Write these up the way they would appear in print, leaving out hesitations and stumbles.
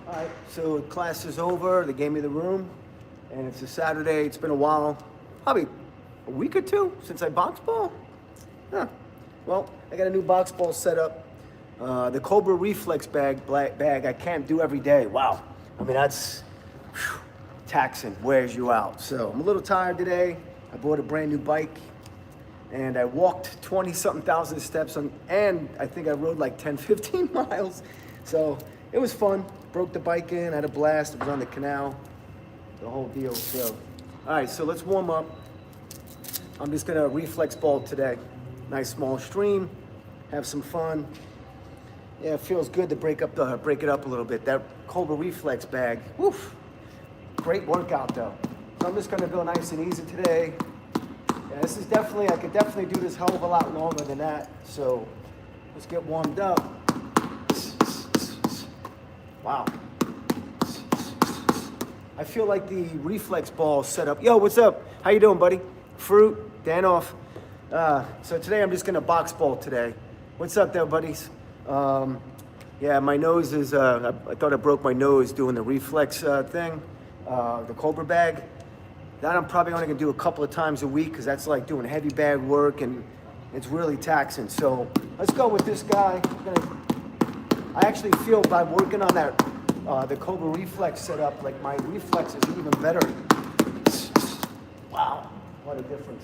All right, so class is over. They gave me the room, and it's a Saturday. It's been a while, probably a week or two since I box ball. Huh. Well, I got a new box ball set up. The Cobra Reflex bag I can't do every day. Wow. I mean, that's taxing, wears you out. So I'm a little tired today. I bought a brand new bike, and I walked 20-something thousand steps, and I think I rode like 10, 15 miles. So it was fun. Broke the bike in, had a blast. It was on the canal, the whole deal. So, all right, so let's warm up. I'm just gonna reflex ball today. Nice small stream, have some fun. Yeah, it feels good to break it up a little bit. That Cobra Reflex bag, woof. Great workout though. So I'm just gonna go nice and easy today. Yeah, this is definitely, I could definitely do this hell of a lot longer than that. So let's get warmed up. Wow. I feel like the reflex ball setup. Yo, what's up? How you doing, buddy? Fruit, Danoff. So today I'm just gonna box ball today. What's up there, buddies? Yeah, my nose is, I thought I broke my nose doing the reflex thing, the Cobra bag. That I'm probably only gonna do a couple of times a week because that's like doing heavy bag work and it's really taxing. So let's go with this guy. I actually feel by working on that, the Cobra Reflex setup, like my reflex is even better. Wow, what a difference.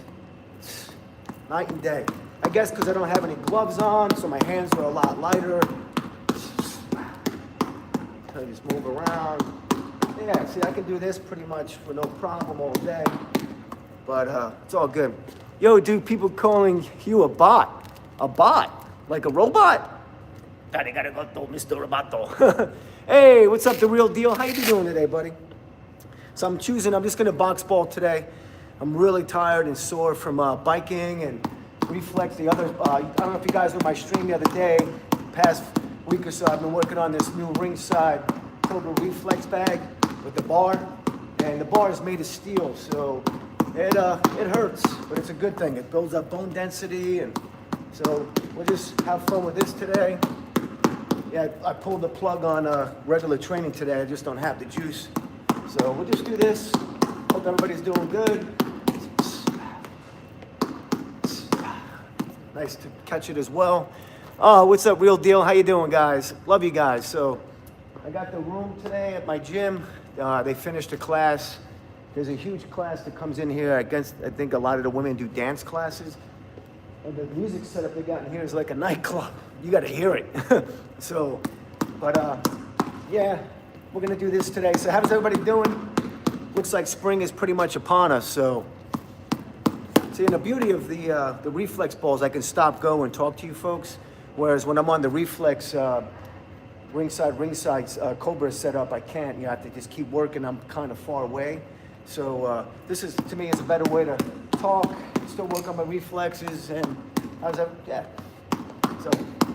Night and day. I guess because I don't have any gloves on, so my hands are a lot lighter. I just move around. Yeah, see, I can do this pretty much for no problem all day. But it's all good. Yo, dude, people calling you a bot. A bot? Like a robot? Arigato, Mr. Roboto. Hey, what's up, The Real Deal? How you doing today, buddy? So I'm just gonna box ball today. I'm really tired and sore from biking and reflex. I don't know if you guys were my stream the other day. Past week or so, I've been working on this new ringside Cobra Reflex bag with the bar. And the bar is made of steel, so it hurts, but it's a good thing. It builds up bone density, and so we'll just have fun with this today. Yeah, I pulled the plug on regular training today. I just don't have the juice. So we'll just do this. Hope everybody's doing good. Nice to catch it as well. Oh, what's up, Real Deal? How you doing, guys? Love you guys. So I got the room today at my gym. They finished a class. There's a huge class that comes in here. I think a lot of the women do dance classes. And the music setup they got in here is like a nightclub. You got to hear it. So, but yeah, we're gonna do this today. So how's everybody doing? Looks like spring is pretty much upon us. So, see, and the beauty of the reflex balls, I can stop, go, and talk to you folks. Whereas when I'm on the reflex ringside Cobra setup, I can't. You have to just keep working. I'm kind of far away. So this is, to me, is a better way to talk, still work on my reflexes, and how's that? Yeah. So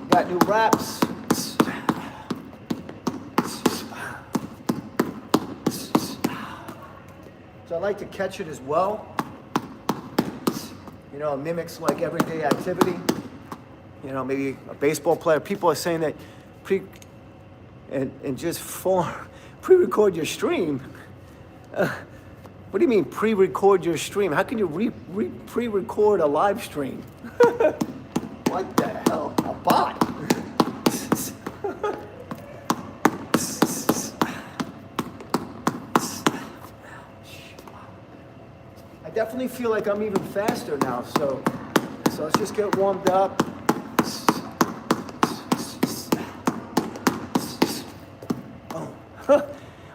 got new wraps. So I like to catch it as well. You know, it mimics like everyday activity. You know, maybe a baseball player. People are saying that pre-record your stream. What do you mean pre-record your stream? How can you pre-record a live stream? What the hell? A bot? I definitely feel like I'm even faster now, so let's just get warmed up.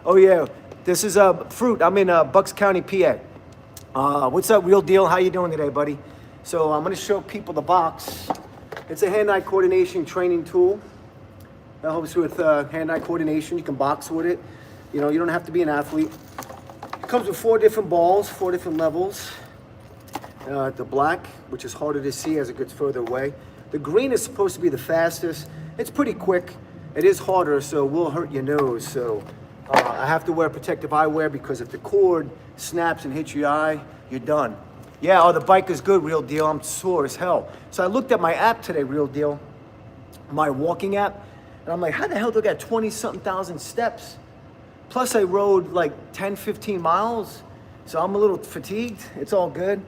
Oh yeah, this is Fruit. I'm in Bucks County, PA. What's up, Real Deal? How you doing today, buddy? So I'm gonna show people the box. It's a hand-eye coordination training tool. That helps with hand-eye coordination. You can box with it. You know, you don't have to be an athlete. It comes with 4 different balls, 4 different levels. The black, which is harder to see as it gets further away. The green is supposed to be the fastest. It's pretty quick. It is harder, so it will hurt your nose. So I have to wear protective eyewear because if the cord snaps and hits your eye, you're done. Yeah, oh, the bike is good, Real Deal. I'm sore as hell. So I looked at my app today, Real Deal, my walking app, And I'm like, how the hell do I get 20-something thousand steps? Plus I rode like 10, 15 miles. So I'm a little fatigued. It's all good.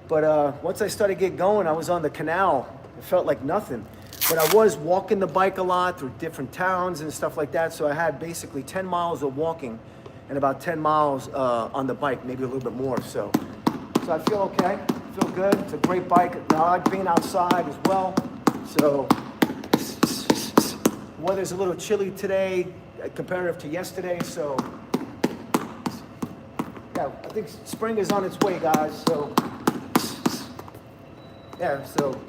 But once I started getting going, I was on the canal. It felt like nothing. But I was walking the bike a lot through different towns and stuff like that. So I had basically 10 miles of walking and about 10 miles on the bike, maybe a little bit more. So I feel okay. I feel good. It's a great bike. I like being outside as well. So weather's a little chilly today comparative to yesterday. So yeah, I think spring is on its way, guys. So yeah, so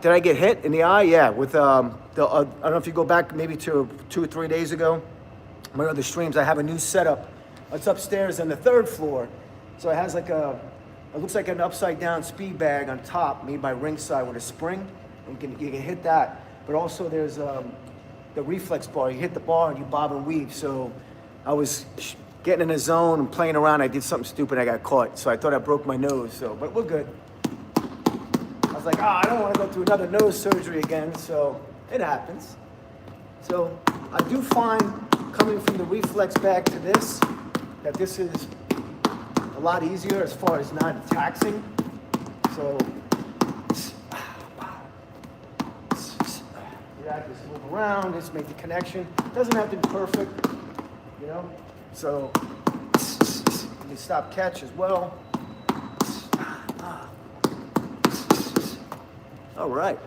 did I get hit in the eye? Yeah, with I don't know if you go back maybe to 2 or 3 days ago, one of the streams, I have a new setup. It's upstairs on the 3rd floor. So it has like it looks like an upside down speed bag on top made by Ringside with a spring. You can hit that. But also there's the reflex bar. You hit the bar and you bob and weave. So I was getting in a zone and playing around. I did something stupid. I got caught. So I thought I broke my nose. So, but we're good. I was like, I don't want to go through another nose surgery again. So it happens. So I do find coming from the reflex bag to this, that this is a lot easier as far as not taxing. So yeah, just move around, just make the connection. Doesn't have to be perfect, you know. So you can stop catch as well. All right.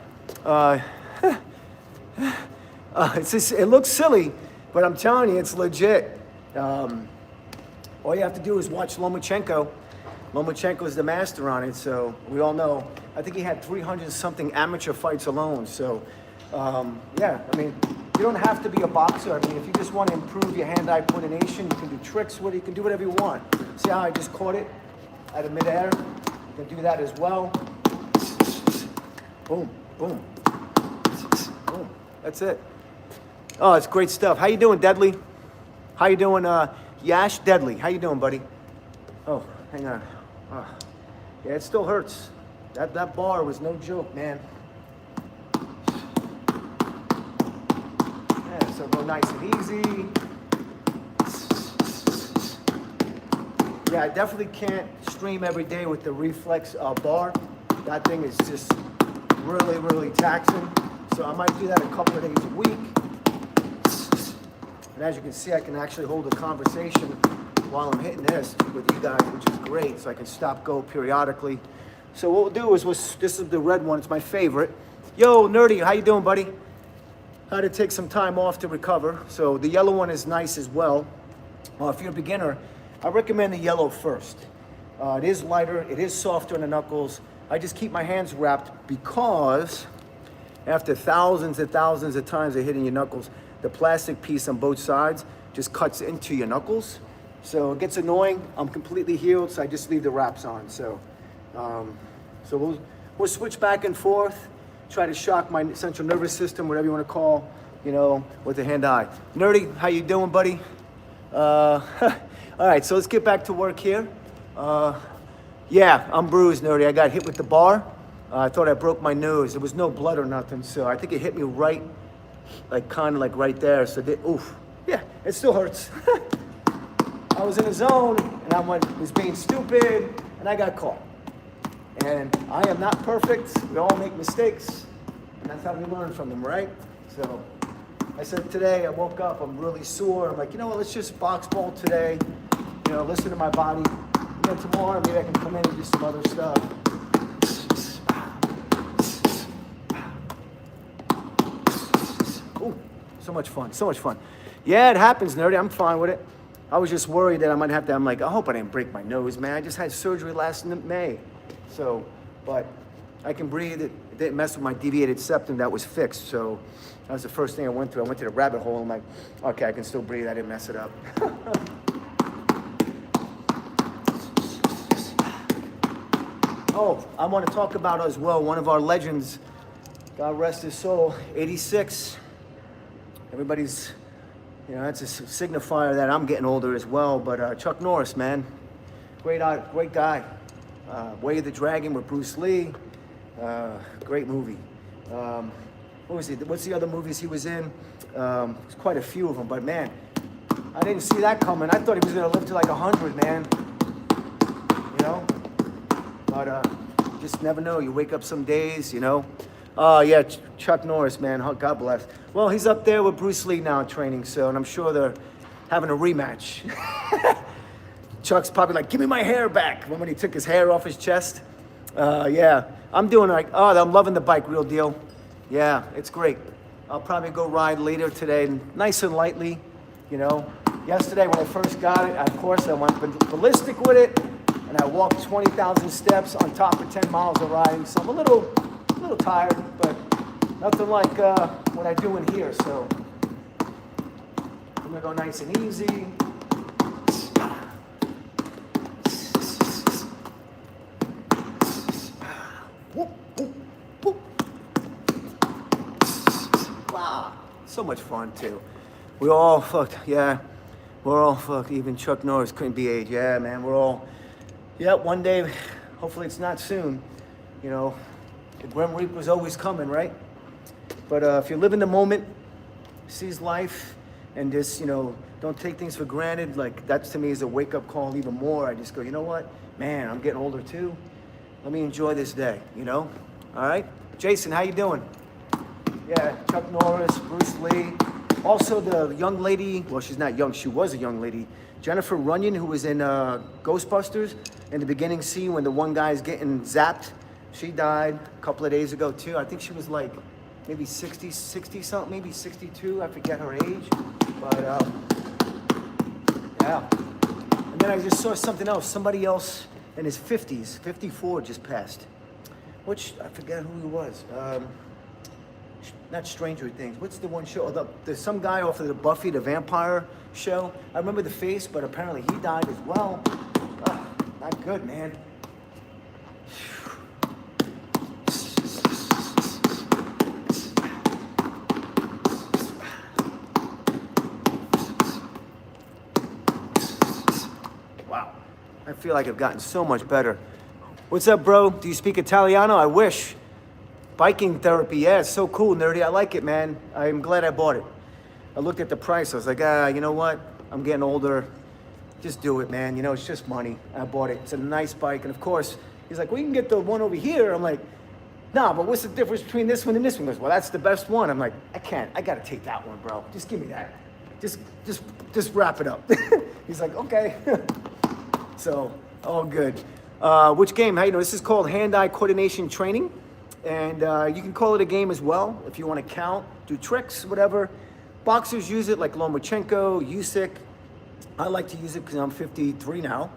It looks silly, but I'm telling you, it's legit. All you have to do is watch Lomachenko. Lomachenko is the master on it, so we all know. I think he had 300-something amateur fights alone. So, yeah, I mean, you don't have to be a boxer. I mean, if you just want to improve your hand-eye coordination, you can do tricks with it. You can do whatever you want. See how I just caught it out of midair? You can do that as well. Boom, boom, boom. That's it. Oh, it's great stuff. How you doing, Deadly? How you doing, Yash Deadly? How you doing, buddy? Oh, hang on. Oh. Yeah, it still hurts. That bar was no joke, man. Yeah, so go nice and easy. Yeah, I definitely can't stream every day with the reflex bar. That thing is just really, really taxing. So I might do that a couple of days a week. And as you can see, I can actually hold a conversation while I'm hitting this with you guys, which is great. So I can stop, go periodically. So what we'll do is, this is the red one. It's my favorite. Yo, Nerdy, how you doing, buddy? Had to take some time off to recover. So the yellow one is nice as well. If you're a beginner, I recommend the yellow first. It is lighter. It is softer on the knuckles. I just keep my hands wrapped because after thousands and thousands of times of hitting your knuckles, the plastic piece on both sides just cuts into your knuckles. So it gets annoying. I'm completely healed, so I just leave the wraps on. So we'll switch back and forth, try to shock my central nervous system, whatever you want to call, you know, with the hand-eye. Nerdy, how you doing, buddy? All right, so let's get back to work here. Yeah, I'm bruised, Nerdy. I got hit with the bar. I thought I broke my nose. There was no blood or nothing, so I think it hit me right, like kind of like right there. So, oof, yeah, it still hurts. I was in a zone, and I was being stupid, and I got caught. And I am not perfect. We all make mistakes, and that's how we learn from them, right? So I said today, I woke up, I'm really sore. I'm like, you know what, let's just box ball today. You know, listen to my body. And then tomorrow, maybe I can come in and do some other stuff. Ooh, so much fun, so much fun. Yeah, it happens, Nerdy. I'm fine with it. I was just worried that I might have to, I'm like, I hope I didn't break my nose, man. I just had surgery last May. So, but I can breathe. It didn't mess with my deviated septum that was fixed. So that was the first thing I went through. I went to the rabbit hole. I'm like, okay, I can still breathe. I didn't mess it up. Oh, I want to talk about as well, one of our legends, God rest his soul, 86. Everybody's, you know, that's a signifier that I'm getting older as well. But Chuck Norris, man, great guy. Way of the Dragon with Bruce Lee, great movie. What was it? What's the other movies he was in? There's quite a few of them, but man, I didn't see that coming. I thought he was gonna live to like 100, man. You know? But just never know. You wake up some days, you know. Yeah, Chuck Norris, man. Oh, God bless. Well, he's up there with Bruce Lee now training, so, and I'm sure they're having a rematch. Chuck's probably like, give me my hair back, when he took his hair off his chest. Yeah, I'm doing like, I'm loving the bike, real deal. Yeah, it's great. I'll probably go ride later today, nice and lightly, you know. Yesterday when I first got it, of course, I went ballistic with it, and I walked 20,000 steps on top of 10 miles of riding, so I'm a little tired, but nothing like what I do in here, so I'm gonna go nice and easy. Wow, so much fun too. We're all fucked, yeah. We're all fucked. Even Chuck Norris couldn't be age. Yeah, man, we're all. Yeah, one day, hopefully it's not soon. You know, the Grim Reaper's always coming, right? But if you live in the moment, seize life, and just, you know, don't take things for granted. Like, that to me is a wake-up call even more. I just go, you know what? Man, I'm getting older too. Let me enjoy this day, you know? All right? Jason, how you doing? Yeah, Chuck Norris, Bruce Lee. Also the young lady, well, she's not young, she was a young lady, Jennifer Runyon, who was in Ghostbusters, in the beginning scene when the one guy's getting zapped. She died a couple of days ago too. I think she was like maybe 60 something, maybe 62, I forget her age. But yeah. And then I just saw something else, somebody else in his 50s, 54 just passed. Which, I forget who he was. Not Stranger Things. What's the one show? There's some guy off of the Buffy the Vampire show. I remember the face, but apparently he died as well. Not good, man. Wow. I feel like I've gotten so much better. What's up, bro? Do you speak Italiano? I wish. Biking therapy, yeah, it's so cool, nerdy. I like it, man. I'm glad I bought it. I looked at the price. I was like, you know what? I'm getting older. Just do it, man. You know, it's just money. I bought it. It's a nice bike. And of course, he's like, well, you can get the one over here. I'm like, nah, but what's the difference between this one and this one? He goes, well, that's the best one. I'm like, I can't. I got to take that one, bro. Just give me that. Just wrap it up. He's like, okay. So, all good. Which game? How you know? This is called hand-eye coordination training. And you can call it a game as well if you want to count, do tricks, whatever. Boxers use it like Lomachenko, Usyk. I like to use it because I'm 53 now.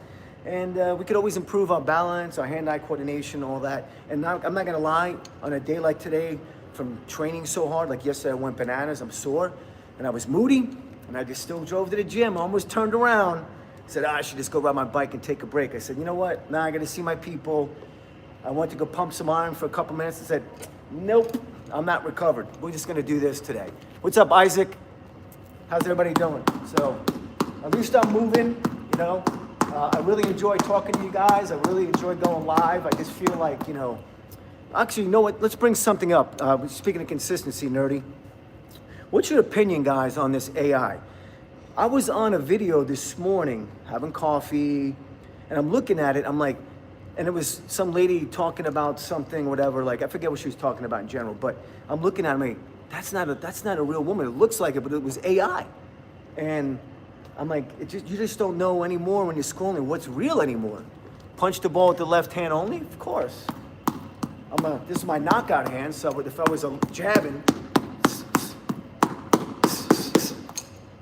And we could always improve our balance, our hand-eye coordination, all that. And now, I'm not going to lie, on a day like today, from training so hard, like yesterday I went bananas, I'm sore, and I was moody, and I just still drove to the gym, almost turned around, said, I should just go ride my bike and take a break. I said, you know what, now I got to see my people. I went to go pump some iron for a couple minutes and said, nope, I'm not recovered. We're just gonna do this today. What's up, Isaac? How's everybody doing? So, at least I'm moving, you know. I really enjoy talking to you guys. I really enjoy going live. I just feel like, you know, actually, you know what? Let's bring something up. Speaking of consistency, nerdy. What's your opinion, guys, on this AI? I was on a video this morning, having coffee, and I'm looking at it, I'm like, and it was some lady talking about something, whatever, like, I forget what she was talking about in general, but I'm looking at it, I'm like, that's not a real woman. It looks like it, but it was AI. And I'm like, you just don't know anymore when you're scrolling what's real anymore. Punch the ball with the left hand only? Of course. This is my knockout hand, so if I was jabbing,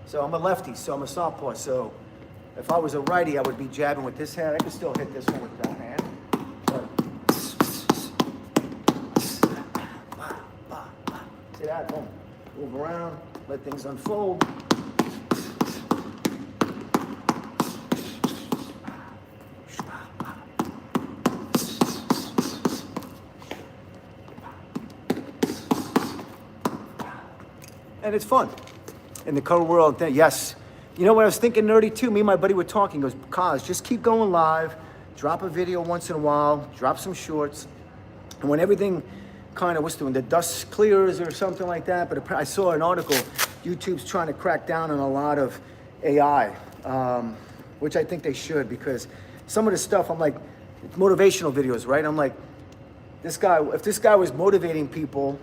so I'm a lefty, so I'm a southpaw, so if I was a righty, I would be jabbing with this hand. I could still hit this one with that hand. See that? Boom. Move around, let things unfold. And it's fun. In the current world, yes. You know what I was thinking, nerdy, too? Me and my buddy were talking. He goes, Kaz, just keep going live. Drop a video once in a while. Drop some shorts. And when everything kind of, what's doing, the dust clears or something like that. But I saw an article, YouTube's trying to crack down on a lot of AI, which I think they should, because some of the stuff, I'm like, motivational videos, right? I'm like, if this guy was motivating people,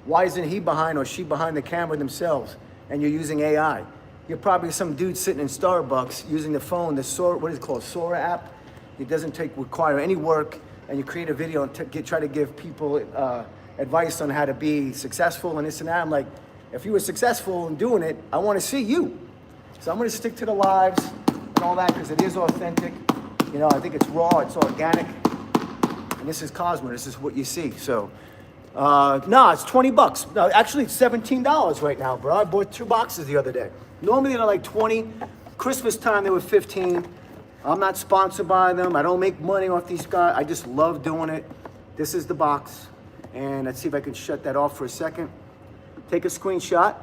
why isn't he behind or she behind the camera themselves? And you're using AI. You're probably some dude sitting in Starbucks using the phone, the Sora, what is it called, Sora app. It doesn't require any work, and you create a video and try to give people advice on how to be successful and this and that. I'm like, if you were successful in doing it, I want to see you. So I'm going to stick to the lives and all that because it is authentic. You know, I think it's raw, it's organic. And this is COZMO, this is what you see. So, no, it's 20 bucks. No, actually, it's $17 right now, bro. I bought 2 boxes the other day. Normally, they're like 20. Christmas time, they were 15. I'm not sponsored by them. I don't make money off these guys. I just love doing it. This is the box. And let's see if I can shut that off for a second. Take a screenshot.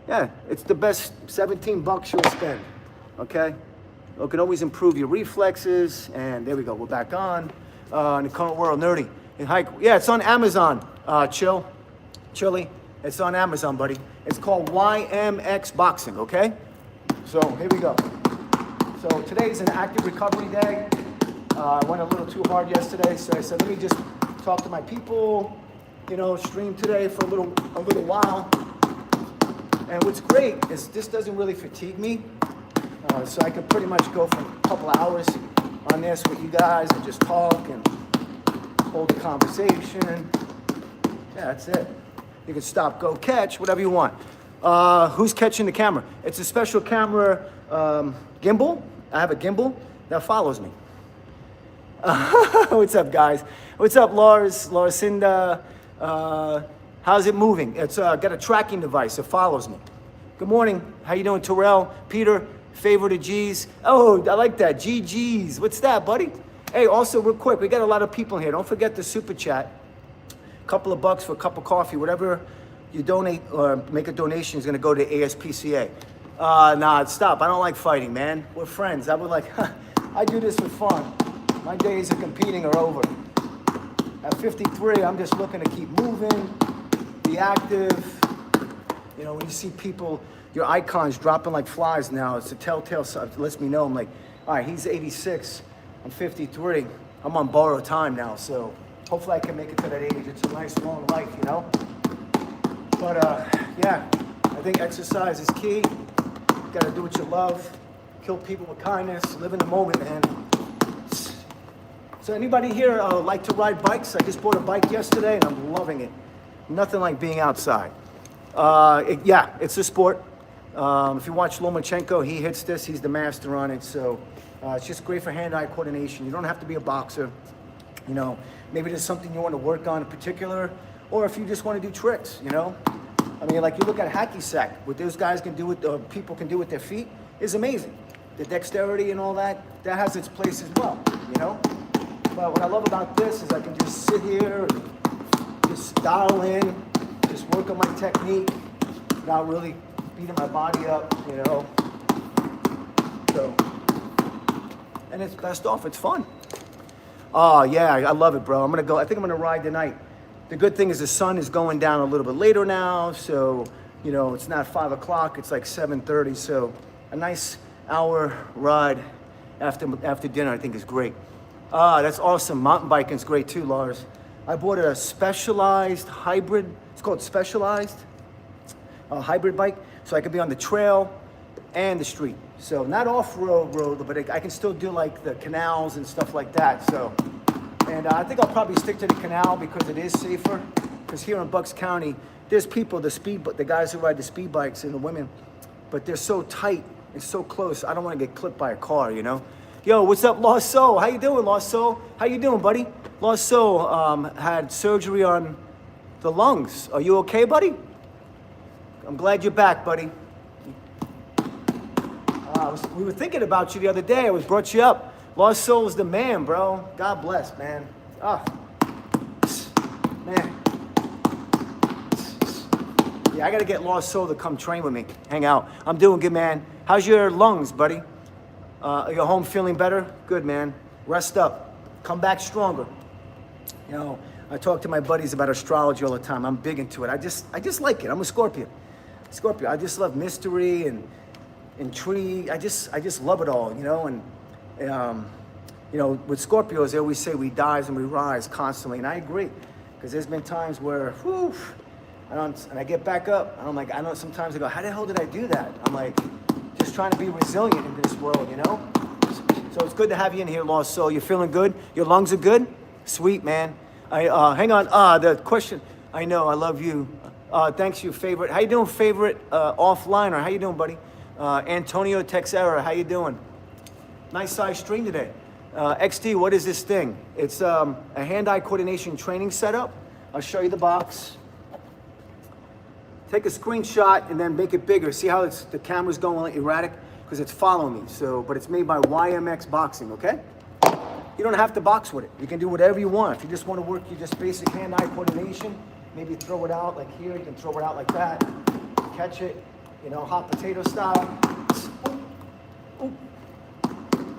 Yeah, it's the best 17 bucks you'll spend, okay? You can always improve your reflexes. And there we go, we're back on. In the current world, nerdy. Yeah, it's on Amazon, Chili. It's on Amazon, buddy. It's called YMX Boxing, okay? So here we go. So today's an active recovery day. I went a little too hard yesterday, so I said, let me just talk to my people, you know, stream today for a little while. And what's great is this doesn't really fatigue me. So I can pretty much go for a couple of hours on this with you guys and just talk and hold a conversation. Yeah, that's it. You can stop, go, catch, whatever you want. Who's catching the camera? It's a special camera gimbal. I have a gimbal that follows me. What's up, guys? What's up, Cinda? How's it moving? It's got a tracking device. It follows me. Good morning. How you doing, Terrell? Peter, favor to G's. Oh, I like that. GG's. What's that, buddy? Hey, also, real quick, we got a lot of people here. Don't forget the super chat. A couple of bucks for a cup of coffee. Whatever you donate or make a donation is going to go to ASPCA. Nah, stop. I don't like fighting, man. We're friends. I would like, I do this for fun. My days of competing are over. At 53, I'm just looking to keep moving, be active. You know, when you see people, your icons dropping like flies now, it's a telltale sign. It lets me know. I'm like, all right, he's 86. I'm 53. I'm on borrowed time now, so hopefully I can make it to that age. It's a nice long life, you know? But yeah, I think exercise is key. You gotta do what you love, kill people with kindness, live in the moment, man. So anybody here like to ride bikes? I just bought a bike yesterday and I'm loving it. Nothing like being outside. Yeah, it's a sport. If you watch Lomachenko, he hits this, he's the master on it. So it's just great for hand-eye coordination. You don't have to be a boxer. You know, maybe there's something you want to work on in particular, or if you just want to do tricks, you know? I mean, like you look at hacky sack, what those guys can do with, people can do with their feet is amazing. The dexterity and all that, that has its place as well, you know? But what I love about this is I can just sit here and just dial in, just work on my technique, without really beating my body up, you know? So, and it's best off, it's fun. Oh yeah, I love it, bro. I think I'm gonna ride tonight. The good thing is the sun is going down a little bit later now, so, you know, it's not 5 o'clock, it's like 7:30, so a nice hour ride after dinner I think is great. That's awesome. Mountain biking is great too, Lars. I bought a specialized hybrid, it's called specialized hybrid bike, so I can be on the trail and the street. So not off-road, but I can still do like the canals and stuff like that. So, and I think I'll probably stick to the canal because it is safer. Because here in Bucks County, there's people, the guys who ride the speed bikes and the women, but they're so tight and so close. I don't want to get clipped by a car, you know? Yo, what's up, Lost Soul? How you doing, Lost Soul? How you doing, buddy? Lost Soul had surgery on the lungs. Are you okay, buddy? I'm glad you're back, buddy. We were thinking about you the other day. I brought you up. Lost Soul is the man, bro. God bless, man. Man. Yeah, I got to get Lost Soul to come train with me, hang out. I'm doing good, man. How's your lungs, buddy? You're home feeling better? Good, man. Rest up. Come back stronger. You know, I talk to my buddies about astrology all the time. I'm big into it. I just like it. I'm a Scorpio. Scorpio. I just love mystery and intrigue. I just love it all, you know. And you know, with Scorpios, they always say we dies and we rise constantly, and I agree, because there's been times where, whew, and I get back up, and I'm like, I know sometimes I go, how the hell did I do that? I'm like, just trying to be resilient in this world, you know. So it's good to have you in here, Lost Soul. You're feeling good? Your lungs are good? Sweet, man. Hang on. The question. I know. I love you. Thanks, your favorite. How you doing, favorite offliner? How you doing, buddy? Antonio Texera. How you doing? Nice size stream today. XD, what is this thing? It's a hand-eye coordination training setup. I'll show you the box. Take a screenshot and then make it bigger. See how the camera's going erratic? Because it's following me. So, but it's made by YMX Boxing, okay? You don't have to box with it. You can do whatever you want. If you just want to work your just basic hand-eye coordination, maybe throw it out like here. You can throw it out like that. Catch it, you know, hot potato style. Ooh. Ooh.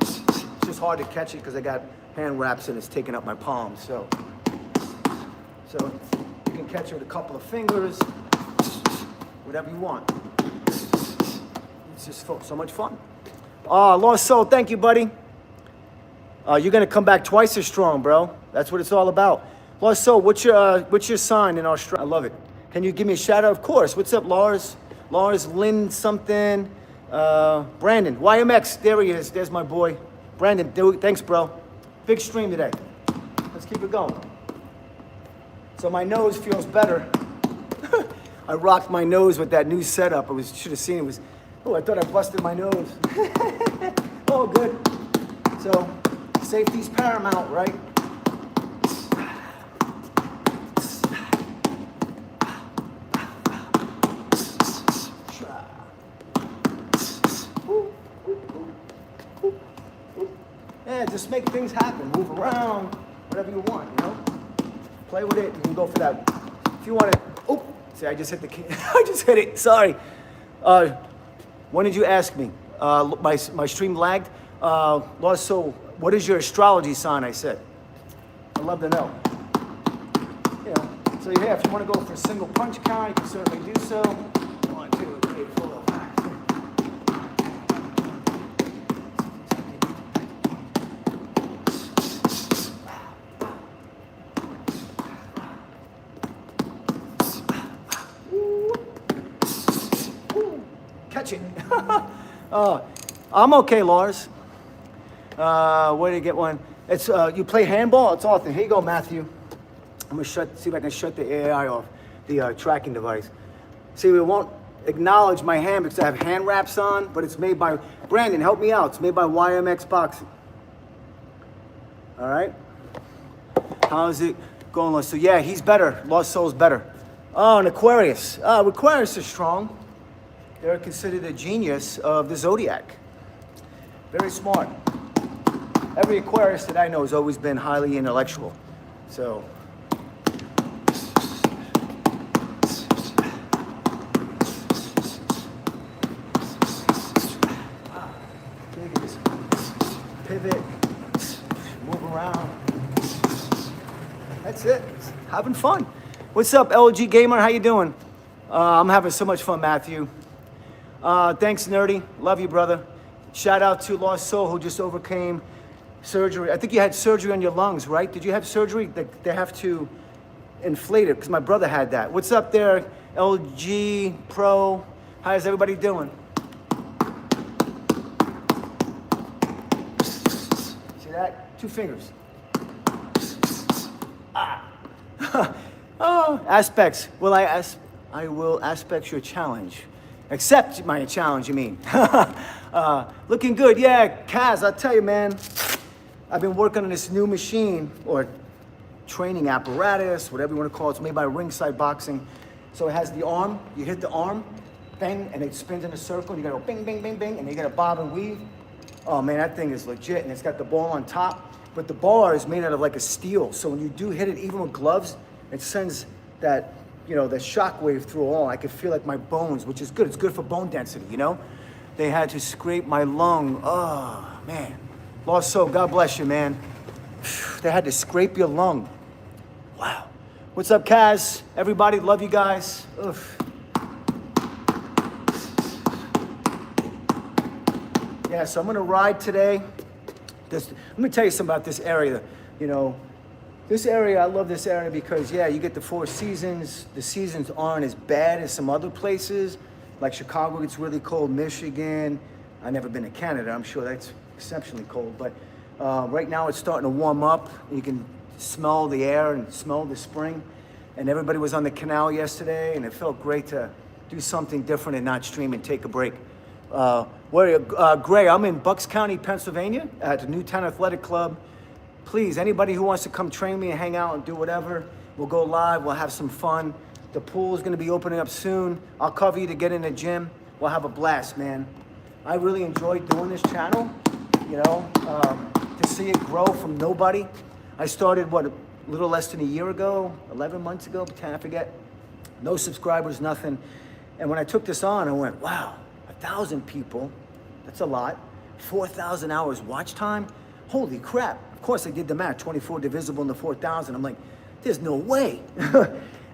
It's just hard to catch it because I got hand wraps and it's taking up my palms. So you can catch it with a couple of fingers, whatever you want. It's just so much fun. Lost Soul, thank you, buddy. You're gonna come back twice as strong, bro. That's what it's all about. Lost Soul, what's your sign in Australia? I love it. Can you give me a shout out? Of course. What's up, Lars? Lars Lynn something. Brandon, YMX, there he is. There's my boy. Brandon, thanks, bro. Big stream today. Let's keep it going. So my nose feels better. I rocked my nose with that new setup. Should have seen it. Oh, I thought I busted my nose. Oh, good. So safety's paramount, right? Yeah, just make things happen. Move around, whatever you want, you know? Play with it. You can go for that. If you want to, oh, see, I just hit the key. I just hit it. Sorry. When did you ask me? My stream lagged. Lost Soul, what is your astrology sign? I said. I'd love to know. You know, so yeah, if you want to go for a single punch count, you can certainly do so. 1, 2, 3, 4, 5. Catching. I'm okay, Lars. Where did you get one? It's you play handball. It's awesome. Here you go, Matthew. I'm gonna see if I can shut the AI off, the tracking device. See, we won't acknowledge my hand because I have hand wraps on, but it's made by Brandon. Help me out. It's made by YMX Boxing. All right. How's it going, Lost? So yeah, he's better. Lost Soul's better. Oh, an Aquarius. Aquarius is strong. They're considered a genius of the zodiac. Very smart. Every Aquarius that I know has always been highly intellectual. So. Pivot, move around. That's it. Having fun. What's up, LG Gamer? How you doing? I'm having so much fun, Matthew. Thanks, Nerdy. Love you, brother. Shout out to Lost Soul who just overcame surgery. I think you had surgery on your lungs, right? Did you have surgery? They have to inflate it because my brother had that. What's up there, LG Pro? How's everybody doing? See that? 2 fingers. Ah. Oh, aspects. I will aspect your challenge. Accept my challenge, you mean. Looking good, yeah, Kaz, I'll tell you, man. I've been working on this new machine, or training apparatus, whatever you want to call it. It's made by Ringside Boxing. So it has the arm, you hit the arm, bang, and it spins in a circle, and you gotta go bing, bing, bing, bing, and you gotta bob and weave. Oh man, that thing is legit, and it's got the ball on top, but the bar is made out of like a steel, so when you do hit it, even with gloves, it sends that, you know, the shock wave through all. I could feel like my bones, which is good. It's good for bone density, you know? They had to scrape my lung. Oh, man. Lost Soul, God bless you, man. They had to scrape your lung. Wow. What's up, Kaz? Everybody, love you guys. Oof. Yeah, so I'm gonna ride today. Let me tell you something about this area. You know, this area, I love this area because, yeah, you get the 4 seasons. The seasons aren't as bad as some other places. Like Chicago gets really cold, Michigan. I've never been to Canada. I'm sure that's exceptionally cold. But right now it's starting to warm up. You can smell the air and smell the spring. And everybody was on the canal yesterday, and it felt great to do something different and not stream and take a break. Gray, I'm in Bucks County, Pennsylvania at the Newtown Athletic Club. Please, anybody who wants to come train me and hang out and do whatever, we'll go live, we'll have some fun. The pool is gonna be opening up soon. I'll cover you to get in the gym. We'll have a blast, man. I really enjoyed doing this channel, you know, to see it grow from nobody. I started, a little less than a year ago, 11 months ago, 10, I forget. No subscribers, nothing. And when I took this on, I went, wow, 1,000 people, that's a lot. 4,000 hours watch time, holy crap. Of course I did the math, 24 divisible into 4,000. I'm like, there's no way.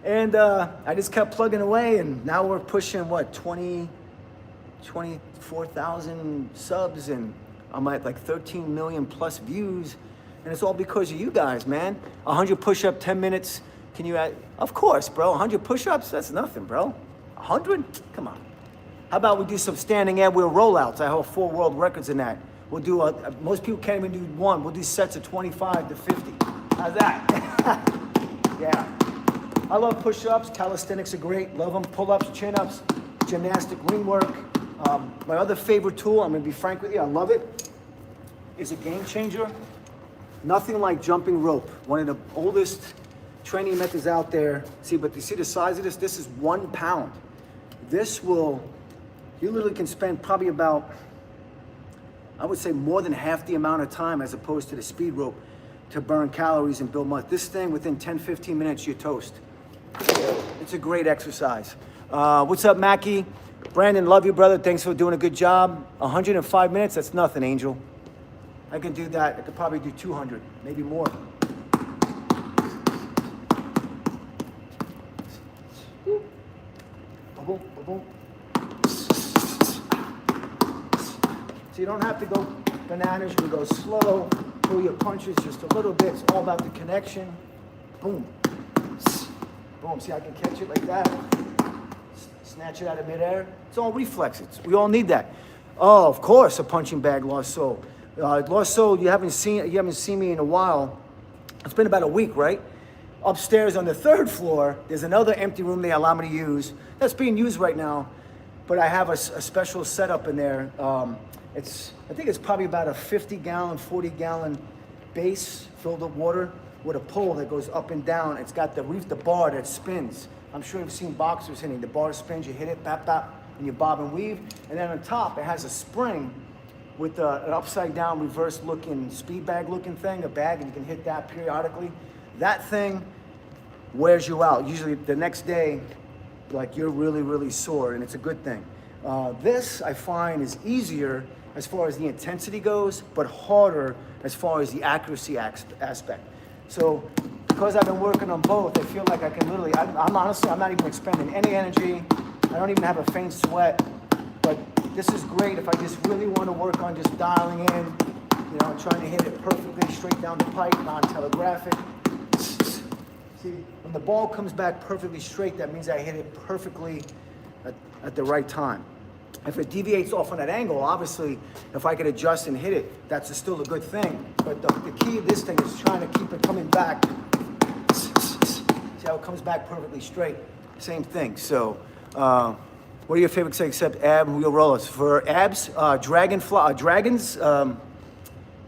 And I just kept plugging away, and now we're pushing, 24,000 subs, and I'm at like 13 million plus views. And it's all because of you guys, man. 100 push-up, 10 minutes. Can you add? Of course, bro. 100 push-ups, that's nothing, bro. 100? Come on. How about we do some standing air wheel rollouts? I hold 4 world records in that. We'll do, most people can't even do 1. We'll do sets of 25 to 50. How's that? Yeah. I love push-ups. Calisthenics are great. Love them. Pull-ups, chin-ups, gymnastic ring work. My other favorite tool, I'm gonna be frank with you, I love it, is a game changer. Nothing like jumping rope. One of the oldest training methods out there. See, but you see the size of this? This is 1 pound. This will, you literally can spend probably about, I would say more than half the amount of time as opposed to the speed rope to burn calories and build muscle. This thing, within 10, 15 minutes, you're toast. It's a great exercise. What's up, Mackie? Brandon, love you, brother. Thanks for doing a good job. 105 minutes, that's nothing, Angel. I can do that. I could probably do 200, maybe more. Boom, boom. So you don't have to go bananas. You can go slow. Pull your punches just a little bit. It's all about the connection. Boom. Boom. See, I can catch it like that. Snatch it out of midair. It's all reflexes. We all need that. Oh, of course, a punching bag, Lost Soul. Lost Soul, you haven't seen me in a while. It's been about a week, right? Upstairs on the 3rd floor, there's another empty room they allow me to use. That's being used right now, but I have a special setup in there. I think it's probably about a 50-gallon, 40-gallon base filled with water with a pole that goes up and down. It's got the bar that spins. I'm sure you've seen boxers hitting. The bar spins, you hit it, bap, bap, and you bob and weave. And then on top, it has a spring with an upside-down, reverse-looking, speed bag-looking thing, a bag, and you can hit that periodically. That thing wears you out. Usually the next day, like, you're really, really sore, and it's a good thing. This, I find, is easier as far as the intensity goes, but harder as far as the accuracy aspect. So, because I've been working on both, I feel like I can literally, I'm honestly, I'm not even expending any energy. I don't even have a faint sweat, but this is great if I just really want to work on just dialing in, you know, trying to hit it perfectly straight down the pipe, non-telegraphic. See, when the ball comes back perfectly straight, that means I hit it perfectly at the right time. If it deviates off on that angle, obviously, if I could adjust and hit it, that's still a good thing. But the key of this thing is trying to keep it coming back. See how it comes back perfectly straight? Same thing. So, what are your favorite except ab and wheel rollers? For abs, Dragons,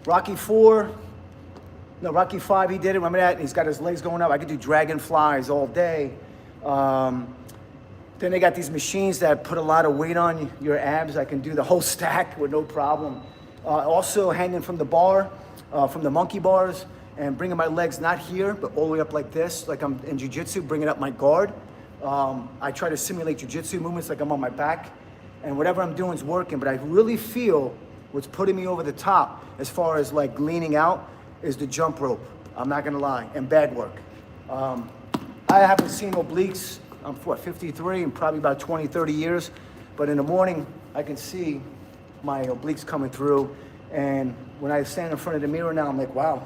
Rocky 4, no, Rocky 5, he did it, remember that? He's got his legs going up. I could do dragonflies all day. Then they got these machines that put a lot of weight on your abs. I can do the whole stack with no problem. Also hanging from the bar, from the monkey bars, and bringing my legs not here, but all the way up like this, like I'm in jiu-jitsu, bringing up my guard. I try to simulate jiu-jitsu movements like I'm on my back, and whatever I'm doing is working, but I really feel what's putting me over the top as far as like leaning out is the jump rope. I'm not gonna lie, and bag work. I I haven't seen obliques, I'm 53, in probably about 20, 30 years. But in the morning, I can see my obliques coming through. And when I stand in front of the mirror now, I'm like, wow,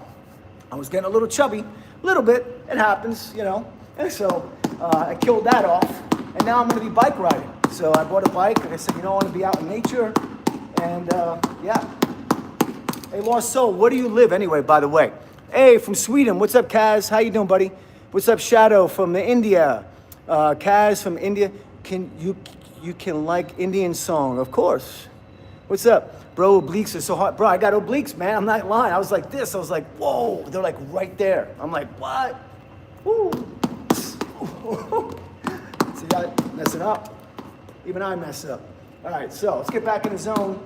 I was getting a little chubby, a little bit. It happens, you know. And so I killed that off. And now I'm gonna be bike riding. So I bought a bike, like I said, you know, I wanna be out in nature. And yeah. Hey, Lost Soul, where do you live anyway, by the way? Hey, from Sweden, what's up, Kaz? How you doing, buddy? What's up, Shadow from India? Kaz from India, you can like Indian song, of course. What's up? Bro, obliques are so hard. Bro, I got obliques, man, I'm not lying. I was like this, I was like, whoa, they're like right there. I'm like, what? Woo. See that? Messing up. Even I mess up. All right, so let's get back in the zone.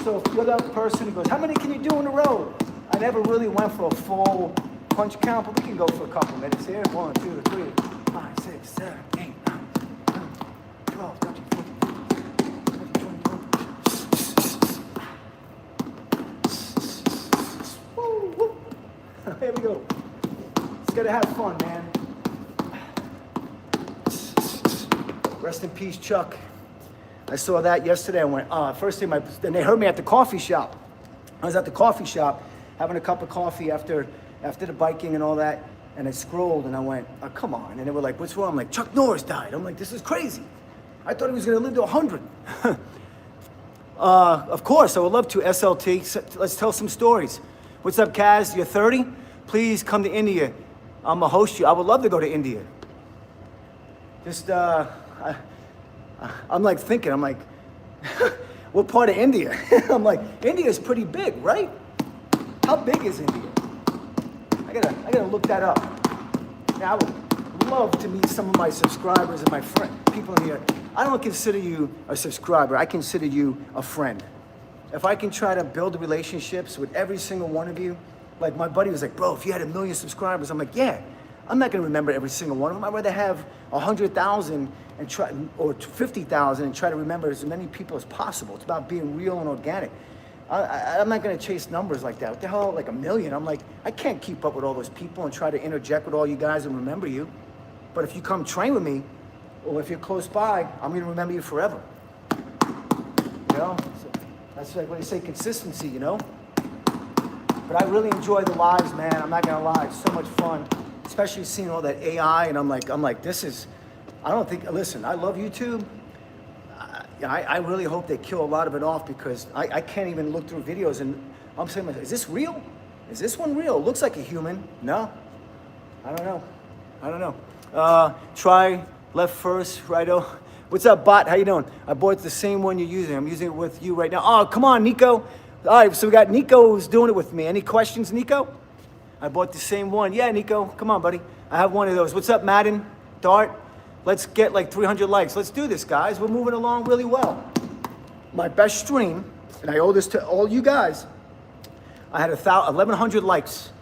So if you're that person who goes, how many can you do in a row? I never really went for a full punch count, but we can go for a couple minutes here. 1, 2, 3, 5, 6, 7, 8, 9, 10, 12, 13, 14, 15. Woo, woo. Here we go. It's gotta have fun, man. Rest in peace, Chuck. I saw that yesterday. I went, first thing, then they heard me at the coffee shop. I was at the coffee shop having a cup of coffee after the biking and all that. And I scrolled and I went, oh, come on. And they were like, what's wrong? I'm like, Chuck Norris died. I'm like, this is crazy. I thought he was gonna live to 100. Of course, I would love to, SLT. So let's tell some stories. What's up, Kaz? You're 30? Please come to India. I'm gonna host you. I would love to go to India. Just, I'm like thinking, I'm like, what part of India? I'm like, India's pretty big, right? How big is India? I gotta look that up. Now, I would love to meet some of my subscribers and my people in here. I don't consider you a subscriber. I consider you a friend. If I can try to build relationships with every single one of you, like my buddy was like, bro, if you had 1 million subscribers, I'm like, yeah. I'm not gonna remember every single one of them. I'd rather have 100,000 and try, or 50,000 and try to remember as many people as possible. It's about being real and organic. I'm not gonna chase numbers like that. What the hell, like 1 million? I'm like, I can't keep up with all those people and try to interject with all you guys and remember you. But if you come train with me, or if you're close by, I'm gonna remember you forever. You know, so that's like what they say, consistency, you know? But I really enjoy the lives, man. I'm not gonna lie, it's so much fun. Especially seeing all that AI, and I'm like, this is, I don't think, listen, I love YouTube. I really hope they kill a lot of it off because I can't even look through videos and I'm saying, is this real? Is this one real? It looks like a human. No, I don't know. Try left first, righto. What's up, bot? How you doing? I bought the same one you're using. I'm using it with you right now. Oh, come on, Nico. All right, so we got Nico who's doing it with me. Any questions, Nico? I bought the same one. Yeah, Nico, come on, buddy. I have one of those. What's up, Madden? Dart? Let's get like 300 likes. Let's do this, guys. We're moving along really well. My best stream, and I owe this to all you guys, I had 1,100 likes.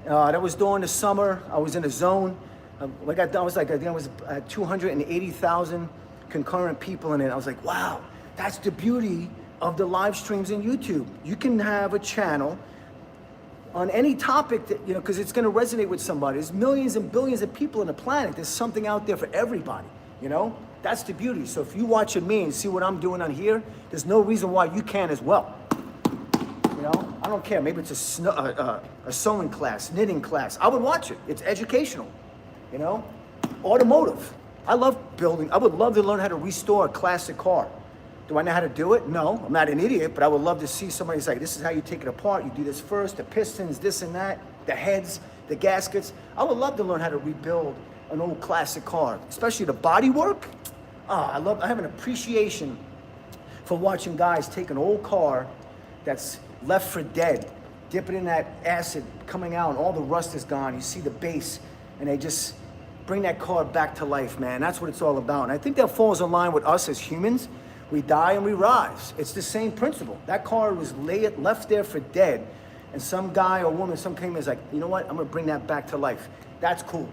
That was during the summer. I was in a zone. I think I was at 280,000 concurrent people in it. I was like, wow, that's the beauty of the live streams in YouTube. You can have a channel on any topic that, you know, because it's going to resonate with somebody. There's millions and billions of people on the planet. There's something out there for everybody, you know? That's the beauty. So if you watching me and see what I'm doing on here, there's no reason why you can as well. You know, I don't care. Maybe it's a sewing class, knitting class. I would watch it. It's educational, you know? Automotive. I love building. I would love to learn how to restore a classic car. Do I know how to do it? No, I'm not an idiot, but I would love to see somebody say, this is how you take it apart. You do this first, the pistons, this and that, the heads, the gaskets. I would love to learn how to rebuild an old classic car, especially the body work. I have an appreciation for watching guys take an old car that's left for dead, dip it in that acid coming out, and all the rust is gone. You see the base, and they just bring that car back to life, man. That's what it's all about. And I think that falls in line with us as humans. We die and we rise. It's the same principle. That car was left there for dead, and some guy or woman, some came in and is like, you know what? I'm gonna bring that back to life. That's cool.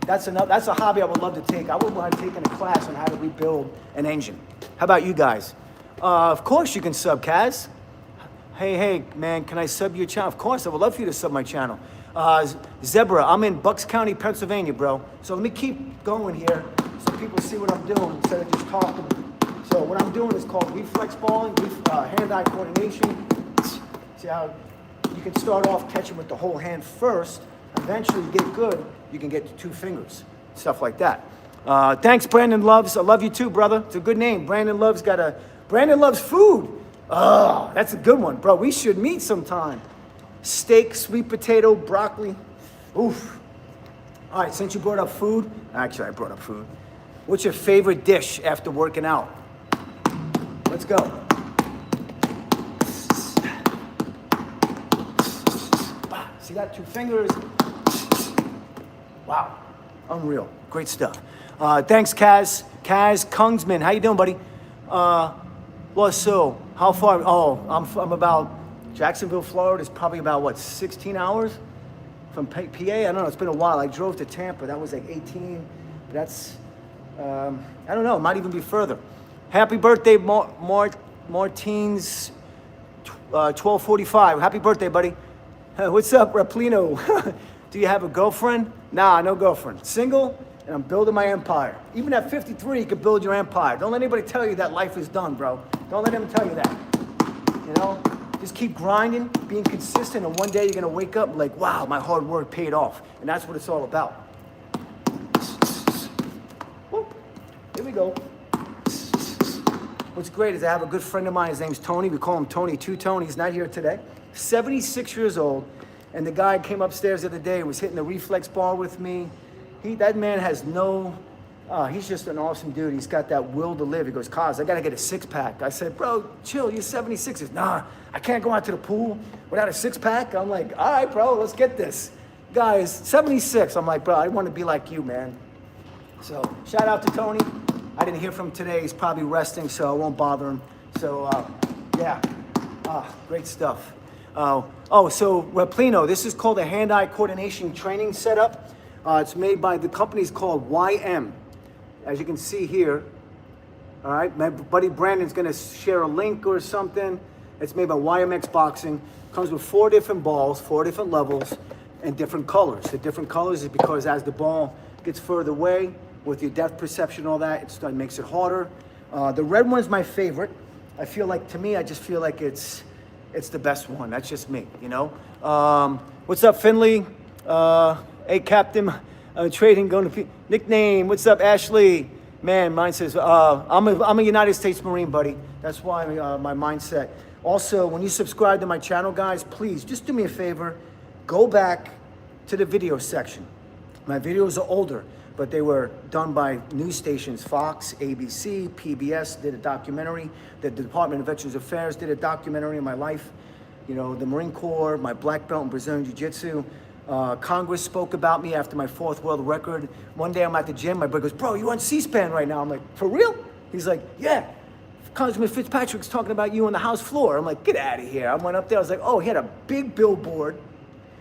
That's a hobby I would love to take. I would want to take in a class on how to rebuild an engine. How about you guys? Of course you can sub, Kaz. Hey, man, can I sub your channel? Of course, I would love for you to sub my channel. Zebra, I'm in Bucks County, Pennsylvania, bro. So let me keep going here so people see what I'm doing instead of just talking. So what I'm doing is called reflex balling, hand-eye coordination. See how you can start off catching with the whole hand first. Eventually, you get good, you can get to 2 fingers, stuff like that. Thanks, Brandon Loves. I love you too, brother. It's a good name. Brandon Loves food. Oh, that's a good one, bro. We should meet sometime. Steak, sweet potato, broccoli. Oof. All right, since you brought up food, actually I brought up food. What's your favorite dish after working out? Let's go. See that? 2 fingers. Wow. Unreal. Great stuff. Thanks, Kaz. Kaz Kungsman. How you doing, buddy? Well, so, how far? Oh, I'm about Jacksonville, Florida. It's probably about, what, 16 hours from PA? I don't know. It's been a while. I drove to Tampa. That was like 18. But that's, I don't know. It might even be further. Happy birthday, Martins, 1245. Happy birthday, buddy. What's up, Raplino? Do you have a girlfriend? Nah, no girlfriend. Single, and I'm building my empire. Even at 53, you can build your empire. Don't let anybody tell you that life is done, bro. Don't let them tell you that. You know? Just keep grinding, being consistent, and one day you're gonna wake up like, wow, my hard work paid off. And that's what it's all about. Whoop. Here we go. What's great is I have a good friend of mine. His name's Tony. We call him Tony Two-Tone. He's not here today. 76 years old. And the guy came upstairs the other day and was hitting the reflex ball with me. That man has no, he's just an awesome dude. He's got that will to live. He goes, Cos, I got to get a 6-pack. I said, bro, chill, you're 76. He says, nah, I can't go out to the pool without a 6-pack. I'm like, all right, bro, let's get this. Guy is 76. I'm like, bro, I want to be like you, man. So shout out to Tony. I didn't hear from him today. He's probably resting, so I won't bother him. So, yeah, great stuff. So Raplino, this is called a hand-eye coordination training setup. It's made by the company's called YM. As you can see here, all right, my buddy Brandon's gonna share a link or something. It's made by YMX Boxing. Comes with 4 different balls, 4 different levels, and different colors. The different colors is because as the ball gets further away, with your depth perception and all that, it makes it harder. The red one is my favorite. I feel like, to me, I just feel like it's the best one. That's just me, you know? What's up, Finley? Hey, Captain, trading, going to nickname. What's up, Ashley? Man, mine says, I'm a United States Marine, buddy. That's why my mindset. Also, when you subscribe to my channel, guys, please, just do me a favor. Go back to the video section. My videos are older, but they were done by news stations, Fox, ABC, PBS, did a documentary. The Department of Veterans Affairs did a documentary on my life. You know, the Marine Corps, my black belt in Brazilian Jiu-Jitsu. Congress spoke about me after my 4th world record. One day I'm at the gym, my brother goes, bro, you on C-SPAN right now? I'm like, for real? He's like, yeah. Congressman Fitzpatrick's talking about you on the House floor. I'm like, get out of here. I went up there, I was like, oh, he had a big billboard.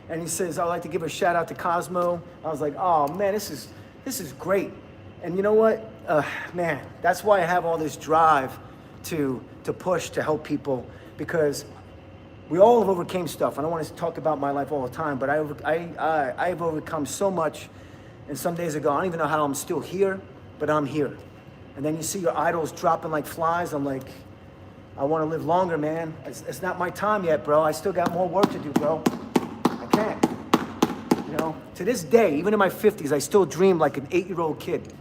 And he says, I'd like to give a shout out to COZMO. I was like, oh man, this is great. And you know what? Man, that's why I have all this drive to push, to help people, because we all have overcame stuff. I don't want to talk about my life all the time, but I've overcome so much. And some days ago, I don't even know how I'm still here, but I'm here. And then you see your idols dropping like flies. I'm like, I want to live longer, man. It's not my time yet, bro. I still got more work to do, bro. I can't. You know, to this day, even in my 50s, I still dream like an 8-year-old kid.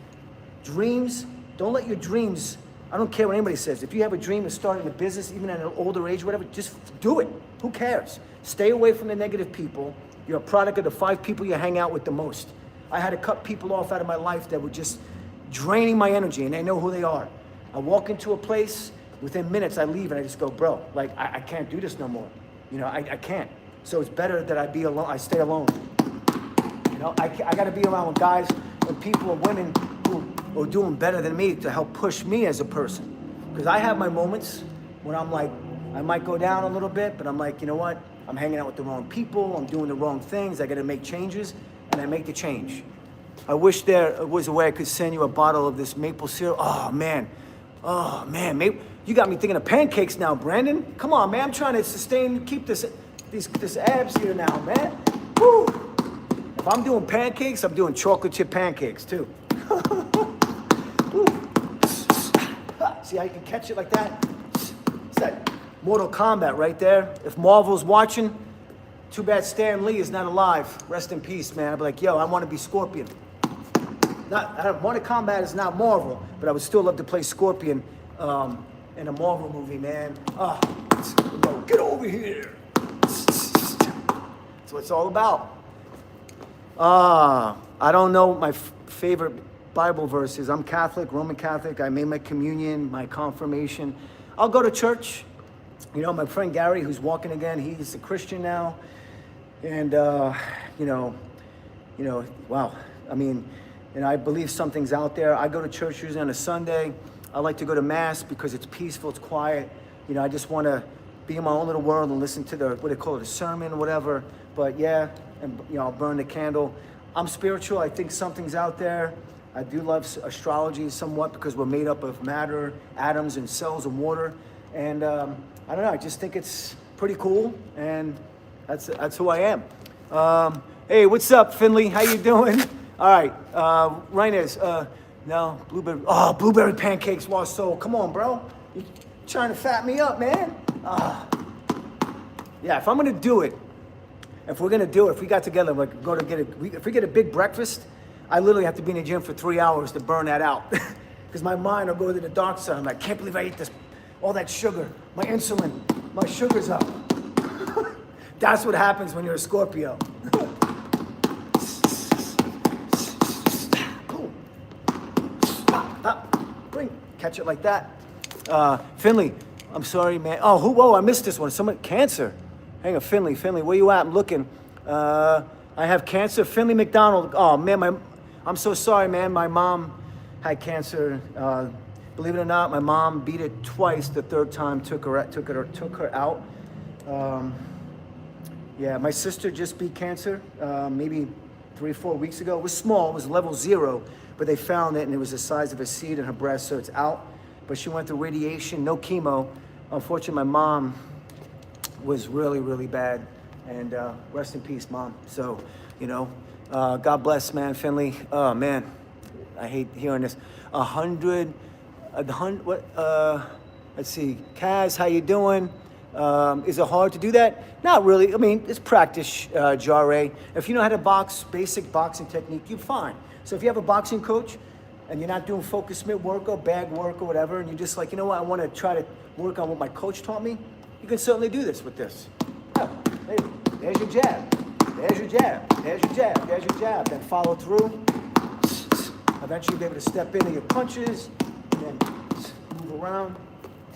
Dreams, don't let your dreams, I don't care what anybody says. If you have a dream of starting a business, even at an older age, whatever, just do it. Who cares? Stay away from the negative people. You're a product of the 5 people you hang out with the most. I had to cut people off out of my life that were just draining my energy, and they know who they are. I walk into a place, within minutes I leave, and I just go, bro, like, I can't do this no more. You know, I can't. So it's better that I be alone, I stay alone. You know, I got to be around guys and people and women who are doing better than me to help push me as a person. Because I have my moments when I'm like, I might go down a little bit, but I'm like, you know what? I'm hanging out with the wrong people. I'm doing the wrong things. I got to make changes, and I make the change. I wish there was a way I could send you a bottle of this maple syrup. Oh, man. You got me thinking of pancakes now, Brandon. Come on, man. I'm trying to keep this abs here now, man. Woo. If I'm doing pancakes, I'm doing chocolate chip pancakes too. See how you can catch it like that? It's that Mortal Kombat right there. If Marvel's watching, too bad Stan Lee is not alive. Rest in peace, man. I'd be like, yo, I want to be Scorpion. Mortal Kombat is not Marvel, but I would still love to play Scorpion in a Marvel movie, man. Get over here. That's what it's all about. I don't know my favorite Bible verses. I'm Catholic, Roman Catholic. I made my communion, my confirmation. I'll go to church. You know, my friend Gary, who's walking again, he's a Christian now. And, wow. I mean, I believe something's out there. I go to church usually on a Sunday. I like to go to Mass because it's peaceful, it's quiet. You know, I just want to be in my own little world and listen to what they call it, a sermon or whatever. But yeah, and, I'll burn the candle. I'm spiritual. I think something's out there. I do love astrology somewhat because we're made up of matter, atoms, and cells and water. And I don't know. I just think it's pretty cool, and that's who I am. Hey, what's up, Finley? How you doing? All right, Reynes. No, blueberry. Oh, blueberry pancakes, lost soul. Come on, bro. You're trying to fat me up, man. Yeah, if I'm gonna do it, if we got together, like if we get a big breakfast, I literally have to be in the gym for 3 hours to burn that out. Because my mind will go to the dark side. I'm like, can't believe I ate all that sugar. My insulin, my sugar's up. That's what happens when you're a Scorpio. Catch it like that. Finley, I'm sorry, man. Whoa, I missed this one. Cancer. Hang on, Finley, where you at? I'm looking. I have cancer. Finley McDonald. Oh, man, I'm so sorry, man. My mom had cancer. Believe it or not, my mom beat it twice. The third time took her out. Yeah, my sister just beat cancer maybe 3 or 4 weeks ago. It was small. It was level 0. But they found it, and it was the size of a seed in her breast, so it's out. But she went through radiation, no chemo. Unfortunately, my mom was really, really bad. And rest in peace, Mom. So, God bless, man, Finley. Oh, man, I hate hearing this. 100, let's see. Kaz, how you doing? Is it hard to do that? Not really. I mean, it's practice, Jare. If you know how to box, basic boxing technique, you're fine. So if you have a boxing coach and you're not doing focus mitt work or bag work or whatever, and you're just like, you know what, I want to try to work on what my coach taught me, you can certainly do this with this. Yeah, there's your jab. There's your jab. There's your jab. There's your jab. Then follow through. Eventually be able to step into your punches and then move around.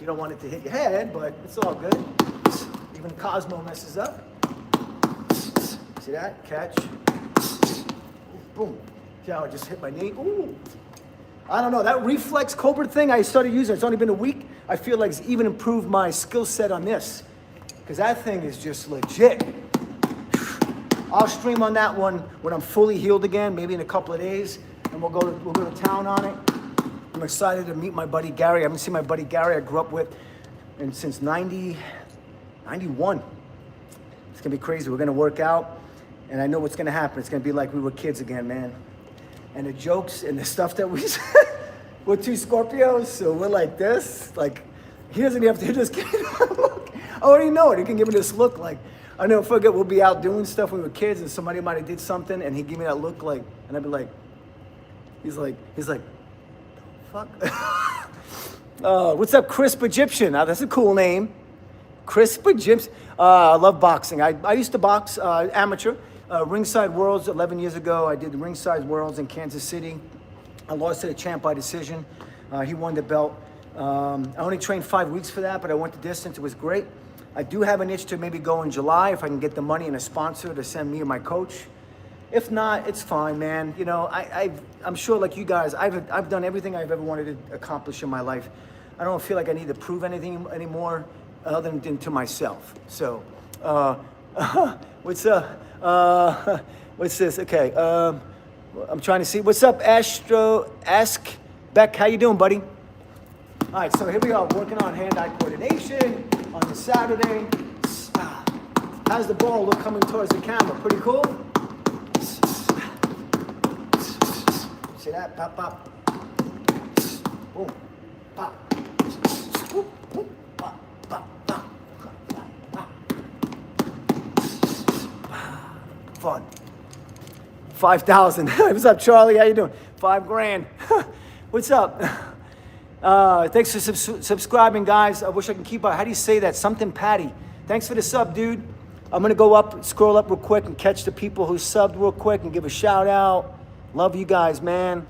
You don't want it to hit your head, but it's all good. Even COZMO messes up. See that? Catch. Boom. See how I just hit my knee? Ooh. I don't know. That reflex cobra thing I started using, it's only been a week. I feel like it's even improved my skill set on this. Because that thing is just legit. I'll stream on that one when I'm fully healed again, maybe in a couple of days. And we'll go to town on it. I'm excited to meet my buddy Gary. I haven't seen my buddy Gary I grew up with since 91. It's gonna be crazy. We're gonna work out, and I know what's gonna happen. It's gonna be like we were kids again, man. And the jokes and the stuff that we said, we're 2 Scorpios, so we're like this. Like, he doesn't even have to just give me that look. I already know it. He can give me this look like, I never forget, we'll be out doing stuff when we were kids, and somebody might have did something, and he'd give me that look like, and I'd be like, he's like, fuck. What's up, Crisp Egyptian? That's a cool name. Crisp Egyptian. I love boxing. I used to box amateur. Ringside Worlds 11 years ago. I did the Ringside Worlds in Kansas City. I lost to the champ by decision. He won the belt. I only trained 5 weeks for that, but I went the distance. It was great. I do have an itch to maybe go in July if I can get the money and a sponsor to send me and my coach. If not, it's fine, man. I'm sure, like you guys, I've done everything I've ever wanted to accomplish in my life. I don't feel like I need to prove anything anymore other than to myself. So, what's up? What's this? Okay, I'm trying to see. What's up, Ask Beck? How you doing, buddy? All right, so here we are working on hand-eye coordination on the Saturday. How's the ball look coming towards the camera? Pretty cool? See that? Pop, pop. Boom. Pop. Boom, boom. Pop, pop, pop. Pop, pop. Fun. 5,000. What's up, Charlie? How you doing? $5,000. What's up? Thanks for subscribing, guys. I wish I can keep up. How do you say that? Something Patty. Thanks for the sub, dude. I'm going to go up, scroll up real quick and catch the people who subbed real quick and give a shout out. Love you guys, man.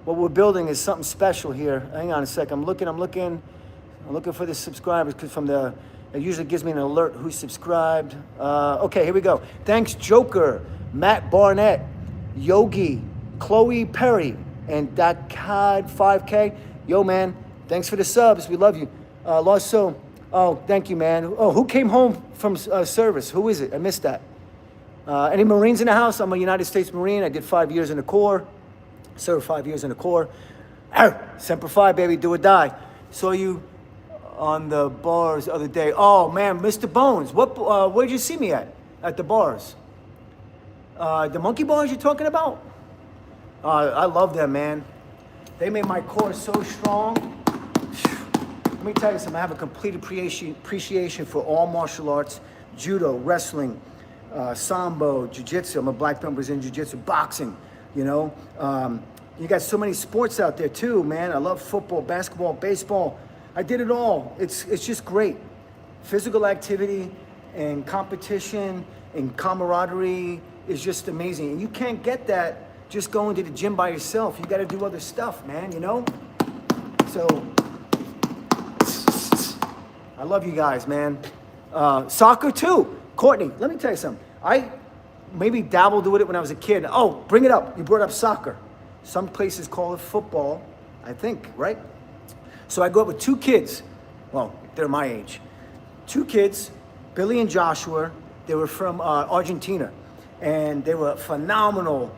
What we're building is something special here. Hang on a sec. I'm looking for the subscribers because it usually gives me an alert who subscribed. Okay, here we go. Thanks, Joker, Matt Barnett, Yogi, Chloe Perry, and Dakad 5K. Yo, man, thanks for the subs. We love you. Also, oh, thank you, man. Oh, who came home from service? Who is it? I missed that. Any Marines in the house? I'm a United States Marine. I did 5 years in the Corps. Served 5 years in the Corps. Semper Fi, baby, do or die. Saw you on the bars the other day. Oh, man, Mr. Bones. Where'd you see me at the bars? The monkey bars you're talking about? I love them, man. They made my core so strong. Let me tell you something. I have a complete appreciation for all martial arts, judo, wrestling, sambo, jiu-jitsu. I'm a black belt in jiu-jitsu, boxing, you know. You got so many sports out there too, man. I love football, basketball, baseball. I did it all. It's just great. Physical activity and competition and camaraderie is just amazing. And you can't get that just going to the gym by yourself. You got to do other stuff, man, you know? So, I love you guys, man. Soccer too. Courtney, let me tell you something. I maybe dabbled with it when I was a kid. Oh, bring it up. You brought up soccer. Some places call it football, I think, right? So I grew up with two kids. Well, they're my age. Two kids, Billy and Joshua. They were from Argentina. And they were phenomenal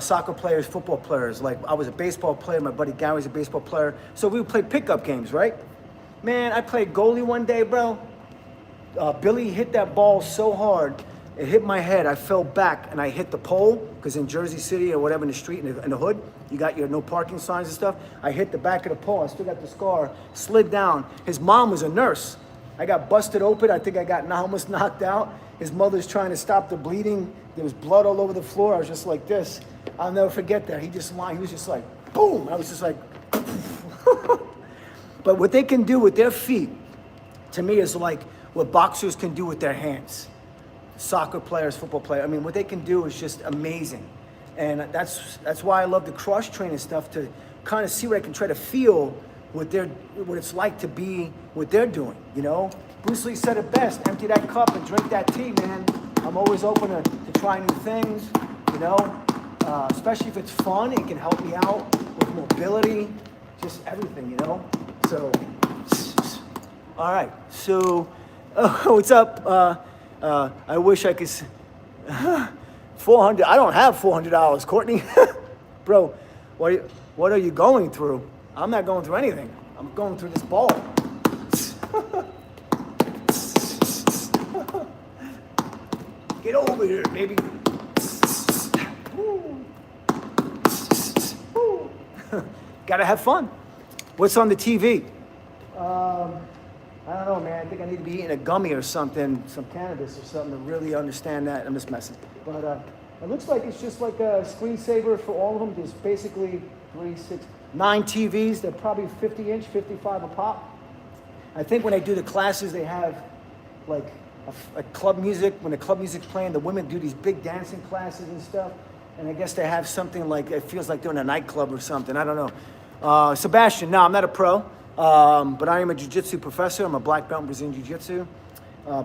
soccer players, football players. Like, I was a baseball player. My buddy Gary's a baseball player. So we would play pickup games, right? Man, I played goalie one day, bro. Billy hit that ball so hard, it hit my head. I fell back and I hit the pole, because in Jersey City or whatever, in the street, in the hood, you got your no parking signs and stuff. I hit the back of the pole. I still got the scar, slid down. His mom was a nurse. I got busted open. I think I got almost knocked out. His mother's trying to stop the bleeding. There was blood all over the floor. I was just like this. I'll never forget that. He was just like, boom. I was just like, but what they can do with their feet, to me, is like what boxers can do with their hands. Soccer players, football players. I mean, what they can do is just amazing. And that's why I love the cross training stuff, to kind of see what I can try to feel what it's like to be what they're doing, you know? Bruce Lee said it best: empty that cup and drink that tea, man. I'm always open to try new things, you know? Especially if it's fun, it can help me out with mobility, just everything, you know? So, all right. So, what's up? I wish I could. $400. I don't have $400, Courtney. Bro, what are you going through? I'm not going through anything. I'm going through this ball. Get over here, baby. Gotta have fun. What's on the TV? I don't know, man. I think I need to be eating a gummy or something, some cannabis or something to really understand that. I'm just messing. But it looks like it's just like a screensaver for all of them. There's basically 9 TVs. They're probably 50-inch, 55 a pop. I think when I do the classes, they have like a club music. When the club music's playing, the women do these big dancing classes and stuff. And I guess they have something like, it feels like they're in a nightclub or something. I don't know. Sebastian, no, I'm not a pro. But I am a jiu-jitsu professor. I'm a black belt in Brazilian jiu-jitsu.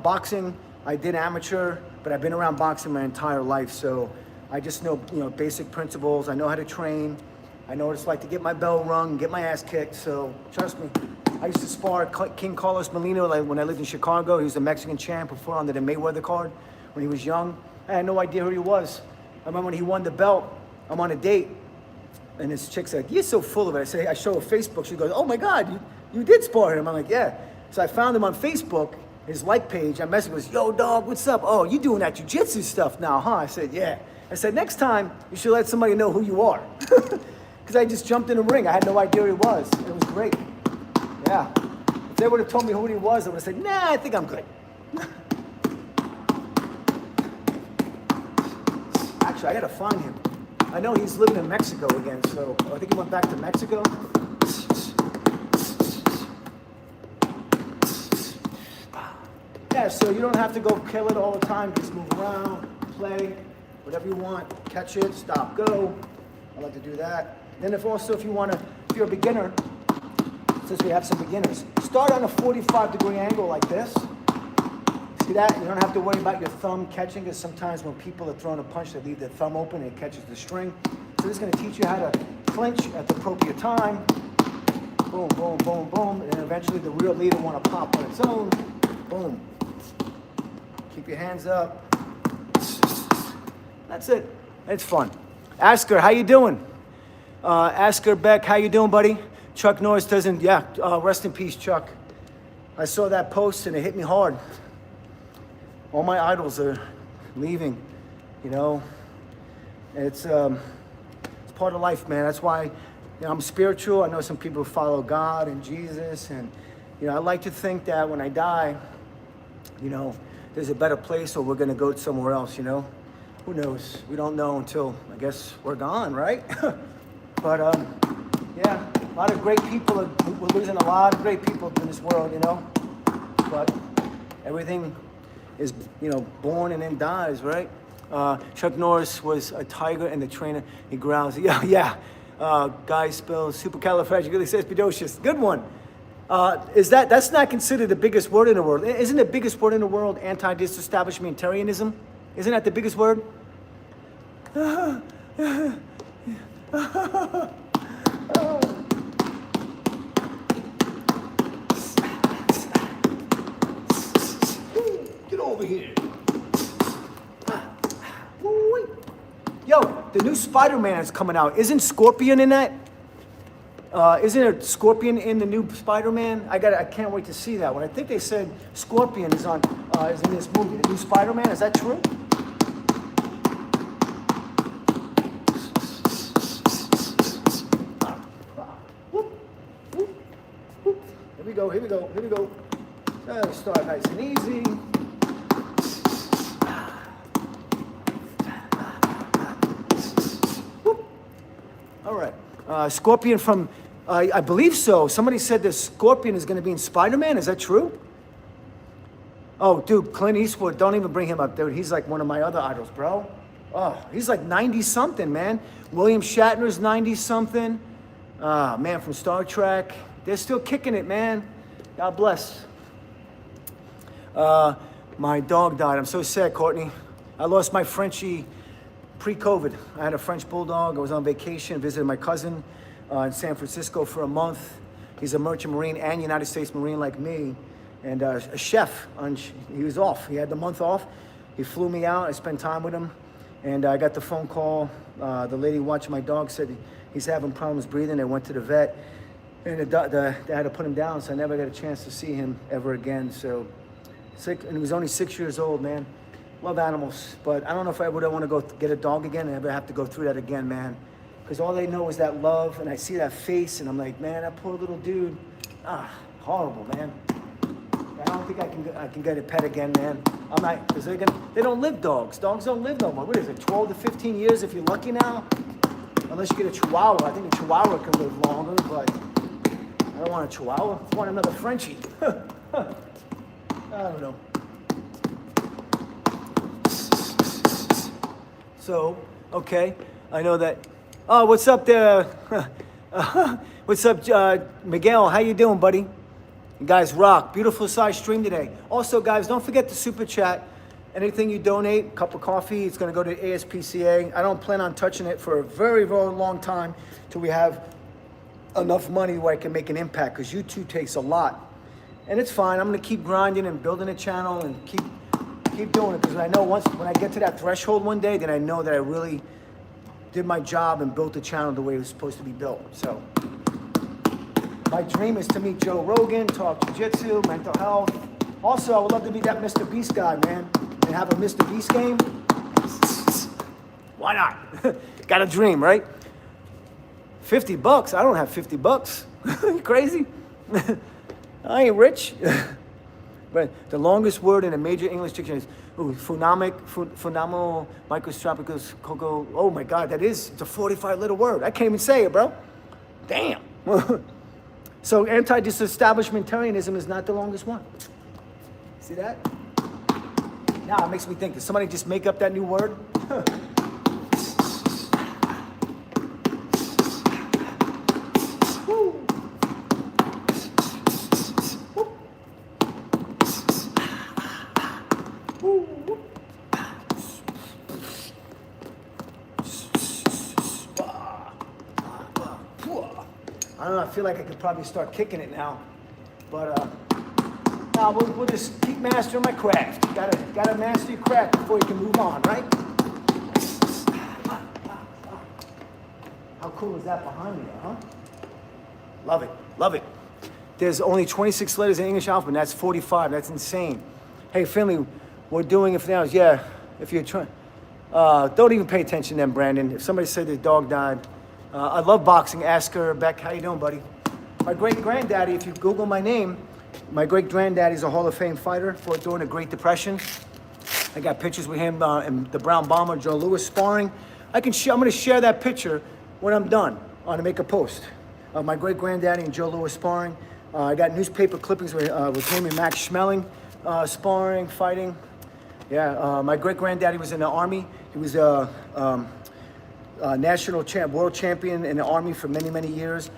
Boxing, I did amateur, but I've been around boxing my entire life. So I just know, basic principles. I know how to train. I know what it's like to get my bell rung and get my ass kicked. So trust me. I used to spar King Carlos Molino when I lived in Chicago. He was a Mexican champ who fought under the Mayweather card when he was young. I had no idea who he was. I remember when he won the belt, I'm on a date. And this chick's like, "You're so full of it." I show her Facebook. She goes, "Oh my God, you did spar him." I'm like, "Yeah." So I found him on Facebook, his like page. I messaged him, was, yo, dog, what's up? Oh, you doing that jiu-jitsu stuff now, huh? I said, yeah. I said, next time, you should let somebody know who you are. Because I just jumped in the ring. I had no idea who he was. It was great. Yeah. If they would have told me who he was, I would have said, nah, I think I'm good. Actually, I got to find him. I know he's living in Mexico again, so I think he went back to Mexico. Yeah, so you don't have to go kill it all the time. Just move around, play, whatever you want. Catch it, stop, go. I like to do that. Then if you're a beginner, since we have some beginners, start on a 45-degree angle like this. See that? You don't have to worry about your thumb catching, because sometimes when people are throwing a punch, they leave their thumb open and it catches the string. So this is going to teach you how to clinch at the appropriate time. Boom, boom, boom, boom. And then eventually the real lead will want to pop on its own. Boom. Keep your hands up. That's it. It's fun. Asker, how you doing? Asker Beck, how you doing, buddy? Chuck Norris doesn't, rest in peace, Chuck. I saw that post and it hit me hard. All my idols are leaving, you know. It's part of life, man. That's why, I'm spiritual. I know some people follow God and Jesus, and, I like to think that when I die, there's a better place, or we're gonna go somewhere else, Who knows? We don't know until, I guess, we're gone, right? But, a lot of great people. We're losing a lot of great people in this world, But everything is, born and then dies, right? Chuck Norris was a tiger and the trainer. He growls. Yeah. Guy spells supercalifragilisticexpialidocious. Good one. That's not considered the biggest word in the world? Isn't the biggest word in the world anti-disestablishmentarianism? Isn't that the biggest word? Get over here. Yo, the new Spider-Man is coming out. Isn't Scorpion in that? Isn't there Scorpion in the new Spider-Man? I can't wait to see that one. I think they said Scorpion is in this movie, the new Spider-Man. Is that true? Here we go. Start nice and easy. All right. Scorpion from, I believe so. Somebody said the Scorpion is going to be in Spider-Man. Is that true? Oh, dude, Clint Eastwood, don't even bring him up, dude. He's like one of my other idols, bro. Oh, he's like 90-something, man. William Shatner's 90-something. Man from Star Trek. They're still kicking it, man. God bless. My dog died. I'm so sad, Courtney. I lost my Frenchie pre-COVID. I had a French bulldog. I was on vacation, visited my cousin in San Francisco for a month. He's a merchant marine and United States Marine like me, and a chef. He was off. He had the month off. He flew me out. I spent time with him, and I got the phone call. The lady watching my dog said he's having problems breathing. They went to the vet. And they had to put him down, so I never got a chance to see him ever again. So, sick, and he was only 6 years old, man. Love animals, but I don't know if I would want to go get a dog again and ever have to go through that again, man. Because all they know is that love, and I see that face, and I'm like, man, that poor little dude. Horrible, man. I don't think I can get a pet again, man. I'm not, because they don't live, dogs. Dogs don't live no more. What is it, 12 to 15 years if you're lucky now? Unless you get a Chihuahua. I think a Chihuahua can live longer, but I don't want a Chihuahua. I want another Frenchie. I don't know. So, okay, I know that. Oh, what's up there? What's up, Miguel? How you doing, buddy? You guys rock. Beautiful size stream today. Also, guys, don't forget to super chat. Anything you donate, a cup of coffee, it's going to go to ASPCA. I don't plan on touching it for a very, very long time till we have enough money where I can make an impact, because YouTube takes a lot. And it's fine. I'm going to keep grinding and building a channel and keep doing it, because I know when I get to that threshold one day, then I know that I really did my job and built the channel the way it was supposed to be built. So my dream is to meet Joe Rogan, talk jiu-jitsu, mental health, Also, I would love to be that Mr. Beast guy, man, and have a Mr. Beast game. Why not? Got a dream, right? $50? I don't have $50. You crazy? I ain't rich. But the longest word in a major English dictionary is phonamo microscopicus coco. Oh my God, it's a 45-letter word. I can't even say it, bro. Damn. So anti-disestablishmentarianism is not the longest one. See that? Now it makes me think, did somebody just make up that new word? I don't know, I feel like I could probably start kicking it now. But no, we'll just keep mastering my craft. Gotta master your craft before you can move on, right? How cool is that behind me, huh? Love it, love it. There's only 26 letters in English alphabet, and that's 45. That's insane. Hey, Finley, we're doing it for now. Yeah, if you're trying. Don't even pay attention to them, Brandon. If somebody said their dog died, I love boxing. Ask her, Beck, how you doing, buddy? My great-granddaddy, if you Google my name, my great-granddaddy's a Hall of Fame fighter during the Great Depression. I got pictures with him and the Brown Bomber, Joe Louis, sparring. I'm going to share that picture when I'm done. I'm going to make a post of my great-granddaddy and Joe Louis sparring. I got newspaper clippings with him and Max Schmeling sparring, fighting. Yeah, my great-granddaddy was in the Army. He was a world champion in the Army for many, many years.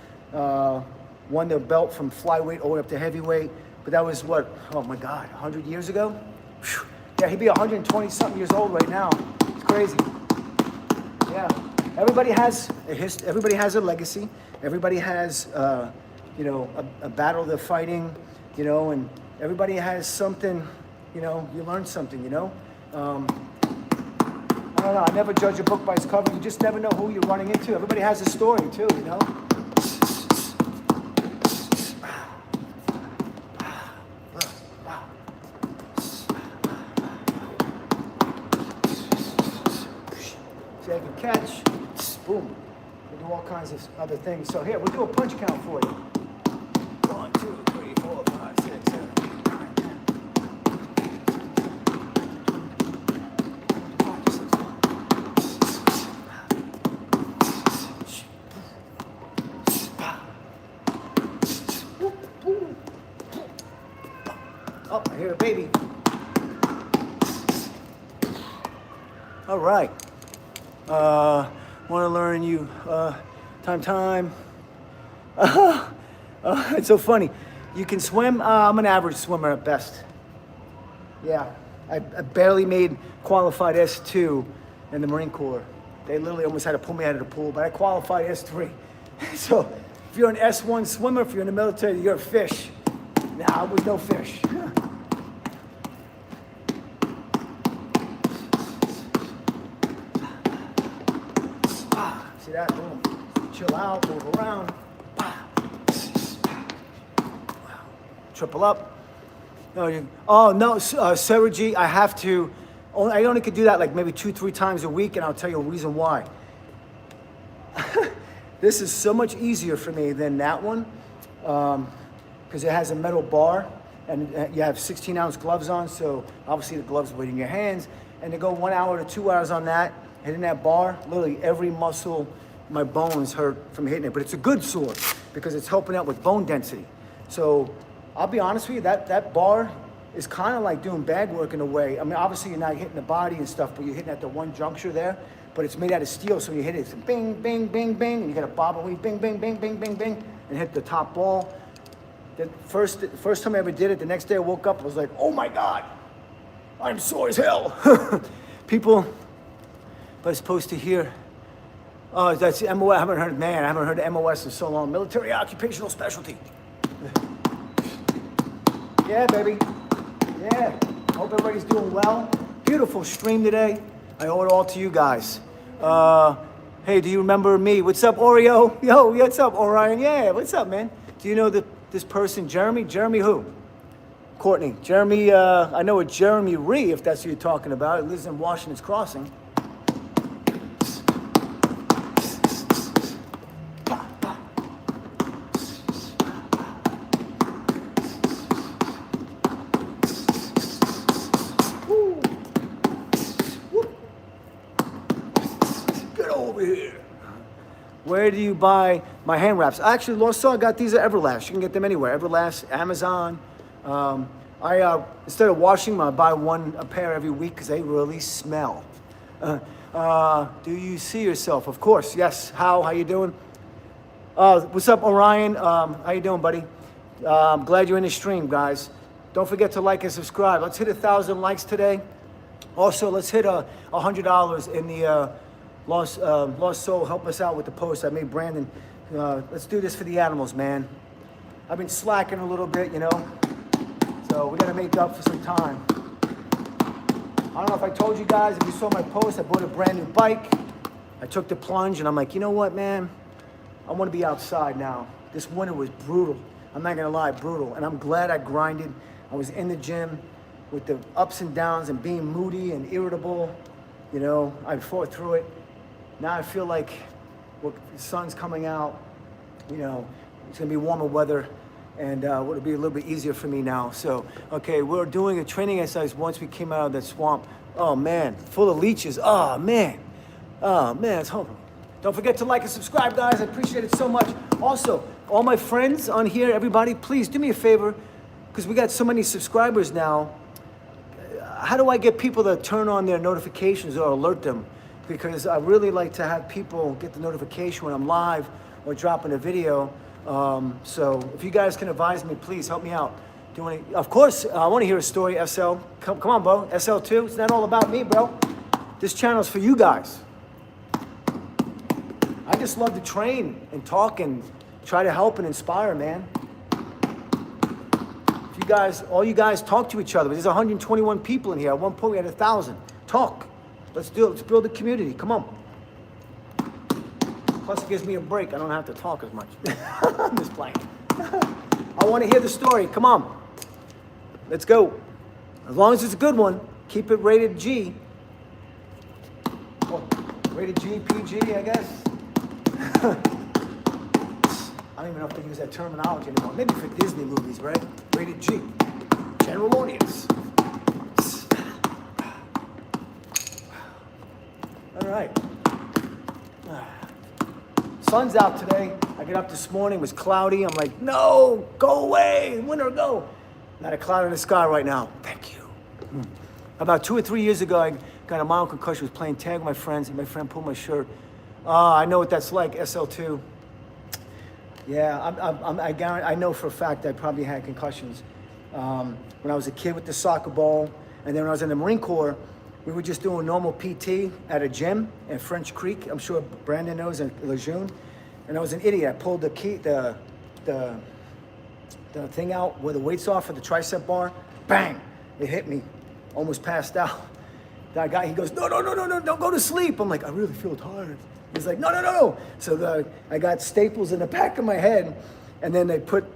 Won the belt from flyweight all the way up to heavyweight. But that was what, oh my God, 100 years ago? Whew. Yeah, he'd be 120-something years old right now. It's crazy. Yeah, everybody has a history. Everybody has a legacy. Everybody has, a battle they're fighting, and everybody has something, you learn something, I don't know, I never judge a book by its cover. You just never know who you're running into. Everybody has a story too, See, I can catch, boom. We do all kinds of other things. So here, we'll do a punch count for you. 1, 2, 3, 4, 5, 6, 7, 8, 9, 10. Oh, I hear a baby. All right. Want to learn you. Time. It's so funny. You can swim. I'm an average swimmer at best. Yeah. I barely made qualified S2 in the Marine Corps. They literally almost had to pull me out of the pool, but I qualified S3. So if you're an S1 swimmer, if you're in the military, you're a fish. Nah, I was no fish. See that? Boom. Chill out, move around. Triple up. No, Sarah G, I have to. I only could do that like maybe 2-3 times a week, and I'll tell you a reason why. This is so much easier for me than that one, because it has a metal bar, and you have 16-ounce gloves on, so obviously the gloves are in your hands, and to go 1 hour to 2 hours on that, hitting that bar, literally every muscle, my bones hurt from hitting it. But it's a good sword because it's helping out with bone density. So I'll be honest with you, that bar is kind of like doing bag work in a way. I mean, obviously you're not hitting the body and stuff, but you're hitting at the one juncture there. But it's made out of steel, so you hit it, it's bing, bing, bing, bing, and you got a bob and weave, bing, bing, bing, bing, bing, bing, and hit the top ball. The first time I ever did it, the next day I woke up, I was like, oh my God, I'm sore as hell. People are supposed to hear, oh, that's MOS. I haven't heard of MOS in so long. Military Occupational Specialty. Yeah, baby. Yeah. Hope everybody's doing well. Beautiful stream today. I owe it all to you guys. Hey, do you remember me? What's up, Oreo? Yo, what's up, Orion? Yeah, what's up, man? Do you know this person, Jeremy? Jeremy who? Courtney. Jeremy, I know a Jeremy Ree, if that's who you're talking about. He lives in Washington's Crossing. Get over here. Where do you buy my hand wraps? Actually, Lost Soul, I got these at Everlast. You can get them anywhere. Everlast, Amazon. Instead of washing them, I buy a pair every week because they really smell. Do you see yourself? Of course, yes. How you doing? What's up, Orion? How you doing, buddy? I'm glad you're in the stream, guys. Don't forget to like and subscribe. Let's hit 1,000 likes today. Also, let's hit $100 in the Lost Soul. Help us out with the post I made, Brandon. Let's do this for the animals, man. I've been slacking a little bit, you know. So we gotta make up for some time. I don't know if I told you guys, if you saw my post, I bought a brand new bike. I took the plunge and I'm like, you know what, man? I wanna be outside now. This winter was brutal. I'm not gonna lie, brutal. And I'm glad I grinded. I was in the gym with the ups and downs and being moody and irritable. You know, I fought through it. Now I feel like the sun's coming out. You know, it's gonna be warmer weather. And it'll be a little bit easier for me now. So, okay, we're doing a training exercise once we came out of that swamp. Oh man, full of leeches. Oh man, it's horrible. Don't forget to like and subscribe, guys. I appreciate it so much. Also, all my friends on here, everybody, please do me a favor, because we got so many subscribers now. How do I get people to turn on their notifications or alert them? Because I really like to have people get the notification when I'm live or dropping a video. So if you guys can advise me, please help me out. Of course, I want to hear a story, SL. Come on, bro. SL2. It's not all about me, bro. This channel's for you guys. I just love to train and talk and try to help and inspire, man. If you guys, all you guys talk to each other. There's 121 people in here. At one point, we had 1,000. Talk. Let's do it. Let's build a community. Come on. Plus, it gives me a break. I don't have to talk as much. I'm just playing. I want to hear the story. Come on. Let's go. As long as it's a good one, keep it rated G. Well, rated G, PG, I guess. I don't even know if they use that terminology anymore. Maybe for Disney movies, right? Rated G. General audience. All right. Sun's out today. I get up this morning, it was cloudy. I'm like, no, go away, winter, go. Not a cloud in the sky right now. Thank you. About 2 or 3 years ago, I got a mild concussion. I was playing tag with my friends, and my friend pulled my shirt. I know what that's like, SL2. Yeah, I know for a fact I probably had concussions. When I was a kid with the soccer ball, and then when I was in the Marine Corps, we were just doing normal PT at a gym in French Creek. I'm sure Brandon knows, in Lejeune. And I was an idiot. I pulled the thing out where the weights are for the tricep bar. Bang! It hit me. Almost passed out. That guy, he goes, no, don't go to sleep. I'm like, I really feel tired. He's like, no. So I got staples in the back of my head, and then they put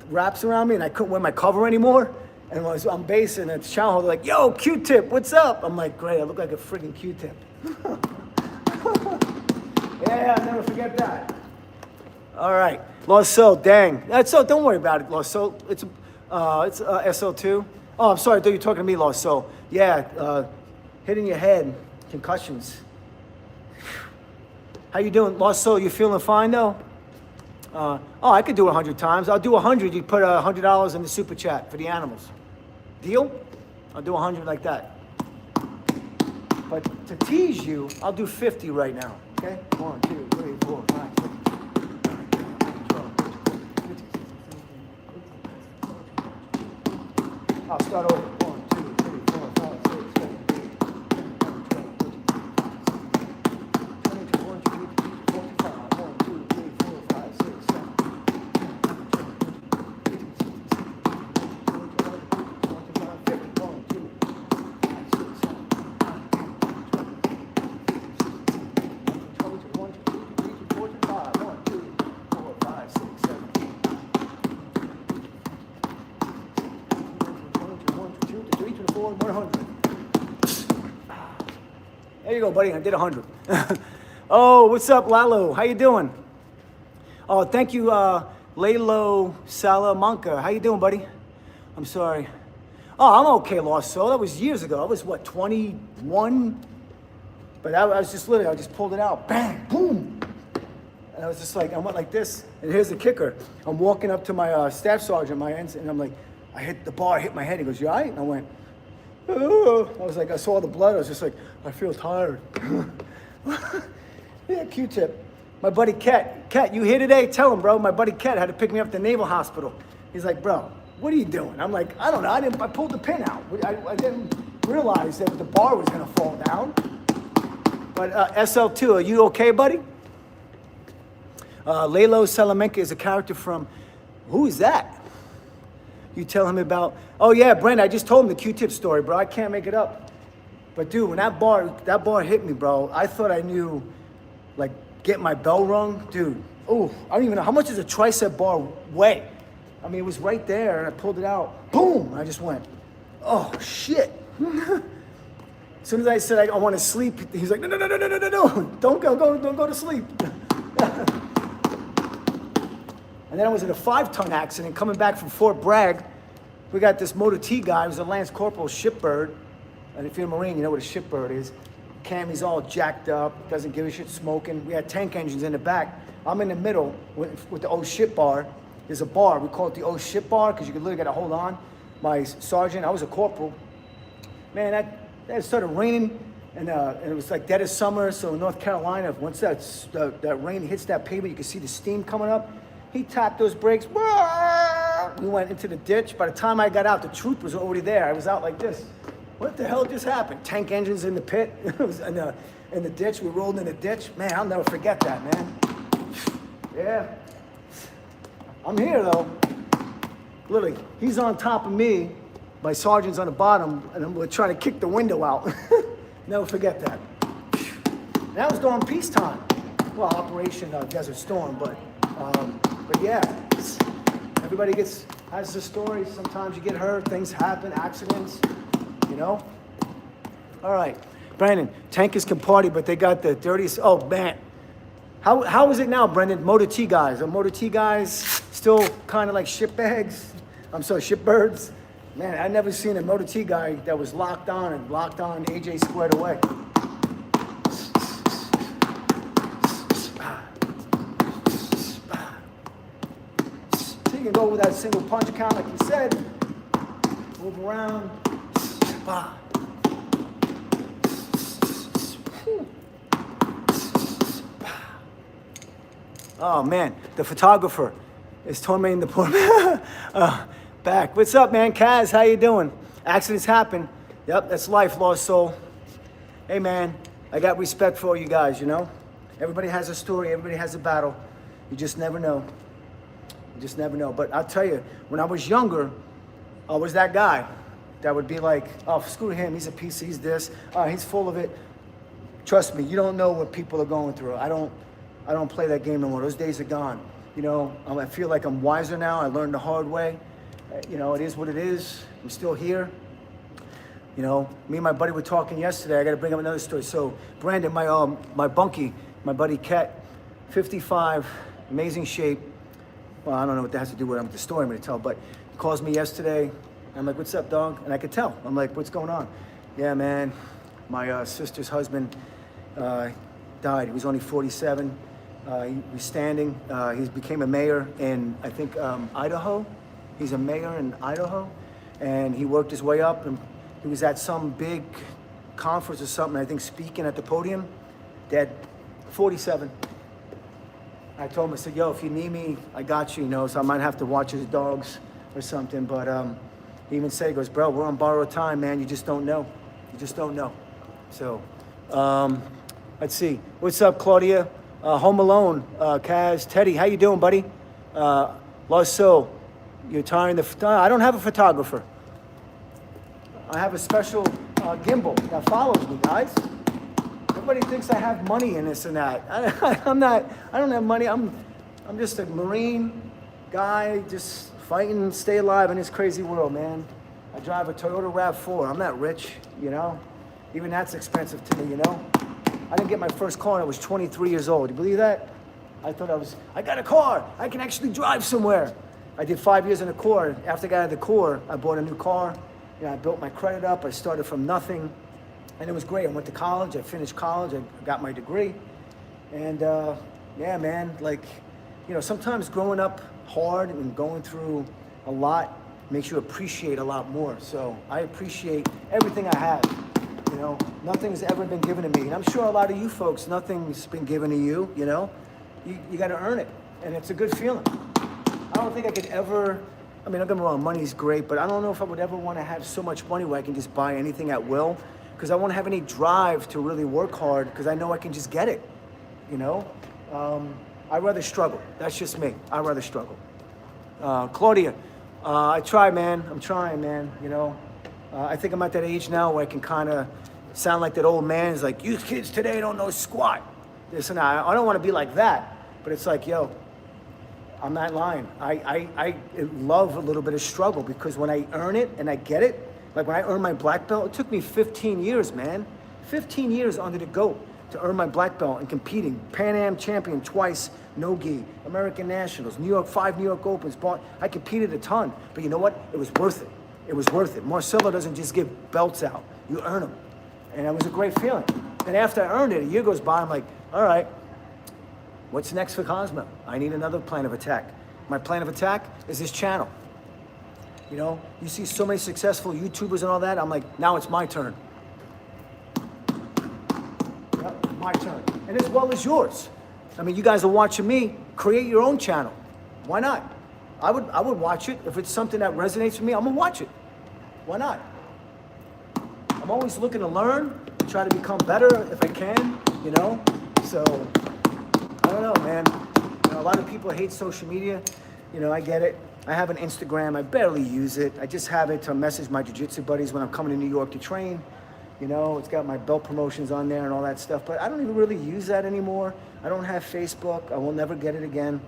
wraps around me, and I couldn't wear my cover anymore. And when I was on base and at Chow, they're like, yo, Q-tip, what's up? I'm like, great, I look like a freaking Q-tip. Yeah, I'll never forget that. All right, Lost Soul, dang. That's so, don't worry about it, Lost Soul. It's SL2. Oh, I'm sorry, I thought you were talking to me, Lost Soul. Yeah, hitting your head, concussions. How you doing, Lost Soul? You feeling fine, though? I could do it 100 times. I'll do 100. You put $100 in the super chat for the animals. Deal? I'll do 100 like that. But to tease you, I'll do 50 right now. Okay? 1, 2, 3, 4, 5, 6. I'll start over. 1, 2, 3, 4, 5, 6, 7, 8, 22, 45, 1, 2, 3, 4, 5, 6, 7. forward, 100. There you go, buddy. I did 100. Oh, what's up, Lalo? How you doing? Oh, thank you, Lalo Salamanca. How you doing, buddy? I'm sorry. Oh, I'm okay, Lost Soul. That was years ago. I was, what, 21? But I was just literally, I just pulled it out. Bang, boom. And I was just like, I went like this. And here's the kicker. I'm walking up to my staff sergeant, my ends, and I'm like, I hit the bar, hit my head. He goes, you all right? And I went, oh. I was like, I saw the blood. I was just like, I feel tired. Yeah, Q-tip. My buddy Ket, you here today? Tell him, bro. My buddy Ket had to pick me up at the Naval Hospital. He's like, bro, what are you doing? I'm like, I don't know. I pulled the pin out. I didn't realize that the bar was going to fall down. But SL2, are you okay, buddy? Lalo Salamanca is a character from, who is that? You tell him about, oh yeah, Brent, I just told him the Q-tip story, bro. I can't make it up. But dude, when that bar hit me, bro, I thought I knew, like, get my bell rung. Dude, oh, I don't even know, how much does a tricep bar weigh? I mean, it was right there, and I pulled it out. Boom, I just went, oh, shit. As soon as I said I want to sleep, he's like, no, don't go to sleep. And then I was in a 5-ton accident coming back from Fort Bragg. We got this Motor T guy, he was a Lance Corporal shipbird. And if you're a Marine, you know what a shipbird is. Cammy's all jacked up, doesn't give a shit, smoking. We had tank engines in the back. I'm in the middle with the old ship bar. There's a bar, we call it the old ship bar, because you literally got to hold on. My sergeant, I was a corporal. Man, it started raining, and it was like dead of summer. So in North Carolina, once that rain hits that pavement, you can see the steam coming up. He tapped those brakes. We went into the ditch. By the time I got out, the troop was already there. I was out like this. What the hell just happened? Tank engines in the pit. It was in the ditch. We rolled in the ditch. Man, I'll never forget that, man. Yeah. I'm here, though. Literally, he's on top of me. My sergeant's on the bottom, and we're trying to kick the window out. Never forget that. That was during peacetime. Well, Operation Desert Storm, but yeah, everybody has a story. Sometimes you get hurt, things happen, accidents, you know? All right, Brandon, tankers can party, but they got the dirtiest, oh man. How is it now, Brendan? Motor T guys, are Motor T guys still kind of like shitbags? I'm sorry, shitbirds? Man, I've never seen a Motor T guy that was locked on AJ squared away. You can go with that single punch count like you said. Move around. Oh man, the photographer is tormenting the poor man. Back. What's up, man? Kaz, how you doing? Accidents happen. Yep, that's life, Lost Soul. Hey man, I got respect for all you guys, you know? Everybody has a story, everybody has a battle. You just never know. You just never know. But I'll tell you, when I was younger, I was that guy that would be like, oh, screw him, he's a piece, he's this, he's full of it. Trust me, you don't know what people are going through. I don't play that game anymore. Those days are gone. You know, I feel like I'm wiser now. I learned the hard way. You know, it is what it is. I'm still here. You know, me and my buddy were talking yesterday. I got to bring up another story. So, Brandon, my bunkie, my buddy Ket, 55, amazing shape. Well, I don't know what that has to do with the story I'm going to tell, but he calls me yesterday. I'm like, what's up, dog? And I could tell. I'm like, what's going on? Yeah, man, my sister's husband died. He was only 47. He was standing. He became a mayor in, I think, Idaho. He's a mayor in Idaho. And he worked his way up. And he was at some big conference or something, I think, speaking at the podium. Dead. 47. I told him, I said, yo, if you need me, I got you, you know, so I might have to watch his dogs or something. But he even said, he goes, bro, we're on borrowed time, man. You just don't know. You just don't know. So, let's see. What's up, Claudia? Home Alone, Kaz, Teddy, how you doing, buddy? Lost Soul, you're tiring I don't have a photographer. I have a special gimbal that follows me, guys. Everybody thinks I have money in this and that. I don't have money. I'm just a Marine guy, just fighting, stay alive in this crazy world, man. I drive a Toyota RAV4. I'm not rich, you know? Even that's expensive to me, you know? I didn't get my first car when I was 23 years old. You believe that? I thought I got a car. I can actually drive somewhere. I did 5 years in the Corps. After I got out of the Corps, I bought a new car. You know, I built my credit up. I started from nothing. And it was great. I went to college. I finished college. I got my degree. And yeah, man, like, you know, sometimes growing up hard and going through a lot makes you appreciate a lot more. So I appreciate everything I have. You know, nothing's ever been given to me. And I'm sure a lot of you folks, nothing's been given to you, you know? You got to earn it. And it's a good feeling. I don't think I could ever, I mean, don't get me wrong, money's great, but I don't know if I would ever want to have so much money where I can just buy anything at will, because I won't have any drive to really work hard because I know I can just get it, you know? I'd rather struggle. That's just me. I'd rather struggle. Claudia, I try, man. I'm trying, man, you know? I think I'm at that age now where I can kind of sound like that old man is like, you kids today don't know squat. Listen, I don't want to be like that, but it's like, yo, I'm not lying. I love a little bit of struggle, because when I earn it and I get it, like when I earned my black belt, it took me 15 years, man. 15 years under the GOAT to earn my black belt and competing. Pan Am champion twice, no-gi, American Nationals, 5 New York Opens. I competed a ton, but you know what? It was worth it. It was worth it. Marcelo doesn't just give belts out. You earn them. And it was a great feeling. And after I earned it, a year goes by, I'm like, all right, what's next for COZMO? I need another plan of attack. My plan of attack is this channel. You know, you see so many successful YouTubers and all that. I'm like, now it's my turn. Yep, my turn. And as well as yours. I mean, you guys are watching me. Create your own channel. Why not? I would watch it. If it's something that resonates with me, I'm gonna watch it. Why not? I'm always looking to learn, try to become better if I can, you know? So, I don't know, man. You know, a lot of people hate social media. You know, I get it. I have an Instagram. I barely use it. I just have it to message my jiu-jitsu buddies when I'm coming to New York to train. You know, it's got my belt promotions on there and all that stuff, but I don't even really use that anymore. I don't have Facebook. I will never get it again.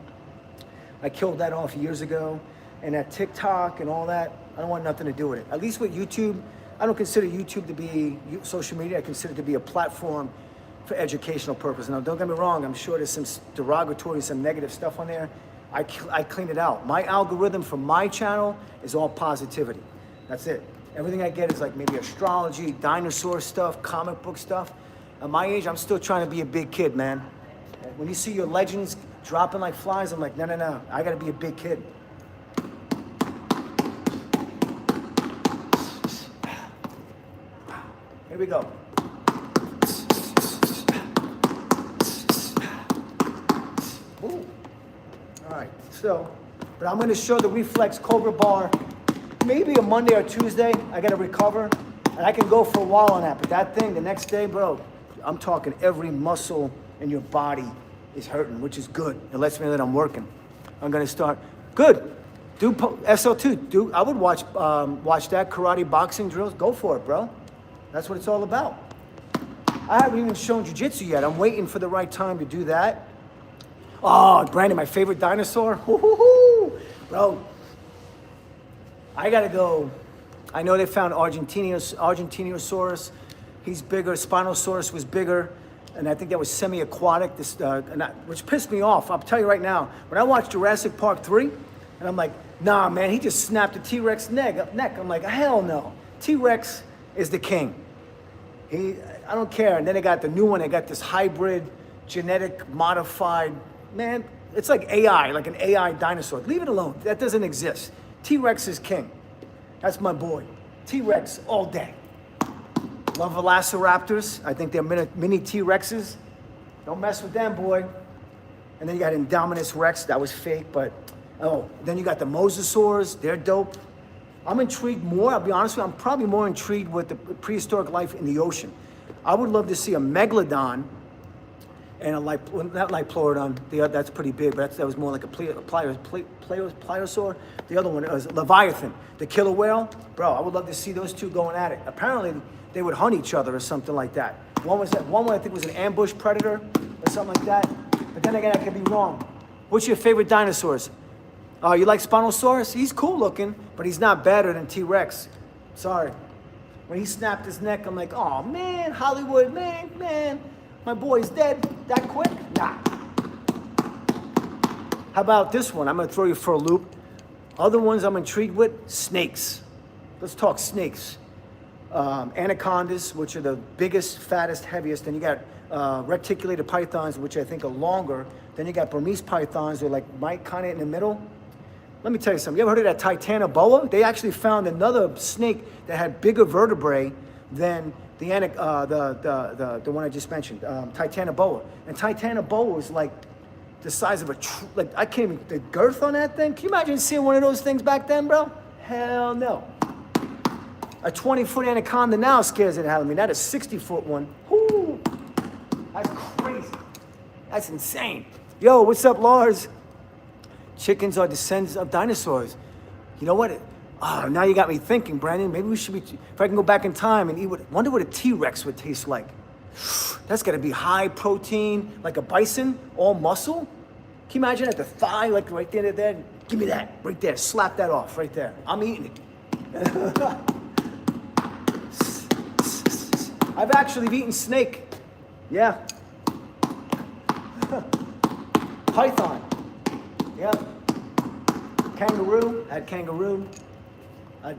I killed that off years ago. And that TikTok and all that, I don't want nothing to do with it. At least with YouTube, I don't consider YouTube to be social media. I consider it to be a platform for educational purpose. Now, don't get me wrong. I'm sure there's some derogatory, some negative stuff on there. I clean it out. My algorithm for my channel is all positivity. That's it. Everything I get is like maybe astrology, dinosaur stuff, comic book stuff. At my age, I'm still trying to be a big kid, man. When you see your legends dropping like flies, I'm like, no. I gotta be a big kid. Here we go. Ooh. All right, so, but I'm gonna show the reflex Cobra bar maybe a Monday or Tuesday. I gotta recover, and I can go for a while on that, but that thing, the next day, bro, I'm talking every muscle in your body is hurting, which is good. It lets me know that I'm working. I'm gonna start, good. Do SL2, I would watch that, karate, boxing drills, go for it, bro. That's what it's all about. I haven't even shown jiu-jitsu yet. I'm waiting for the right time to do that. Oh, Brandon, my favorite dinosaur. Bro, I gotta go. I know they found Argentinosaurus. He's bigger. Spinosaurus was bigger. And I think that was semi-aquatic, which pissed me off. I'll tell you right now, when I watched Jurassic Park 3, and I'm like, nah, man, he just snapped a T-Rex neck. I'm like, hell no. T-Rex is the king. I don't care. And then they got the new one. They got this hybrid, genetic modified, man, it's like AI, like an AI dinosaur. Leave it alone. That doesn't exist. T-Rex is king. That's my boy. T-Rex all day. Love velociraptors. I think they're mini T-Rexes. Don't mess with them, boy. And then you got Indominus Rex. That was fake, but then you got the mosasaurs. They're dope. I'm intrigued more. I'll be honest with you. I'm probably more intrigued with the prehistoric life in the ocean. I would love to see a megalodon and not Pleurodon. That's pretty big, but that was more like a pliosaur. The other one was Leviathan, the killer whale. Bro, I would love to see those two going at it. Apparently, they would hunt each other or something like that. One I think was an ambush predator or something like that. But then again, I could be wrong. What's your favorite dinosaurs? You like Spinosaurus? He's cool looking, but he's not better than T-Rex. Sorry. When he snapped his neck, I'm like, oh man, Hollywood, man, my boy's dead that quick? Nah. How about this one? I'm gonna throw you for a loop. Other ones I'm intrigued with, snakes. Let's talk snakes. Anacondas, which are the biggest, fattest, heaviest. Then you got reticulated pythons, which I think are longer. Then you got Burmese pythons, they're like kind of in the middle. Let me tell you something. You ever heard of that titanoboa? They actually found another snake that had bigger vertebrae than the one I just mentioned, titanoboa. And titanoboa is like the size of I can't even, the girth on that thing. Can you imagine seeing one of those things back then, bro? Hell no. A 20-foot anaconda now scares the hell out of me. That is a 60-foot one. Whoo, that's crazy. That's insane. Yo, what's up, Lars? Chickens are descendants of dinosaurs. You know what? Oh, now you got me thinking, Brandon. Maybe we should be, if I can go back in time and wonder what a T-Rex would taste like. That's gotta be high protein, like a bison, all muscle. Can you imagine at the thigh, like right there? Give me that, right there. Slap that off, right there. I'm eating it. I've actually eaten snake. Yeah. Python. Yep. Kangaroo. Had kangaroo. I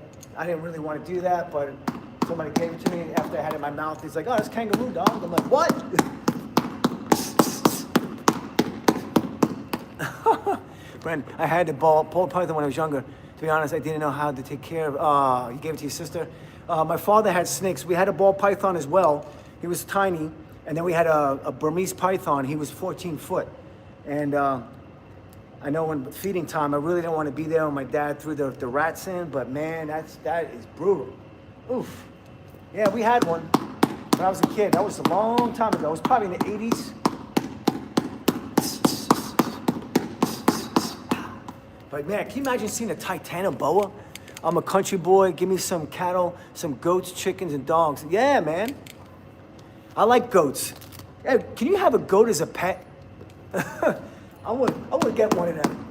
didn't really want to do that, but somebody gave it to me after I had it in my mouth. He's like, oh, that's kangaroo, dog. I'm like, what? Brent, I had the ball python when I was younger. To be honest, I didn't know how to take care of. You gave it to your sister. My father had snakes. We had a ball python as well. He was tiny. And then we had a Burmese python. He was 14 foot. And I know when feeding time, I really didn't want to be there when my dad threw the rats in. But man, that is brutal. Oof. Yeah, we had one when I was a kid. That was a long time ago. It was probably in the 80s. But man, can you imagine seeing a titanoboa? I'm a country boy. Give me some cattle, some goats, chickens, and dogs. Yeah, man. I like goats. Yeah, can you have a goat as a pet? I would get one of them.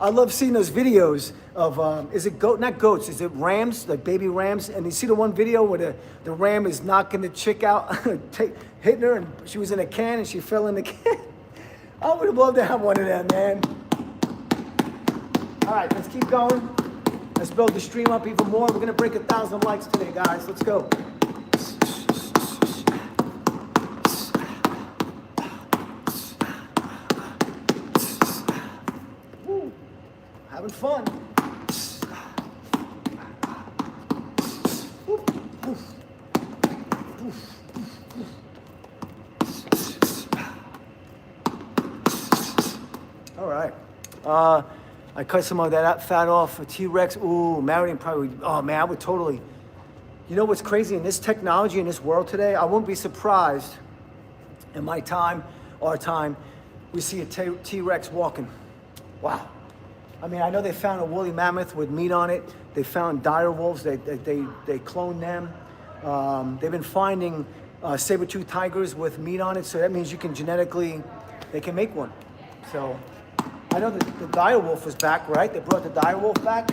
I love seeing those videos of, is it not goats, is it rams, like baby rams? And you see the one video where the ram is knocking the chick out, hitting her, and she was in a can and she fell in the can. I would have loved to have one of them, man. All right, let's keep going. Let's build the stream up even more. We're gonna break 1,000 likes today, guys. Let's go. Woo. Having fun. All right. I cut some of that fat off. A T-Rex. Ooh, Marion probably. Oh man, I would totally. You know what's crazy in this technology in this world today? I wouldn't be surprised. In my time, our time, we see a T-Rex walking. Wow. I mean, I know they found a woolly mammoth with meat on it. They found dire wolves. They cloned them. They've been finding saber-toothed tigers with meat on it. So that means you can genetically, they can make one. So. I know the dire wolf is back, right? They brought the dire wolf back.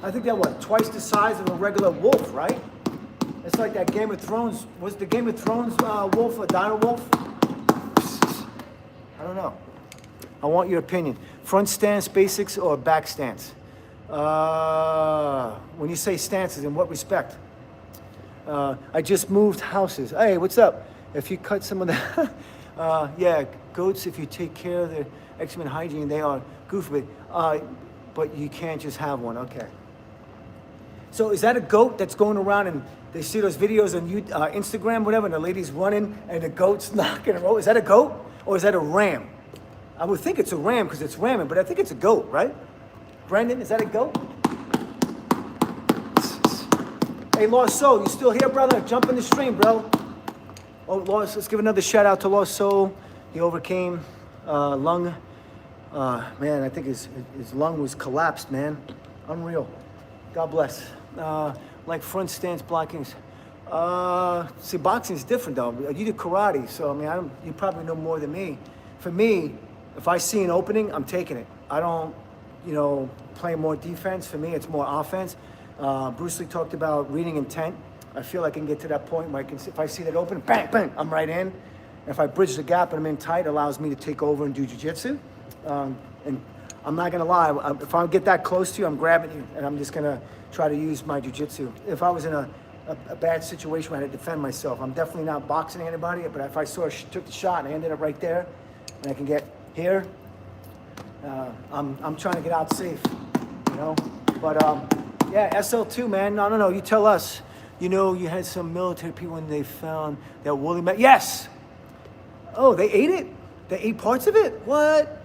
I think they're twice the size of a regular wolf, right? It's like that Game of Thrones. Was the Game of Thrones wolf a dire wolf? I don't know. I want your opinion. Front stance basics or back stance? When you say stances, in what respect? I just moved houses. Hey, what's up? If you cut some of that... yeah, goats, if you take care of their excrement hygiene, they are goofy. But you can't just have one, okay. So is that a goat that's going around and they see those videos on Instagram, whatever, and the lady's running and the goat's knocking her over? Is that a goat or is that a ram? I would think it's a ram because it's ramming, but I think it's a goat, right? Brandon, is that a goat? Hey, Lost Soul, you still here, brother? Jump in the stream, bro. Oh, Lost, let's give another shout out to Lost Soul. He overcame lung. Man, I think his lung was collapsed, man. Unreal. God bless. Like front stance blockings. See, boxing is different though. You do karate, so I mean, you probably know more than me. For me, if I see an opening, I'm taking it. I don't playing more defense. For me, it's more offense. Bruce Lee talked about reading intent. I feel like I can get to that point where if I see that open, bang, bang, I'm right in. If I bridge the gap and I'm in tight, it allows me to take over and do jiu-jitsu. And I'm not gonna lie, if I get that close to you, I'm grabbing you, and I'm just gonna try to use my jiu-jitsu. If I was in a bad situation where I had to defend myself, I'm definitely not boxing anybody, but if I took the shot and I ended up right there, and I can get here, I'm trying to get out safe, But yeah, SL2, man, no, you tell us. You had some military people and they found that woolly yes! Oh, they ate it? They ate parts of it? What?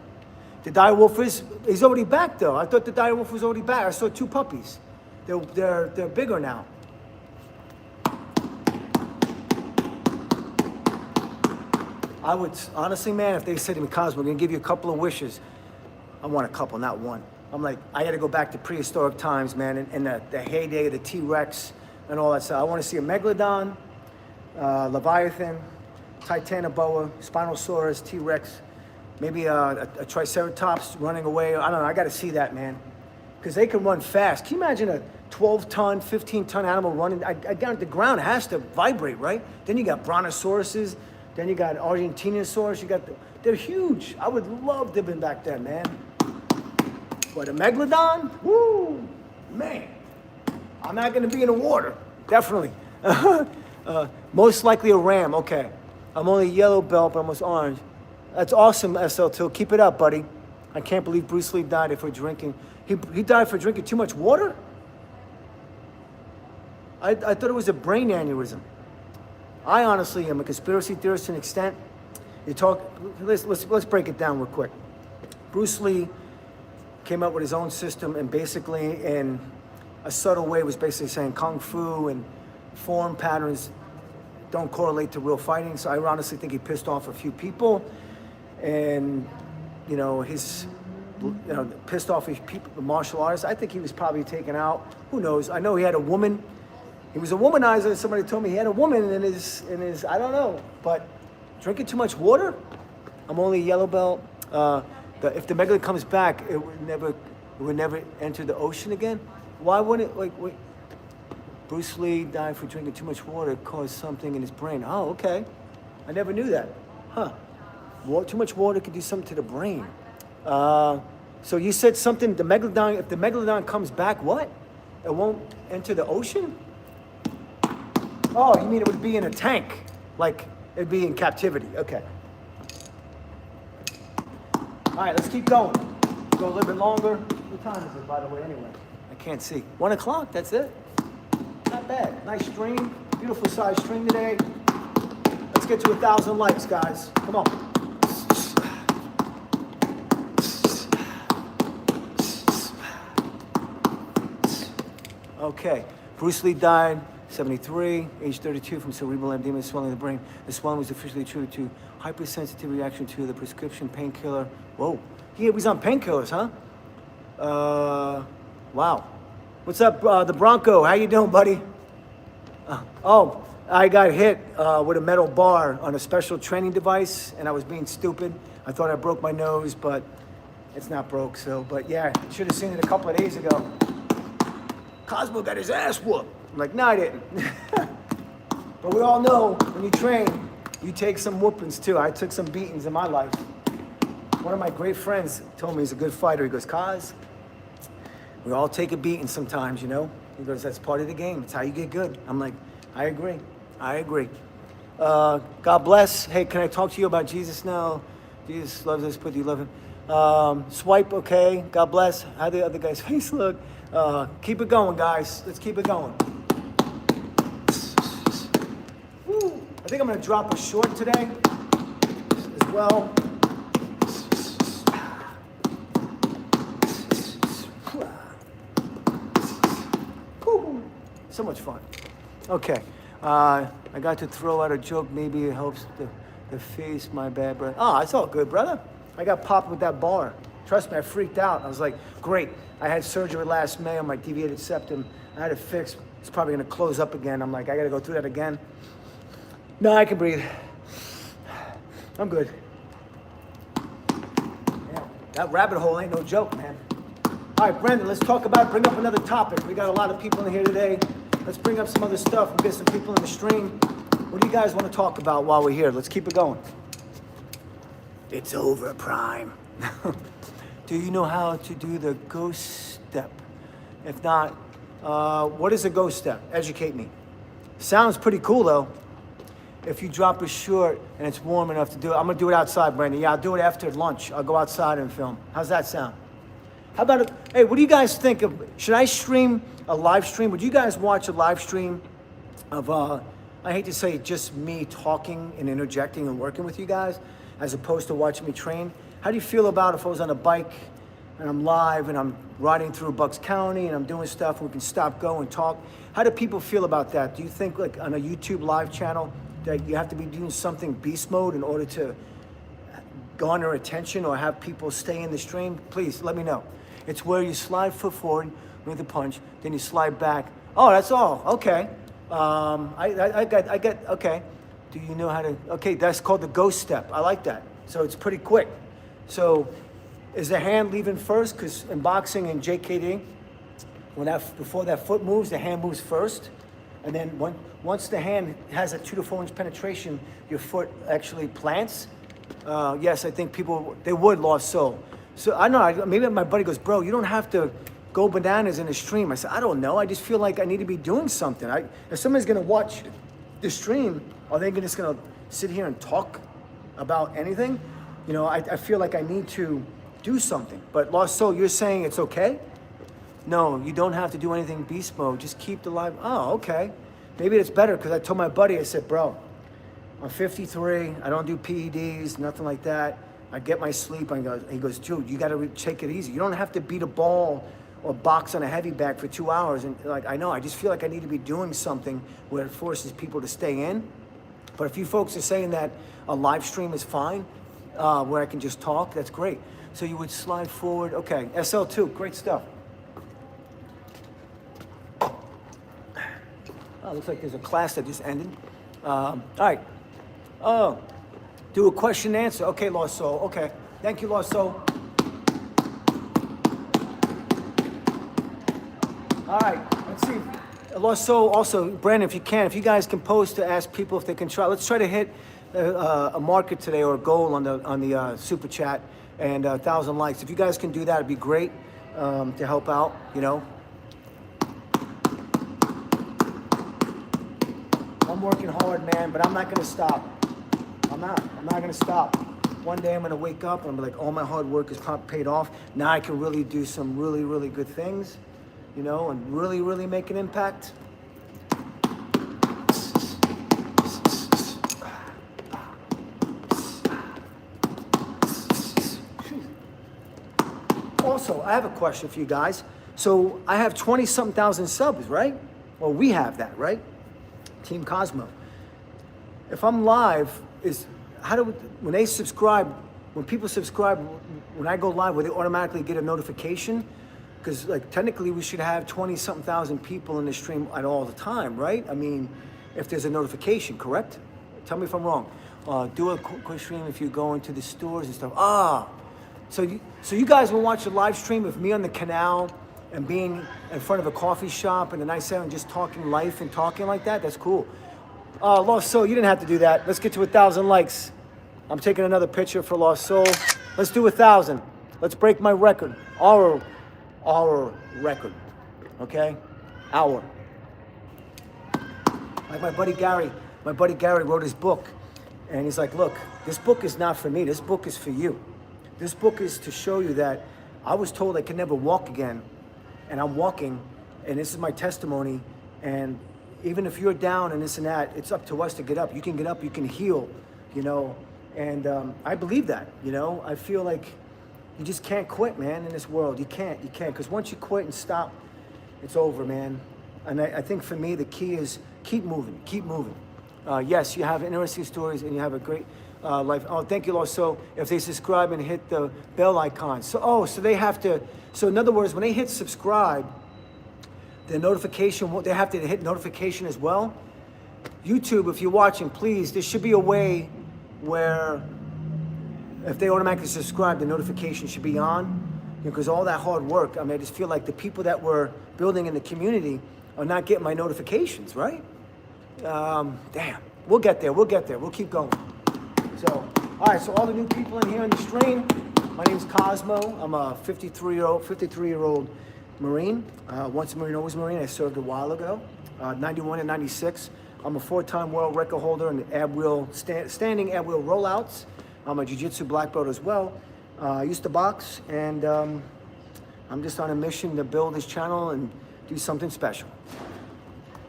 The dire wolf he's already back though. I thought the dire wolf was already back. I saw 2 puppies. They're bigger now. I would, honestly, man, if they said to me, Cosmo, we're gonna give you a couple of wishes. I want a couple, not one. I'm like, I gotta go back to prehistoric times, man, and the heyday of the T-Rex and all that stuff. I wanna see a Megalodon, Leviathan, Titanoboa, Spinosaurus, T-Rex, maybe a Triceratops running away. I don't know, I gotta see that, man. Because they can run fast. Can you imagine a 12-ton, 15-ton animal running? Down at the ground, it has to vibrate, right? Then you got brontosauruses, then you got Argentinosaurus, they're huge. I would love to have been back then, man. But a Megalodon, woo, man. I'm not gonna be in the water, definitely. Most likely a ram, okay. I'm only a yellow belt, but almost orange. That's awesome, SL2. Keep it up, buddy. I can't believe Bruce Lee died for drinking. He died for drinking too much water? I thought it was a brain aneurysm. I honestly am a conspiracy theorist to an extent. Let's break it down real quick. Bruce Lee came up with his own system and basically in a subtle way was basically saying Kung Fu and form patterns don't correlate to real fighting. So I honestly think he pissed off a few people and, pissed off his people, the martial artists. I think he was probably taken out. Who knows? I know he had a woman. He was a womanizer. Somebody told me he had a woman in his, I don't know. But drinking too much water? I'm only a yellow belt. If the megalith comes back, it would never enter the ocean again. Why wouldn't it, wait. Bruce Lee died for drinking too much water. It caused something in his brain. Oh, okay. I never knew that. Huh. Too much water could do something to the brain. So you said something, if the megalodon comes back, what? It won't enter the ocean? Oh, you mean it would be in a tank? Like it'd be in captivity, okay. All right, let's keep going. Go a little bit longer. What time is it, by the way, anyway? I can't see. 1 o'clock, that's it. Not bad. Nice stream. Beautiful size stream today. Let's get to 1,000 likes, guys. Come on. Okay. Bruce Lee died, 73, age 32, from cerebral edema, swelling of the brain. The swelling was officially attributed to hypersensitive reaction to the prescription painkiller. Whoa. He was on painkillers, huh? Wow. What's up, the Bronco? How you doing, buddy? Oh, I got hit with a metal bar on a special training device, and I was being stupid. I thought I broke my nose, but it's not broke, so. But yeah, should have seen it a couple of days ago. Cosmo got his ass whooped. I'm like, no, I didn't. But we all know when you train, you take some whoopings too. I took some beatings in my life. One of my great friends told me he's a good fighter. He goes, Cos, we all take a beating sometimes, you know? He goes, that's part of the game. It's how you get good. I'm like, I agree. God bless. Hey, can I talk to you about Jesus now? Jesus loves us, but do you love him? Swipe, okay. God bless. How the other guy's face look? Keep it going, guys. Let's keep it going. Woo. I think I'm gonna drop a short today as well. So much fun. Okay, I got to throw out a joke. Maybe it helps the face, my bad, brother. Oh, it's all good, brother. I got popped with that bar. Trust me, I freaked out. I was like, great. I had surgery last May on my deviated septum. I had it fixed. It's probably gonna close up again. I'm like, I gotta go through that again. No, I can breathe. I'm good. Yeah, that rabbit hole ain't no joke, man. All right, Brendan, let's talk about, bring up another topic. We got a lot of people in here today. Let's bring up some other stuff. We'll get some people in the stream. What do you guys want to talk about while we're here? Let's keep it going. It's over, Prime. Do you know how to do the ghost step? If not, what is a ghost step? Educate me. Sounds pretty cool, though. If you drop a short and it's warm enough to do it, I'm gonna do it outside, Brandon. Yeah, I'll do it after lunch. I'll go outside and film. How's that sound? How about it? Hey, what do you guys think of, should I stream a live stream? Would you guys watch a live stream of, I hate to say just me talking and interjecting and working with you guys, as opposed to watching me train? How do you feel about if I was on a bike and I'm live and I'm riding through Bucks County and I'm doing stuff and we can stop, go, and talk? How do people feel about that? Do you think like on a YouTube live channel that you have to be doing something beast mode in order to garner attention or have people stay in the stream? Please let me know. It's where you slide foot forward with the punch, then you slide back. Oh, that's all. Okay. I get. Okay. Do you know how to? Okay, that's called the ghost step. I like that. So it's pretty quick. So is the hand leaving first? Because in boxing and JKD, before that foot moves, the hand moves first, and then once the hand has a 2 to 4 inch penetration, your foot actually plants. Yes, I think people, they would lost soul. So I know, maybe my buddy goes, bro, you don't have to go bananas in the stream. I said, I don't know. I just feel like I need to be doing something. If somebody's gonna watch the stream, are they just gonna sit here and talk about anything? You know, I feel like I need to do something. But Lost Soul, you're saying it's okay? No, you don't have to do anything beast mode. Just keep the live. Oh, okay. Maybe it's better because I told my buddy, I said, bro, I'm 53. I don't do PEDs, nothing like that. I get my sleep. He goes, dude, you got to take it easy. You don't have to beat a ball or box on a heavy bag for 2 hours. And like, I know, I just feel like I need to be doing something where it forces people to stay in. But if you folks are saying that a live stream is fine, where I can just talk, that's great. So you would slide forward. Okay, SL2, great stuff. Oh, looks like there's a class that just ended. All right. Oh, do a question and answer. Okay, Lost Soul. Okay. Thank you, Lost Soul. All right. Let's see. Lost Soul, also, Brandon, if you guys can post to ask people if they can try. Let's try to hit a market today or a goal on the super chat and 1,000 likes. If you guys can do that, it'd be great to help out, you know. I'm working hard, man, but I'm not gonna stop. I'm not gonna stop. One day I'm gonna wake up and I'm like, all my hard work is paid off. Now I can really do some really, really good things, you know, and really, really make an impact. Also, I have a question for you guys. So I have 20-something thousand subs, right? Well, we have that, right? Team COZMO. If I'm live, when they subscribe, when people subscribe, when I go live, will they automatically get a notification? Because like technically we should have 20-something thousand people in the stream at all the time, right? I mean, if there's a notification, correct? Tell me if I'm wrong. Do a quick stream if you go into the stores and stuff. So you guys will watch a live stream of me on the canal and being in front of a coffee shop and a nice sound and just talking life and talking like that? That's cool. Lost Soul, you didn't have to do that. Let's get to 1,000 likes. I'm taking another picture for Lost Soul. Let's do 1,000. Let's break my record. Our record, okay? Our. Like my buddy Gary wrote his book and he's like, look, this book is not for me. This book is for you. This book is to show you that I was told I could never walk again, and I'm walking, and this is my testimony, and even if you're down and this and that, it's up to us to get up. You can get up, you can heal, you know, and I believe that, you know. I feel like you just can't quit, man, in this world. You can't, because once you quit and stop, it's over, man. And I think for me, the key is keep moving. Yes, you have interesting stories, and you have a great life. Oh, thank you, Lord. So if they subscribe and hit the bell icon. So they have to, so in other words, when they hit subscribe, the notification, they have to hit notification as well. YouTube, if you're watching, please, there should be a way where if they automatically subscribe, the notification should be on. because all that hard work, I mean, I just feel like the people that we're building in the community are not getting my notifications, right? Damn, we'll get there, we'll keep going. So, all right, so all the new people in here on the stream, my name's COZMO. I'm a 53-year-old Marine. Once a Marine, always a Marine. I served a while ago, 91 and 96. I'm a 4-time world record holder in standing ab wheel rollouts. I'm a jiu-jitsu black belt as well. I used to box, and I'm just on a mission to build this channel and do something special.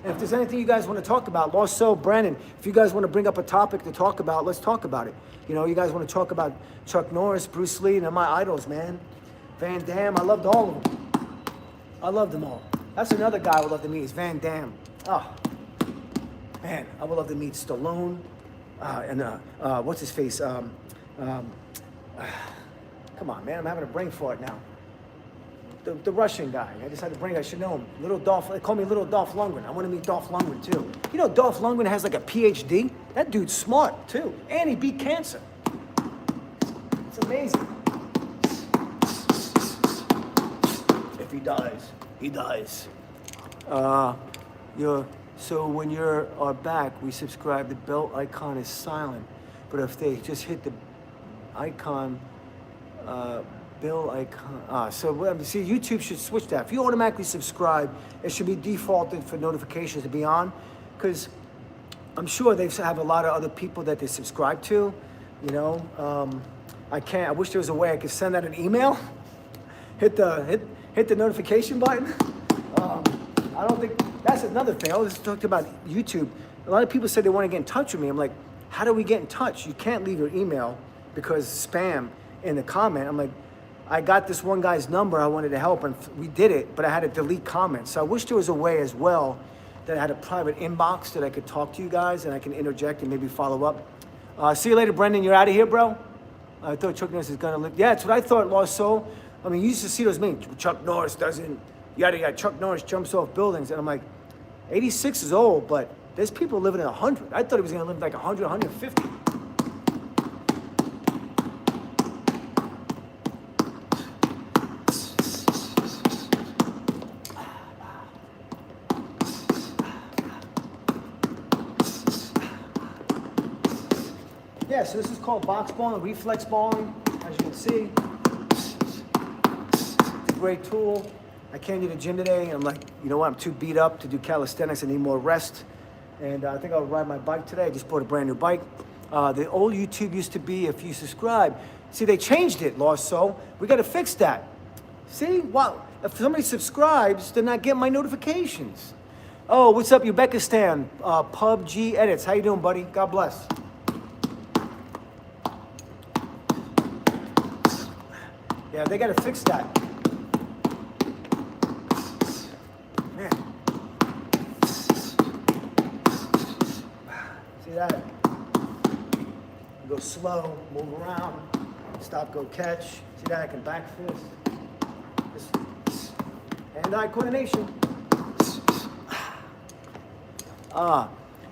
And if there's anything you guys want to talk about, Lost Soul, Brandon, if you guys want to bring up a topic to talk about, let's talk about it. You know, you guys want to talk about Chuck Norris, Bruce Lee, and they're my idols, man. Van Damme, I loved all of them. I loved them all. That's another guy I would love to meet, is Van Damme. Oh, man, I would love to meet Stallone, and what's his face? Come on, man, I'm having a brain fart now. The Russian guy. I just had to bring, I should know him. They call me Little Dolph Lundgren. I want to meet Dolph Lundgren too. You know, Dolph Lundgren has like a PhD. That dude's smart too. And he beat cancer. It's amazing. If he dies, he dies. So when you're back, we subscribe. The bell icon is silent. But if they just hit the icon, bell icon. See, YouTube should switch that. If you automatically subscribe, it should be defaulted for notifications to be on, because I'm sure they have a lot of other people that they subscribe to. You know, I wish there was a way I could send out an email, hit the notification button. I don't think that's another thing. I was talking about YouTube. A lot of people said they want to get in touch with me. I'm like, how do we get in touch? You can't leave your email because spam in the comment. I'm like, I got this one guy's number, I wanted to help, and we did it, but I had to delete comments. So I wish there was a way as well that I had a private inbox that I could talk to you guys and I can interject and maybe follow up. See you later, Brendan. You're out of here, bro? I thought Chuck Norris is gonna live. Yeah, that's what I thought, Lost Soul. I mean, you used to see those memes. Chuck Norris doesn't, yada yada. Chuck Norris jumps off buildings. And I'm like, 86 is old, but there's people living at 100. I thought he was gonna live like 100, 150. Yeah, so this is called box balling, reflex balling, as you can see. It's a great tool. I came to the gym today, and I'm like, you know what, I'm too beat up to do calisthenics, I need more rest. And I think I'll ride my bike today. I just bought a brand new bike. The old YouTube used to be if you subscribe. See, they changed it, Lost Soul. We gotta fix that. See, wow, if somebody subscribes, they're not getting my notifications. Oh, what's up, Uzbekistan? PUBG Edits, how you doing, buddy? God bless. Yeah, they gotta fix that. Man. See that? Go slow, move around, stop, go catch. See that? I can back fist. Hand-eye coordination.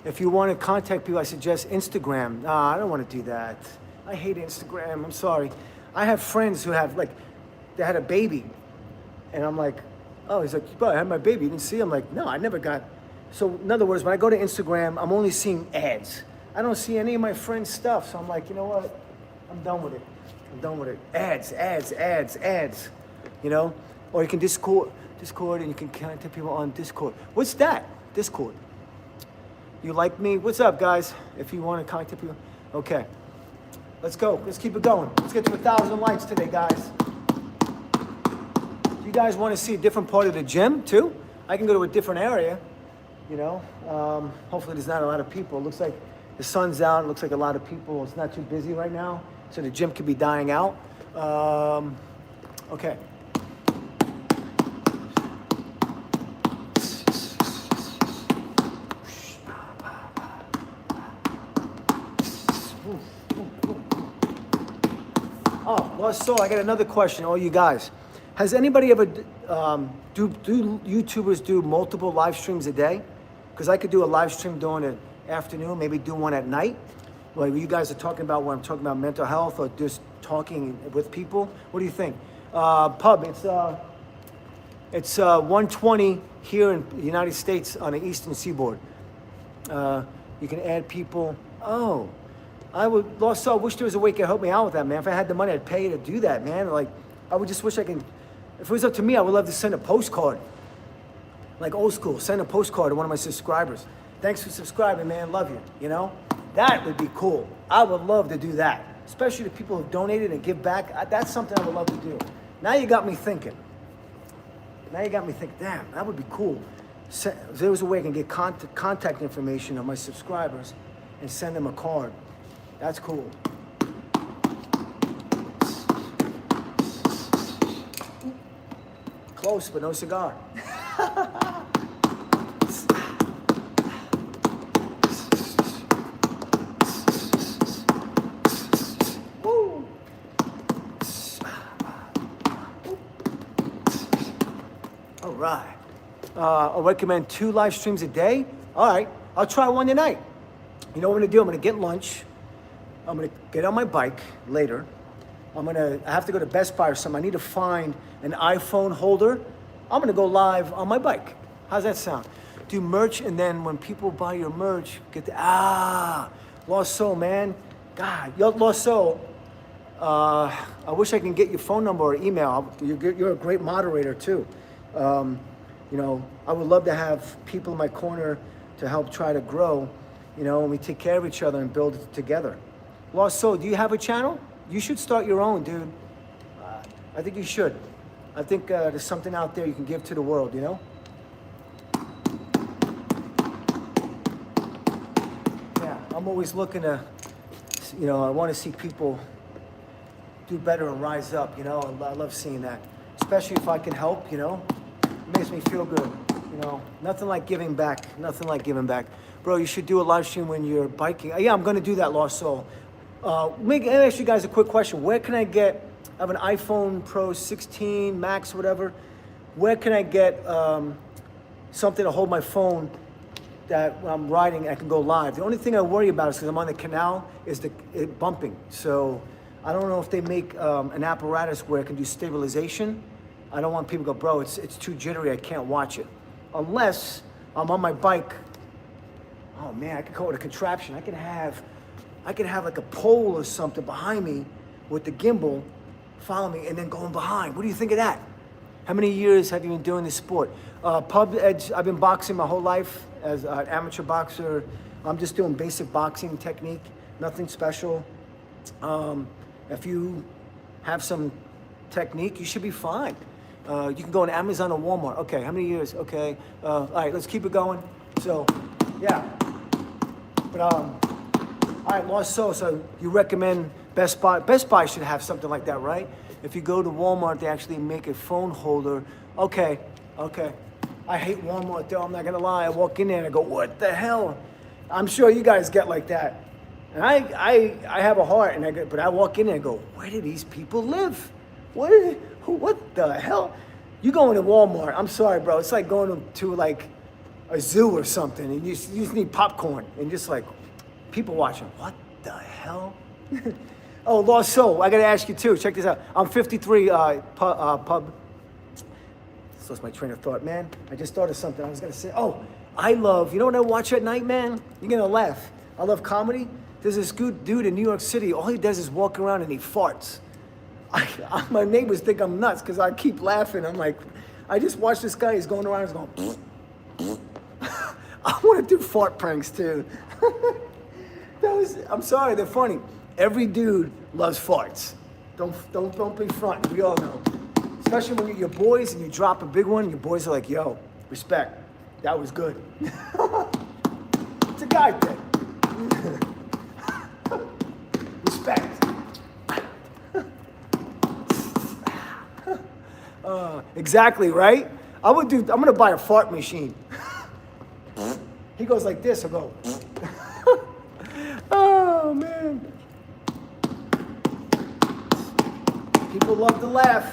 If you want to contact people, I suggest Instagram. I don't want to do that. I hate Instagram. I'm sorry. I have friends who have, like, they had a baby. And I'm like, oh, he's like, bro, I had my baby. You didn't see? I'm like, no, I never got. So, in other words, when I go to Instagram, I'm only seeing ads. I don't see any of my friends' stuff. So I'm like, you know what? I'm done with it. I'm done with it. Ads. You know? Or you can Discord, and you can contact people on Discord. What's that? Discord. You like me? What's up, guys? If you want to contact people. Okay. Let's go. Let's keep it going. Let's get to 1,000 likes today, guys. You guys want to see a different part of the gym, too? I can go to a different area, you know. Hopefully there's not a lot of people. It looks like the sun's out. It looks like a lot of people. It's not too busy right now, so the gym could be dying out. Okay. Oh, Lost Soul, I got another question, all you guys. Has anybody ever, do YouTubers do multiple live streams a day? Because I could do a live stream during the afternoon, maybe do one at night. Like you guys are talking about when I'm talking about mental health or just talking with people. What do you think? Pub. It's 1:20 here in the United States on the Eastern Seaboard. You can add people. Oh, I wish there was a way to help me out with that, man. If I had the money, I'd pay you to do that, man. Like, I would just wish I could. If it was up to me, I would love to send a postcard, like old school. Send a postcard to one of my subscribers. Thanks for subscribing, man. Love you. You know, that would be cool. I would love to do that, especially to people who donated and give back. That's something I would love to do. Now you got me thinking. Damn, that would be cool. If there was a way I can get contact information of my subscribers and send them a card. That's cool. Close, but no cigar. Woo. All right. I'll recommend 2 live streams a day. All right. I'll try one tonight. You know what I'm gonna do? I'm gonna get lunch. I'm gonna get on my bike later. I have to go to Best Buy or something. I need to find an iPhone holder. I'm gonna go live on my bike. How's that sound? Do merch, and then when people buy your merch, get the, Lost Soul, man. God, Lost Soul. I wish I can get your phone number or email. You're a great moderator too. You know, I would love to have people in my corner to help try to grow, you know, and we take care of each other and build it together. Lost Soul, do you have a channel? You should start your own, dude. I think you should. I think there's something out there you can give to the world, you know? Yeah, I'm always looking to, you know, I want to see people do better and rise up, you know? I love seeing that. Especially if I can help, you know? It makes me feel good, you know? Nothing like giving back. Nothing like giving back. Bro, you should do a live stream when you're biking. Yeah, I'm going to do that, Lost Soul. Let me ask you guys a quick question. Where can I have an iPhone Pro 16, Max, whatever. Where can I get something to hold my phone that when I'm riding, I can go live? The only thing I worry about is because I'm on the canal, is it bumping. So I don't know if they make an apparatus where it can do stabilization. I don't want people to go, bro, it's too jittery, I can't watch it. Unless I'm on my bike. Oh man, I could go with a contraption. I could have like a pole or something behind me with the gimbal, follow me, and then going behind. What do you think of that? How many years have you been doing this sport? Pub Edge, I've been boxing my whole life as an amateur boxer. I'm just doing basic boxing technique, nothing special. If you have some technique, you should be fine. You can go on Amazon or Walmart. Okay, how many years? Okay, all right, let's keep it going. So, yeah. But, all right, Lost Soul, so you recommend Best Buy? Best Buy should have something like that, right? If you go to Walmart, they actually make a phone holder. Okay. I hate Walmart, though, I'm not gonna lie. I walk in there and I go, what the hell? I'm sure you guys get like that. And I have a heart, but I walk in there and go, where do these people live? What the hell? You go into Walmart, I'm sorry, bro. It's like going to like a zoo or something, and you just need popcorn, and just like people watching. What the hell? Oh, Lost Soul, I gotta ask you too. Check this out. I'm 53, pub. So that's my train of thought, man. I just thought of something. I was gonna say, you know what I watch at night, man? You're gonna laugh. I love comedy. There's this good dude in New York City. All he does is walk around and he farts. My neighbors think I'm nuts because I keep laughing. I'm like, I just watch this guy. He's going around. He's going. I want to do fart pranks too. I'm sorry, they're funny. Every dude loves farts. Don't be front. We all know. Especially when you're your boys and you drop a big one. Your boys are like, yo, respect. That was good. It's a guy thing. Respect. Exactly, right? I'm gonna buy a fart machine. He goes like this, I'll go. Oh man. People love to laugh.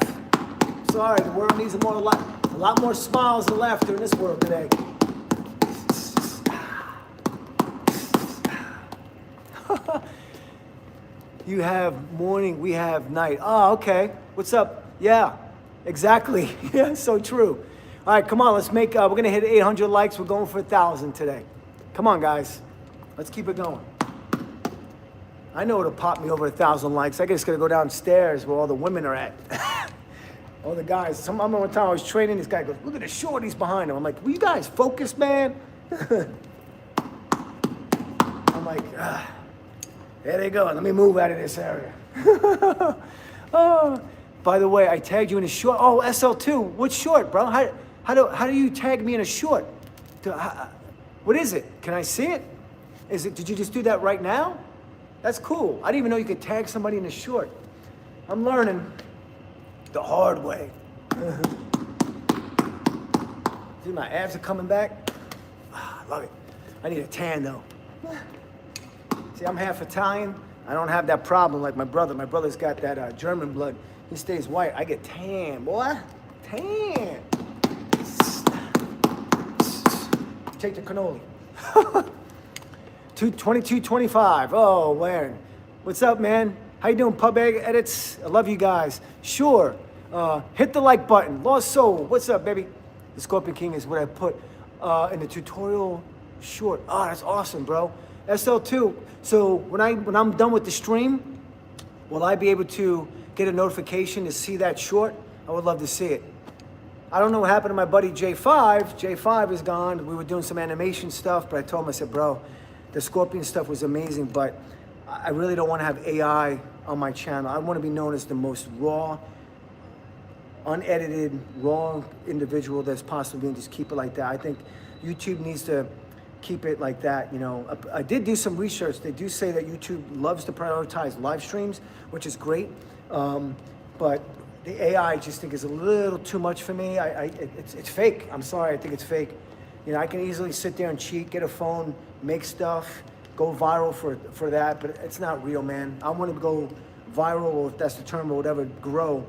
Sorry, the world needs a lot more smiles and laughter in this world today. You have morning, we have night. Oh, okay. What's up? Yeah, exactly. Yeah, so true. All right, come on, let's make, we're gonna hit 800 likes. We're going for 1,000 today. Come on, guys. Let's keep it going. I know it'll pop me over 1,000 likes. I just gotta go downstairs where all the women are at. All the guys. I remember one time I was training, this guy goes, look at the shorties behind him. I'm like, will you guys focus, man? I'm like, there they go. Let me move out of this area. Oh, by the way, I tagged you in a short. Oh, SL2. What short, bro? How do you tag me in a short? What is it? Can I see it? Did you just do that right now? That's cool. I didn't even know you could tag somebody in a short. I'm learning the hard way. See, my abs are coming back. I love it. I need a tan though. See, I'm half Italian. I don't have that problem like my brother. My brother's got that German blood. He stays white. I get tan, boy. Tan. Take the cannoli. 2225. Oh, Warren. What's up, man? How you doing, Pub Egg Edits? I love you guys. Sure. Hit the like button. Lost Soul. What's up, baby? The Scorpion King is what I put in the tutorial short. Oh, that's awesome, bro. SL2. So when I'm done with the stream, will I be able to get a notification to see that short? I would love to see it. I don't know what happened to my buddy J5. J5 is gone. We were doing some animation stuff, but I told him, I said, bro, the Scorpion stuff was amazing, but I really don't want to have AI on my channel. I want to be known as the most raw, unedited, raw individual that's possible, and just keep it like that. I think YouTube needs to keep it like that. You know, I did do some research. They do say that YouTube loves to prioritize live streams, which is great. But the AI I just think is a little too much for me. It's fake. I'm sorry, I think it's fake. You know, I can easily sit there and cheat, get a phone, make stuff, go viral for that, but it's not real, man. I want to go viral, or if that's the term, or whatever, grow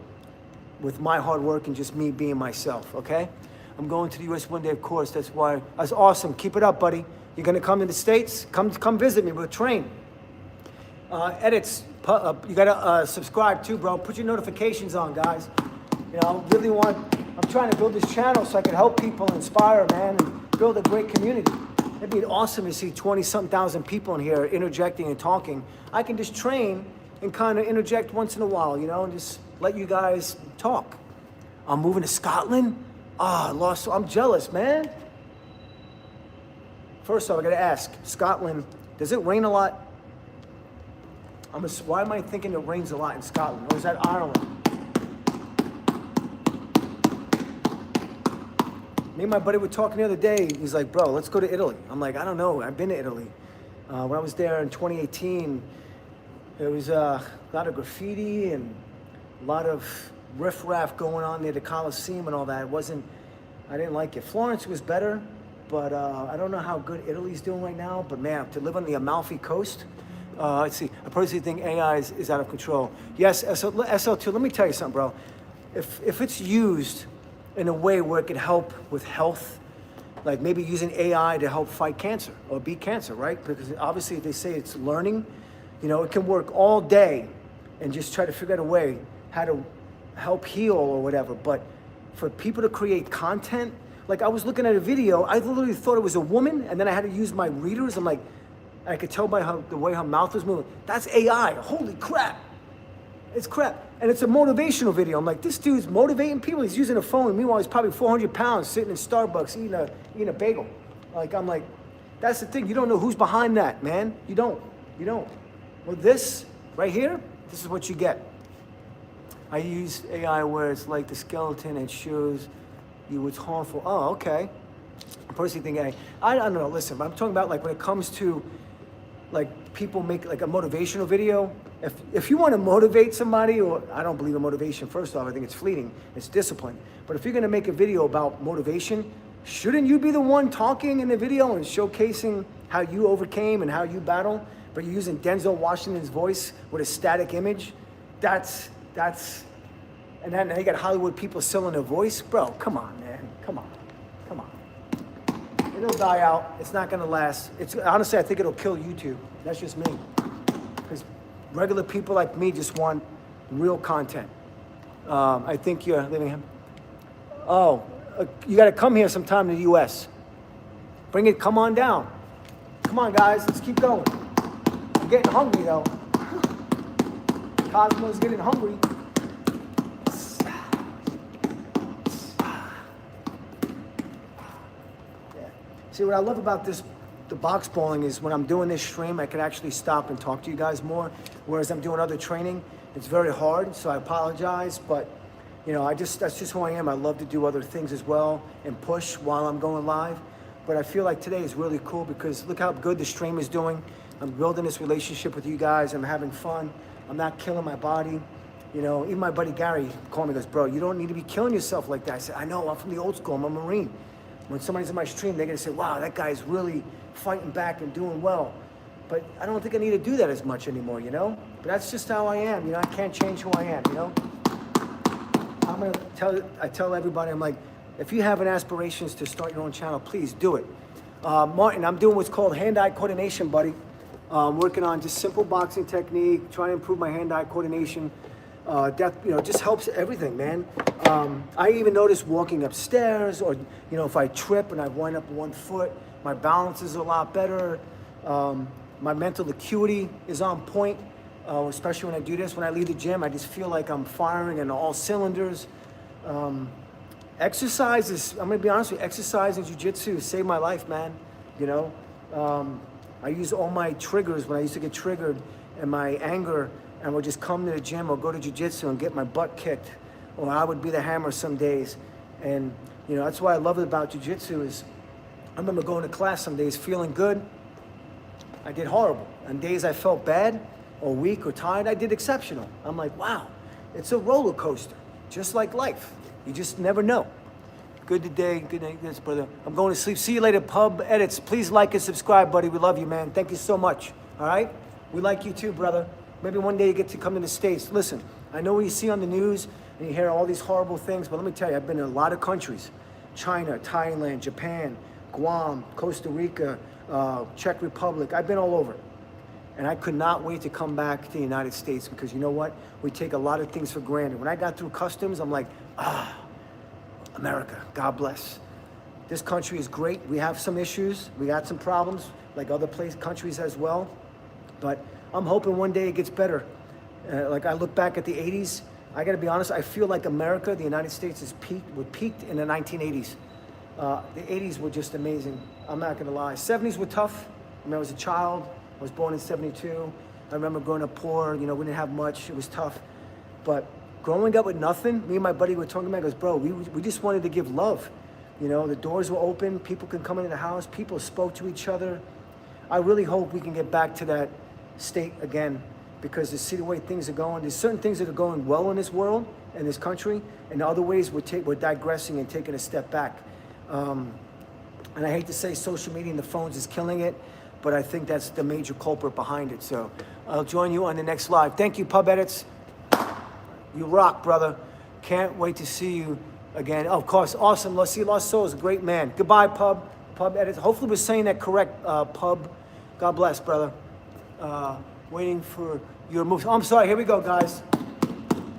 with my hard work and just me being myself, okay? I'm going to the US one day, of course. That's why. That's awesome. Keep it up, buddy. You're gonna come to the States? Come visit me. We'll train. Edits. You gotta subscribe too, bro. Put your notifications on, guys. You know, I'm trying to build this channel so I can help people, inspire, man, and build a great community. It'd be awesome to see 20-something thousand people in here interjecting and talking. I can just train and kind of interject once in a while, you know, and just let you guys talk. I'm moving to Scotland. I'm jealous, man. First off, I gotta ask, Scotland, does it rain a lot? Why am I thinking it rains a lot in Scotland? Or is that Ireland? Me and my buddy were talking the other day. He's like, bro, let's go to Italy. I'm like, I don't know. I've been to Italy. When I was there in 2018, there was a lot of graffiti and a lot of riffraff going on near the Colosseum and all that. I didn't like it. Florence was better, but I don't know how good Italy's doing right now. But man, to live on the Amalfi Coast, let's see. I personally think AI is out of control. Yes, SL2. Let me tell you something, bro. If it's used in a way where it can help with health, like maybe using AI to help fight cancer or beat cancer, right? Because obviously, if they say it's learning, you know, it can work all day and just try to figure out a way how to help heal or whatever. But for people to create content, like I was looking at a video, I literally thought it was a woman, and then I had to use my readers. I'm like, I could tell by the way her mouth was moving. That's AI. Holy crap. It's crap. And it's a motivational video. I'm like, this dude's motivating people. He's using a phone. Meanwhile, he's probably 400 pounds sitting in Starbucks eating a bagel. I'm like, that's the thing. You don't know who's behind that, man. You don't. Well, this right here, this is what you get. I use AI where it's like the skeleton. It shows you what's harmful. Oh, okay. I personally think I don't know. Listen, I'm talking about like when it comes to like people make like a motivational video. If you want to motivate somebody, or I don't believe in motivation. First off, I think it's fleeting. It's discipline. But if you're going to make a video about motivation, shouldn't you be the one talking in the video and showcasing how you overcame and how you battle? But you're using Denzel Washington's voice with a static image. That's and then they got Hollywood people selling their voice. Bro, come on, man. Come on. It'll die out. It's not going to last. Honestly, I think it'll kill YouTube. That's just me. Because regular people like me just want real content. I think you're living here. Oh, you got to come here sometime to the U.S. Bring it, come on down. Come on, guys, let's keep going. I'm getting hungry, though. Cosmo's getting hungry. Yeah. See, what I love about the box bowling is when I'm doing this stream, I can actually stop and talk to you guys more. Whereas I'm doing other training, it's very hard, so I apologize, but you know, that's just who I am. I love to do other things as well and push while I'm going live. But I feel like today is really cool because look how good the stream is doing. I'm building this relationship with you guys. I'm having fun. I'm not killing my body. You know, even my buddy Gary called me and goes, bro, you don't need to be killing yourself like that. I said, I know, I'm from the old school. I'm a Marine. When somebody's in my stream, they're going to say, wow, that guy's really fighting back and doing well. But I don't think I need to do that as much anymore, you know? But that's just how I am. You know, I can't change who I am, you know? I tell everybody, I'm like, if you have an aspirations to start your own channel, please do it. Martin, I'm doing what's called hand-eye coordination, buddy. Working on just simple boxing technique, trying to improve my hand-eye coordination. You know, just helps everything, man. I even notice walking upstairs, or you know, if I trip and I wind up one foot, my balance is a lot better. My mental acuity is on point. Especially when I do this. When I leave the gym, I just feel like I'm firing on all cylinders. Exercise is, I'm gonna be honest with you, exercise and jiu-jitsu saved my life, man. You know, I use all my triggers when I used to get triggered and my anger, and would just come to the gym or go to jiu-jitsu and get my butt kicked, or I would be the hammer some days. And you know, that's why I love it about jiu-jitsu is, I remember going to class some days feeling good, I did horrible. On days I felt bad, or weak or tired, I did exceptional. I'm like, wow, it's a roller coaster, just like life. You just never know. Good today, good night, yes, brother. I'm going to sleep. See you later, Pub Edits. Please like and subscribe, buddy. We love you, man. Thank you so much, all right? We like you too, brother. Maybe one day you get to come to the States. Listen, I know what you see on the news and you hear all these horrible things, but let me tell you, I've been in a lot of countries. China, Thailand, Japan, Guam, Costa Rica, Czech Republic. I've been all over. And I could not wait to come back to the United States because you know what? We take a lot of things for granted. When I got through customs, I'm like, America, God bless. This country is great. We have some issues. We got some problems like other countries as well. But I'm hoping one day it gets better. Like I look back at the 80s, I gotta be honest, I feel like America, the United States is peaked in the 1980s. The 80s were just amazing. I'm not gonna lie. 70s were tough. I mean, I was a child. I was born in 72. I remember growing up poor, you know, we didn't have much, it was tough. But growing up with nothing, me and my buddy were talking about, he goes, bro, we just wanted to give love. You know, the doors were open, people can come into the house, people spoke to each other. I really hope we can get back to that state again, because to see the way things are going, there's certain things that are going well in this world, in this country, and other ways we're digressing and taking a step back. And I hate to say social media and the phones is killing it, but I think that's the major culprit behind it. So I'll join you on the next live. Thank you, Pub Edits. You rock, brother. Can't wait to see you again. Oh, of course, awesome. Lost Soul is a great man. Goodbye, Pub Edits. Hopefully we're saying that correct, Pub. God bless, brother. Waiting for your moves. Oh, I'm sorry, here we go, guys.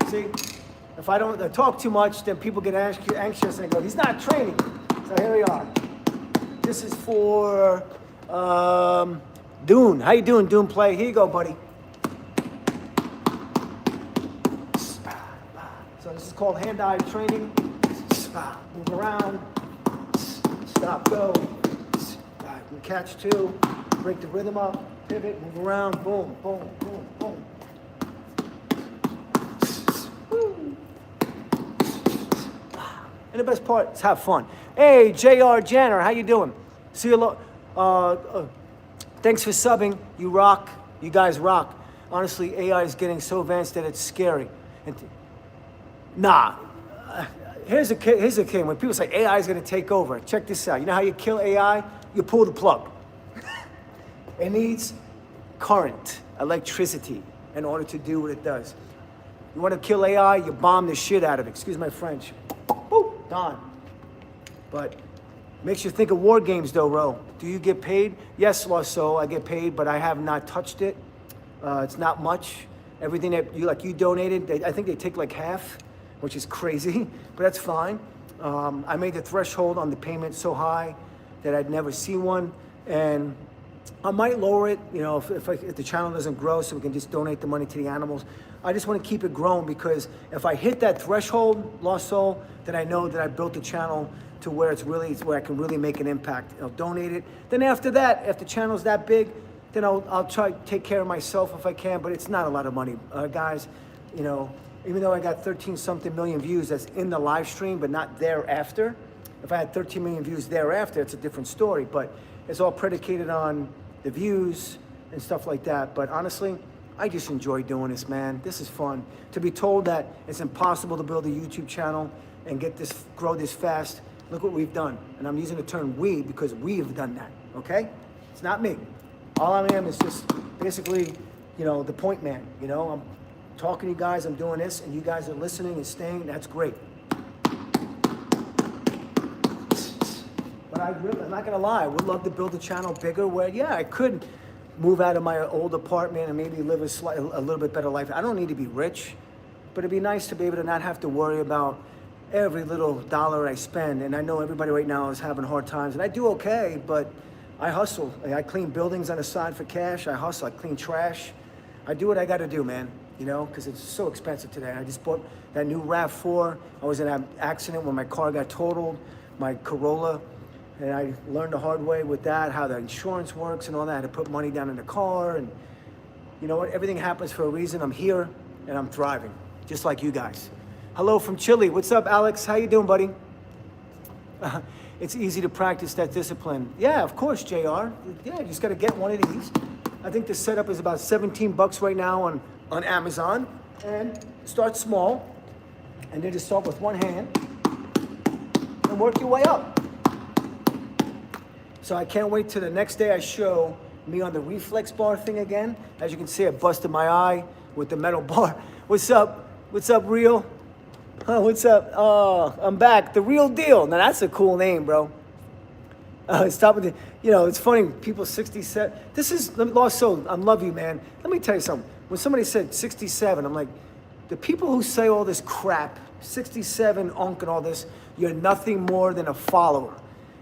See, if I don't talk too much, then people get anxious and go, he's not training. So here we are. This is for Dune. How you doing, Dune Play? Here you go, buddy. So this is called hand-eye training. Move around. Stop, go. You catch two. Break the rhythm up. Pivot, move around. Boom, boom, boom, boom. And the best part is have fun. Hey, J.R. Janner, how you doing? See you thanks for subbing. You rock. You guys rock. Honestly, AI is getting so advanced that it's scary. And here's a king. When people say AI is going to take over, check this out. You know how you kill AI? You pull the plug. It needs current, electricity, in order to do what it does. You want to kill AI? You bomb the shit out of it. Excuse my French. Boop, done. But makes you think of war games, though, Ro. Do you get paid? Yes, Lost Soul, I get paid, but I have not touched it. It's not much. Everything that you donated, I think they take like half. which is crazy, but that's fine. I made the threshold on the payment so high that I'd never see one, and I might lower it, you know, if the channel doesn't grow, so we can just donate the money to the animals. I just want to keep it growing, because if I hit that threshold, Lost Soul, then I know that I built the channel to where where I can really make an impact. I'll donate it. Then after that, if the channel's that big, then I'll try to take care of myself if I can, but it's not a lot of money. Guys, you know, even though I got 13-something million views, that's in the live stream, but not thereafter. If I had 13 million views thereafter, it's a different story, but it's all predicated on the views and stuff like that. But honestly, I just enjoy doing this, man. This is fun. To be told that it's impossible to build a YouTube channel and grow this fast, look what we've done. And I'm using the term we because we have done that, okay? It's not me. All I am is just basically, you know, the point man. You know, I'm talking to you guys, I'm doing this, and you guys are listening and staying. That's great. But I'm not gonna lie, I would love to build a channel bigger where, yeah, I could move out of my old apartment and maybe live a little bit better life. I don't need to be rich, but it'd be nice to be able to not have to worry about every little dollar I spend. And I know everybody right now is having hard times, and I do okay, but I hustle. I clean buildings on the side for cash. I hustle, I clean trash. I do what I gotta do, man, you know, because it's so expensive today. I just bought that new RAV4. I was in an accident when my car got totaled, my Corolla, and I learned the hard way with that, how the insurance works and all that. I had to put money down in the car, and you know what? Everything happens for a reason. I'm here, and I'm thriving, just like you guys. Hello from Chile. What's up, Alex? How you doing, buddy? It's easy to practice that discipline. Yeah, of course, JR. Yeah, you just got to get one of these. I think the setup is about 17 bucks right now on Amazon. And start small, and then just start with one hand and work your way up. So I can't wait till the next day I show me on the reflex bar thing again. As you can see, I busted my eye with the metal bar. What's up? What's up, Real? What's up? Oh, I'm back. The Real Deal. Now that's a cool name, bro. Stop with the, you know, it's funny. People 67. This is Lost Soul. I love you, man. Let me tell you something. When somebody said 67, I'm like, the people who say all this crap, 67, unk and all this, you're nothing more than a follower.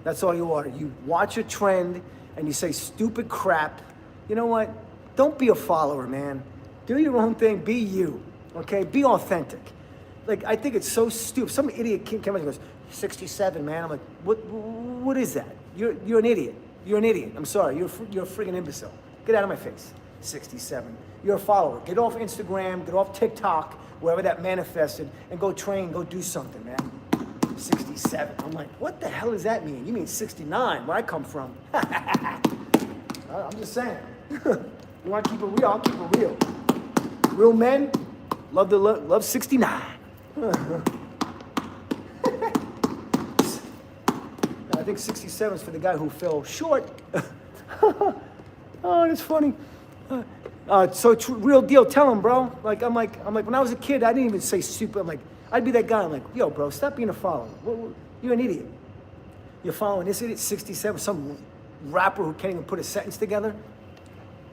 That's all you are. You watch a trend and you say stupid crap. You know what? Don't be a follower, man. Do your own thing. Be you. Okay? Be authentic. Like, I think it's so stupid. Some idiot came in and goes, 67, man. I'm like, what is that? You're an idiot. You're an idiot. I'm sorry. You're a friggin' imbecile. Get out of my face. 67. You're a follower. Get off Instagram. Get off TikTok, wherever that manifested, and go train. Go do something, man. 67. I'm like, what the hell does that mean? You mean 69, where I come from. I'm just saying. You want to keep it real? I'll keep it real. Real men love 69. I think 67 is for the guy who fell short. Oh, that's funny. Real deal. Tell him, bro. I'm like, when I was a kid, I didn't even say stupid. I'm like, I'd be that guy. I'm like, yo, bro, stop being a follower. You're an idiot. You're following this idiot, 67, some rapper who can't even put a sentence together.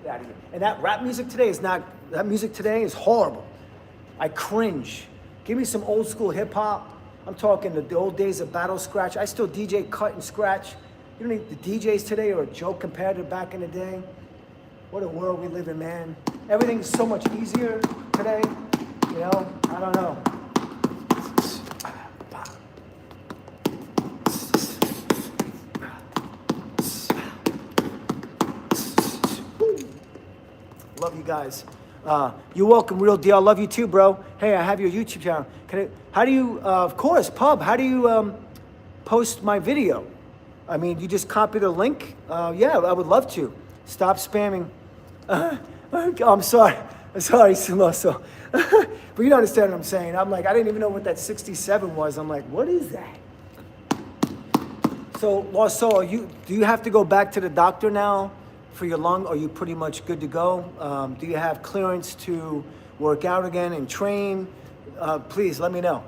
Get out of here. And that rap music today is horrible. I cringe. Give me some old school hip hop. I'm talking the old days of battle scratch. I still DJ cut and scratch. You know, the DJs today are a joke compared to back in the day. What a world we live in, man. Everything's so much easier today. You know, I don't know. Love you guys. You're welcome, Real Deal. I love you too, bro. Hey, I have your YouTube channel. How do you, of course, Pub, how do you post my video? I mean, you just copy the link? Yeah, I would love to. Stop spamming. I'm sorry. So. But you don't understand what I'm saying. I'm like, I didn't even know what that 67 was. I'm like, what is that? So, Lost Soul, do you have to go back to the doctor now for your lung? Are you pretty much good to go? Do you have clearance to work out again and train? Please let me know.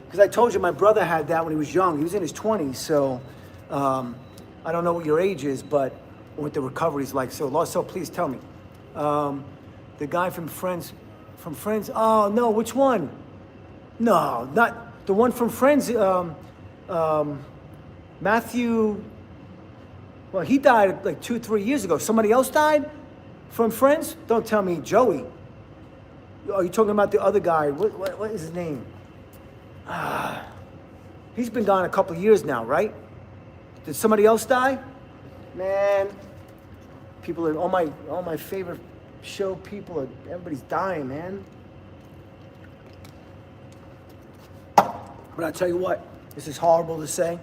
Because I told you my brother had that when he was young. He was in his 20s, so I don't know what your age is, but what the recovery is like. So, Lost Soul, please tell me. The guy from Friends, oh no, which one? No, not the one from Friends. Matthew. Well, he died like 2-3 years ago. Somebody else died from Friends? Don't tell me Joey. Are you talking about the other guy? What is his name? He's been gone a couple of years now, right? Did somebody else die? Man, people are all my favorite show people are, everybody's dying, man. But I'll tell you what, this is horrible to say,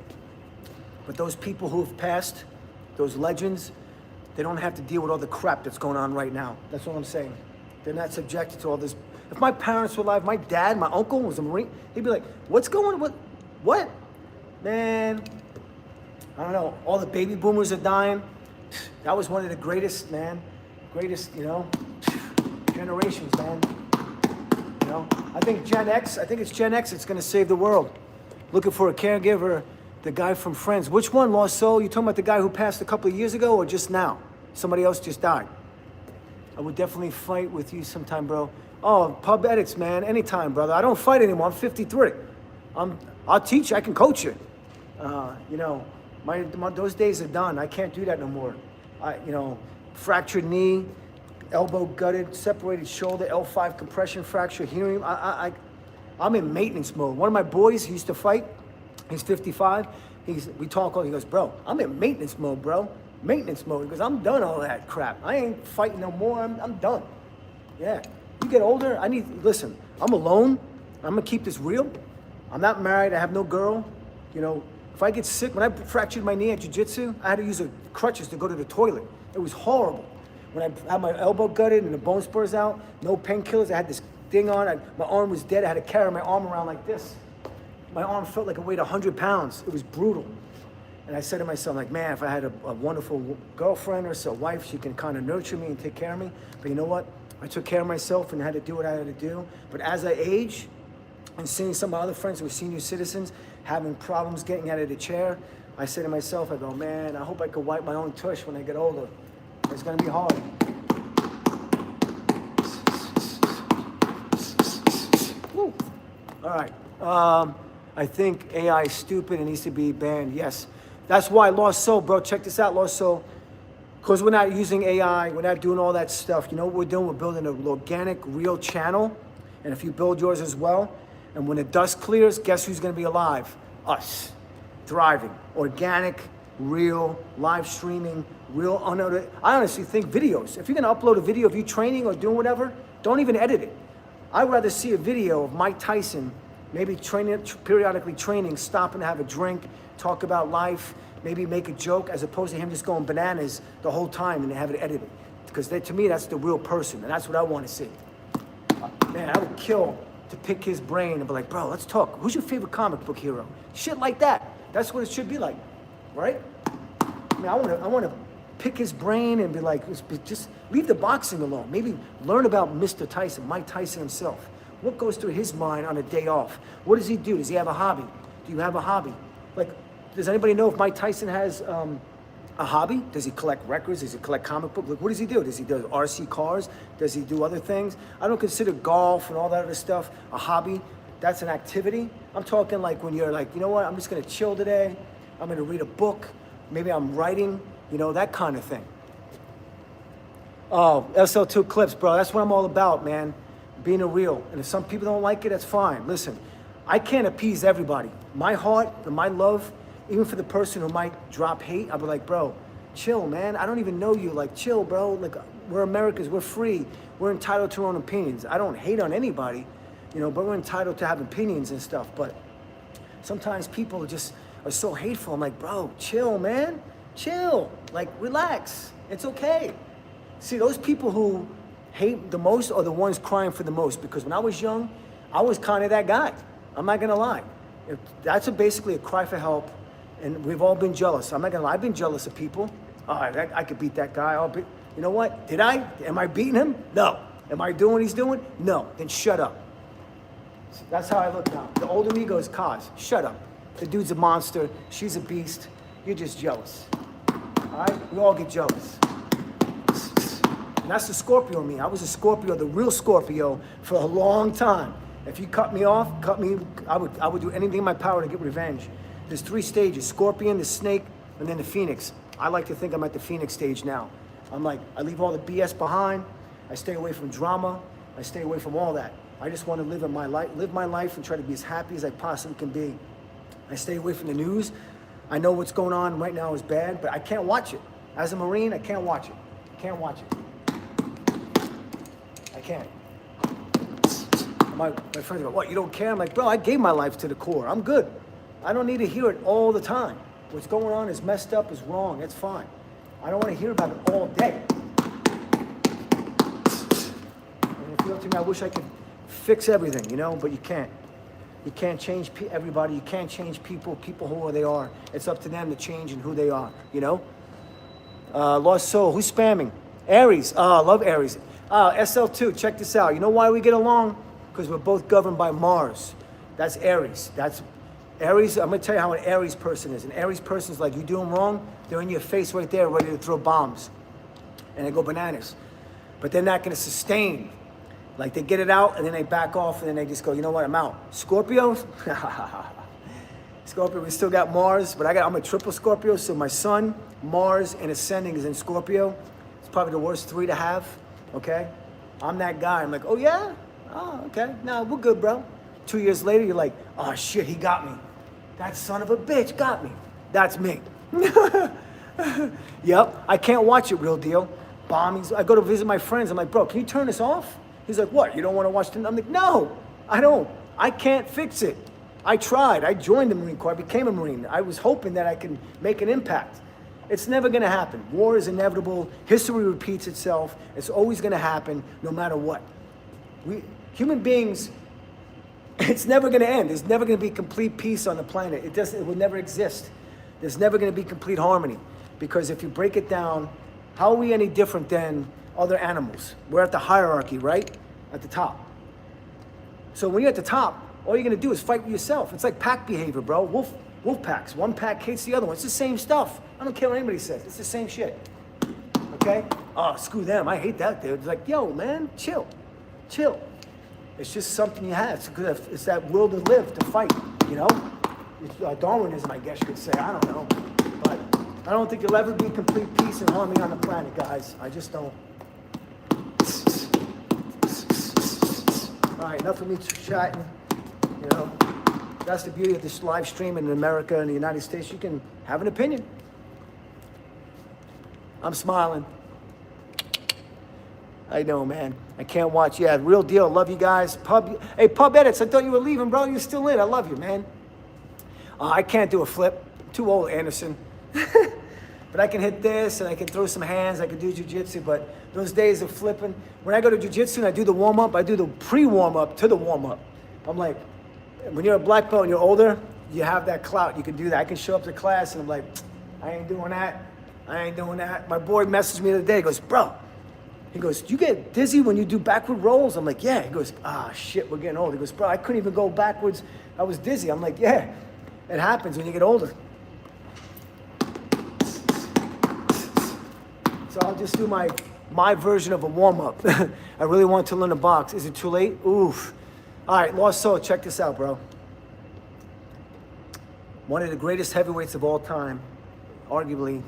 but those people who have passed, those legends, they don't have to deal with all the crap that's going on right now. That's what I'm saying. They're not subjected to all this. If my parents were alive, my dad, my uncle was a Marine, he'd be like, what's going on? What? Man, I don't know. All the baby boomers are dying. That was one of the greatest, man. Greatest, generations, man. I think it's Gen X that's going to save the world. Looking for a caregiver, the guy from Friends. Which one, Lost Soul? You talking about the guy who passed a couple of years ago or just now? Somebody else just died. I would definitely fight with you sometime, bro. Oh, pub edits, man. Anytime, brother. I don't fight anymore. I'm 53. I'll teach. I can coach you. Those days are done. I can't do that no more. Fractured knee, elbow gutted, separated shoulder, L5 compression fracture, hearing. I'm in maintenance mode. One of my boys, he used to fight. He's 55. We talk all. He goes, bro, I'm in maintenance mode, bro. Maintenance mode. Because I'm done all that crap. I ain't fighting no more. I'm done. Yeah. You get older. Listen. I'm alone. I'm gonna keep this real. I'm not married. I have no girl. If I get sick, when I fractured my knee at jiu-jitsu, I had to use crutches to go to the toilet. It was horrible. When I had my elbow gutted and the bone spurs out, no painkillers, I had this thing on, my arm was dead, I had to carry my arm around like this. My arm felt like it weighed 100 pounds. It was brutal. And I said to myself, like, man, if I had a wonderful girlfriend or wife, she can kind of nurture me and take care of me. But you know what? I took care of myself and had to do what I had to do. But as I age, and seeing some of my other friends who are senior citizens having problems getting out of the chair, I say to myself, I go, man, I hope I could wipe my own tush when I get older. It's gonna be hard. Woo. All right. I think AI is stupid and needs to be banned. Yes. That's why Lost Soul, bro. Check this out, Lost Soul. Because we're not using AI, we're not doing all that stuff. You know what we're doing? We're building an organic, real channel. And if you build yours as well, and when the dust clears, guess who's going to be alive? Us. Thriving. Organic, real, live streaming, real, I honestly think videos. If you're going to upload a video of you training or doing whatever, don't even edit it. I'd rather see a video of Mike Tyson, maybe periodically training, stopping to have a drink, talk about life, maybe make a joke, as opposed to him just going bananas the whole time and have it edited. Because to me, that's the real person, and that's what I want to see. Man, I would kill to pick his brain and be like, bro, let's talk. Who's your favorite comic book hero? Shit like that. That's what it should be like, right? I mean, I want to pick his brain and be like, just leave the boxing alone. Maybe learn about Mr. Tyson, Mike Tyson himself. What goes through his mind on a day off? What does he do? Does he have a hobby? Do you have a hobby? Like, does anybody know if Mike Tyson has a hobby? Does he collect records? Does he collect comic books? Like, what does he do? Does he do RC cars? Does he do other things? I don't consider golf and all that other stuff a hobby. That's an activity. I'm talking like when you're like, you know what? I'm just gonna chill today. I'm gonna read a book. Maybe I'm writing, that kind of thing. Oh, SL2 clips, bro. That's what I'm all about, man. Being a real. And if some people don't like it, that's fine. Listen, I can't appease everybody. My heart and my love, even for the person who might drop hate, I'll be like, bro, chill, man. I don't even know you. Like, chill, bro. Like, we're Americans. We're free. We're entitled to our own opinions. I don't hate on anybody, but we're entitled to have opinions and stuff. But sometimes people just are so hateful. I'm like, bro, chill, man. Chill. Like, relax. It's okay. See, those people who hate the most are the ones crying for the most. Because when I was young, I was kind of that guy. I'm not going to lie. That's basically a cry for help. And we've all been jealous. I'm not going to lie. I've been jealous of people. All right, I could beat that guy. You know what? Did I? Am I beating him? No. Am I doing what he's doing? No. Then shut up. That's how I look now. The older ego is Coz. Shut up. The dude's a monster. She's a beast. You're just jealous. All right? We all get jealous. And that's the Scorpio in me. I was a Scorpio, the real Scorpio, for a long time. If you cut me off, I would do anything in my power to get revenge. There's 3 stages: Scorpion, the Snake, and then the Phoenix. I like to think I'm at the Phoenix stage now. I leave all the BS behind. I stay away from drama. I stay away from all that. I just want to live my life and try to be as happy as I possibly can be. I stay away from the news. I know what's going on right now is bad, but I can't watch it. As a Marine, I can't watch it. I can't watch it. I can't. My friends go, what, you don't care? I'm like, bro, I gave my life to the Corps. I'm good. I don't need to hear it all the time. What's going on is messed up, is wrong. That's fine. I don't want to hear about it all day. And if you look to me, I wish I could fix everything, you know, but you can't. You can't change everybody. You can't change people who they are. It's up to them to change and who they are, you know? Lost Soul, who's spamming? Aries, I love Aries. SL2, check this out. You know why we get along? Because we're both governed by Mars. That's Aries. That's Aries. I'm gonna tell you how an Aries person is. An Aries person is like, you do them wrong, they're in your face right there, ready to throw bombs. And they go bananas. But they're not gonna sustain. Like they get it out and then they back off and then they just go, you know what, I'm out. Scorpios, Scorpio, we still got Mars, but I'm a triple Scorpio, so my Sun, Mars, and Ascending is in Scorpio. It's probably the worst 3 to have, okay? I'm that guy. I'm like, oh yeah? Oh, okay. No, we're good, bro. 2 years later, you're like, oh shit, he got me. That son of a bitch got me. That's me. Yep, I can't watch it, real deal. Bombings, I go to visit my friends. I'm like, bro, can you turn this off? He's like, what, you don't want to watch the... I'm like, no, I don't. I can't fix it. I tried. I joined the Marine Corps. I became a Marine. I was hoping that I can make an impact. It's never going to happen. War is inevitable. History repeats itself. It's always going to happen no matter what. Human beings, it's never going to end. There's never going to be complete peace on the planet. It will never exist. There's never going to be complete harmony. Because if you break it down, how are we any different than other animals? We're at the hierarchy, right? At the top. So when you're at the top, all you're gonna do is fight with yourself. It's like pack behavior, bro. Wolf packs. One pack hates the other one. It's the same stuff. I don't care what anybody says. It's the same shit. Okay? Oh, screw them. I hate that, dude. It's like, yo, man, chill. Chill. It's just something you have. It's that will to live, to fight, you know? It's Darwinism, I guess you could say. I don't know. But I don't think there'll ever be complete peace and harmony on the planet, guys. I just don't. All right, enough of me chatting. You know, that's the beauty of this live stream in America and the United States. You can have an opinion. I'm smiling. I know, man. I can't watch. Yeah, real deal. Love you guys. Hey, Pub Edits. I thought you were leaving, bro. You're still in. I love you, man. I can't do a flip. Too old, Anderson. But I can hit this and I can throw some hands. I can do jiu-jitsu. But those days of flipping, when I go to jiu-jitsu and I do the warm-up, I do the pre-warm-up to the warm-up. I'm like, when you're a black belt and you're older, you have that clout. You can do that. I can show up to class and I'm like, I ain't doing that. I ain't doing that. My boy messaged me the other day. He goes, bro. He goes, do you get dizzy when you do backward rolls? I'm like, yeah. He goes, shit, we're getting old. He goes, bro, I couldn't even go backwards. I was dizzy. I'm like, yeah, it happens when you get older. So I'll just do my version of a warm-up. I really want to learn to box. Is it too late? Oof. All right, Lost Soul, check this out, bro. One of the greatest heavyweights of all time, arguably,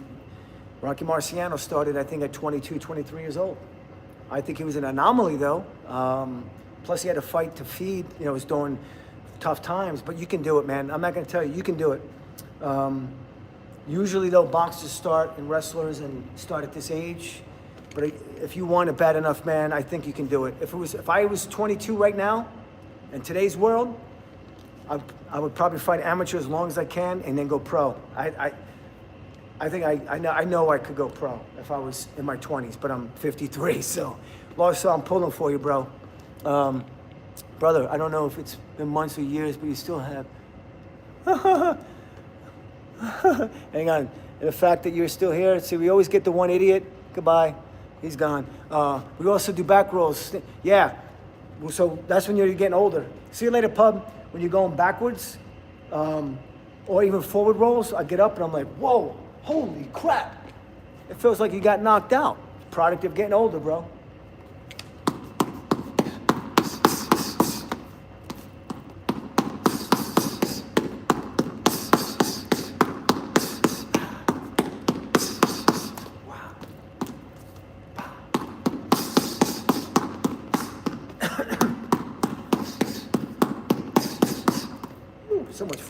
Rocky Marciano started, I think, at 22, 23 years old. I think he was an anomaly, though. Plus, he had to fight to feed. You know, it was during tough times. But you can do it, man. I'm not going to tell you. You can do it. Usually, though, boxers start and wrestlers and start at this age. But if you want it bad enough, man, I think you can do it. If I was 22 right now, in today's world, I would probably fight amateur as long as I can and then go pro. I think I know I could go pro if I was in my 20s, but I'm 53, so Lost Soul, I'm pulling for you, bro. Brother, I don't know if it's been months or years, but you still have. Hang on. And the fact that you're still here, see, we always get the one idiot. Goodbye. He's gone. We also do back rolls. Yeah. So that's when you're getting older. See you later, Pub. When you're going backwards, or even forward rolls, I get up and I'm like, whoa, holy crap. It feels like you got knocked out. Product of getting older, bro.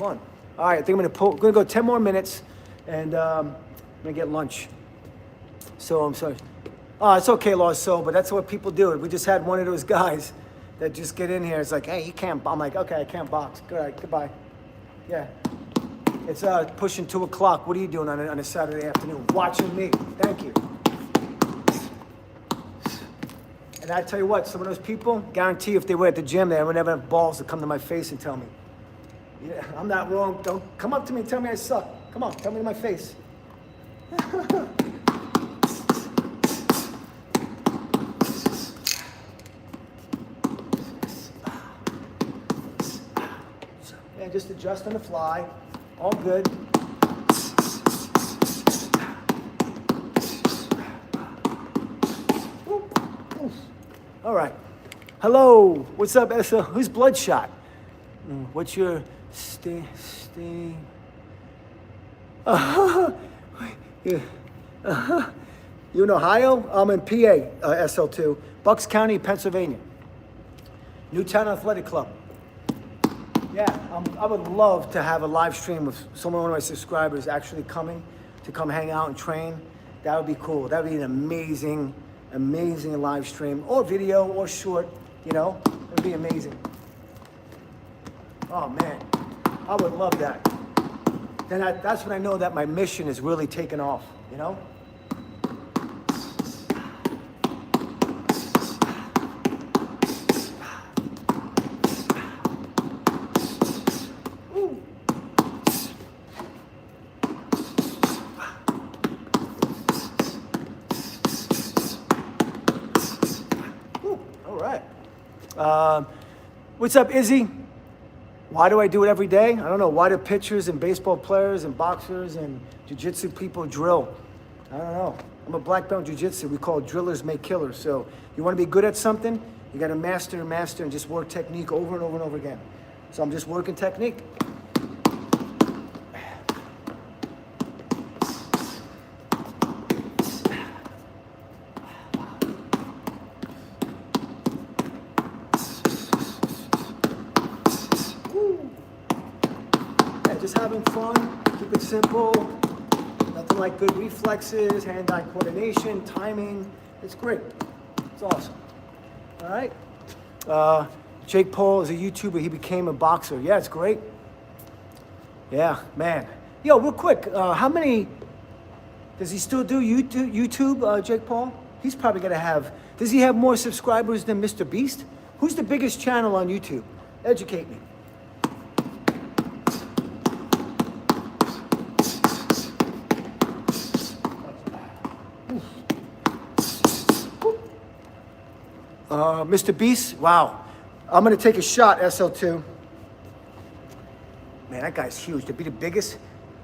fun. All right, I think I'm gonna go 10 more minutes, and I'm gonna get lunch. So I'm sorry. Oh, it's okay, Lost Soul, but that's what people do. We just had one of those guys that just get in here. It's like, hey, you can't. I'm like, okay, I can't box. Good, all right, goodbye. Yeah. It's pushing 2 o'clock. What are you doing on a Saturday afternoon? Watching me. Thank you. And I tell you what, some of those people, guarantee if they were at the gym, they would never have balls to come to my face and tell me. Yeah, I'm not wrong. Don't come up to me and tell me I suck. Come on, tell me to my face. Yeah, just adjust on the fly. All good. All right. Hello. What's up, Essa? Who's Bloodshot? What's your stay? Yeah. You in Ohio? I'm in PA, SL2. Bucks County, Pennsylvania. Newtown Athletic Club. Yeah, I would love to have a live stream with one of my subscribers actually coming to come hang out and train. That would be cool. That would be an amazing live stream, or video, or short, you know? It would be amazing. Oh man, I would love that. Then that's when I know that my mission is really taking off, you know? What's up, Izzy? Why do I do it every day? I don't know. Why do pitchers and baseball players and boxers and jiu-jitsu people drill? I don't know. I'm a black belt in jiu-jitsu. We call drillers make killers. So you want to be good at something, you got to master and just work technique over and over and over again. So I'm just working technique. Just having fun, keep it simple, nothing like good reflexes, hand-eye coordination, timing. It's great. It's awesome. All right. Jake Paul is a YouTuber. He became a boxer. Yeah, it's great. Yeah, man. Yo, real quick, how many, does he still do YouTube, Jake Paul? He's probably going to have, does he have more subscribers than Mr. Beast? Who's the biggest channel on YouTube? Educate me. Mr. Beast, wow. I'm gonna take a shot, SL2. Man, that guy's huge. To be the biggest,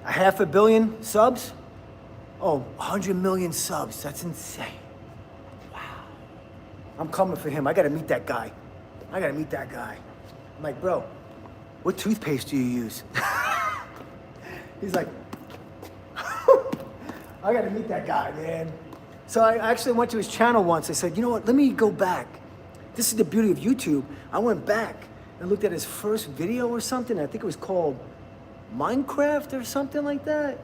500 million subs? Oh, 100 million subs, that's insane. Wow. I'm coming for him. I gotta meet that guy. I'm like, bro, what toothpaste do you use? He's like, I gotta meet that guy, man. So I actually went to his channel once. I said, you know what, let me go back. This is the beauty of YouTube. I went back and looked at his first video or something. I think it was called Minecraft or something like that.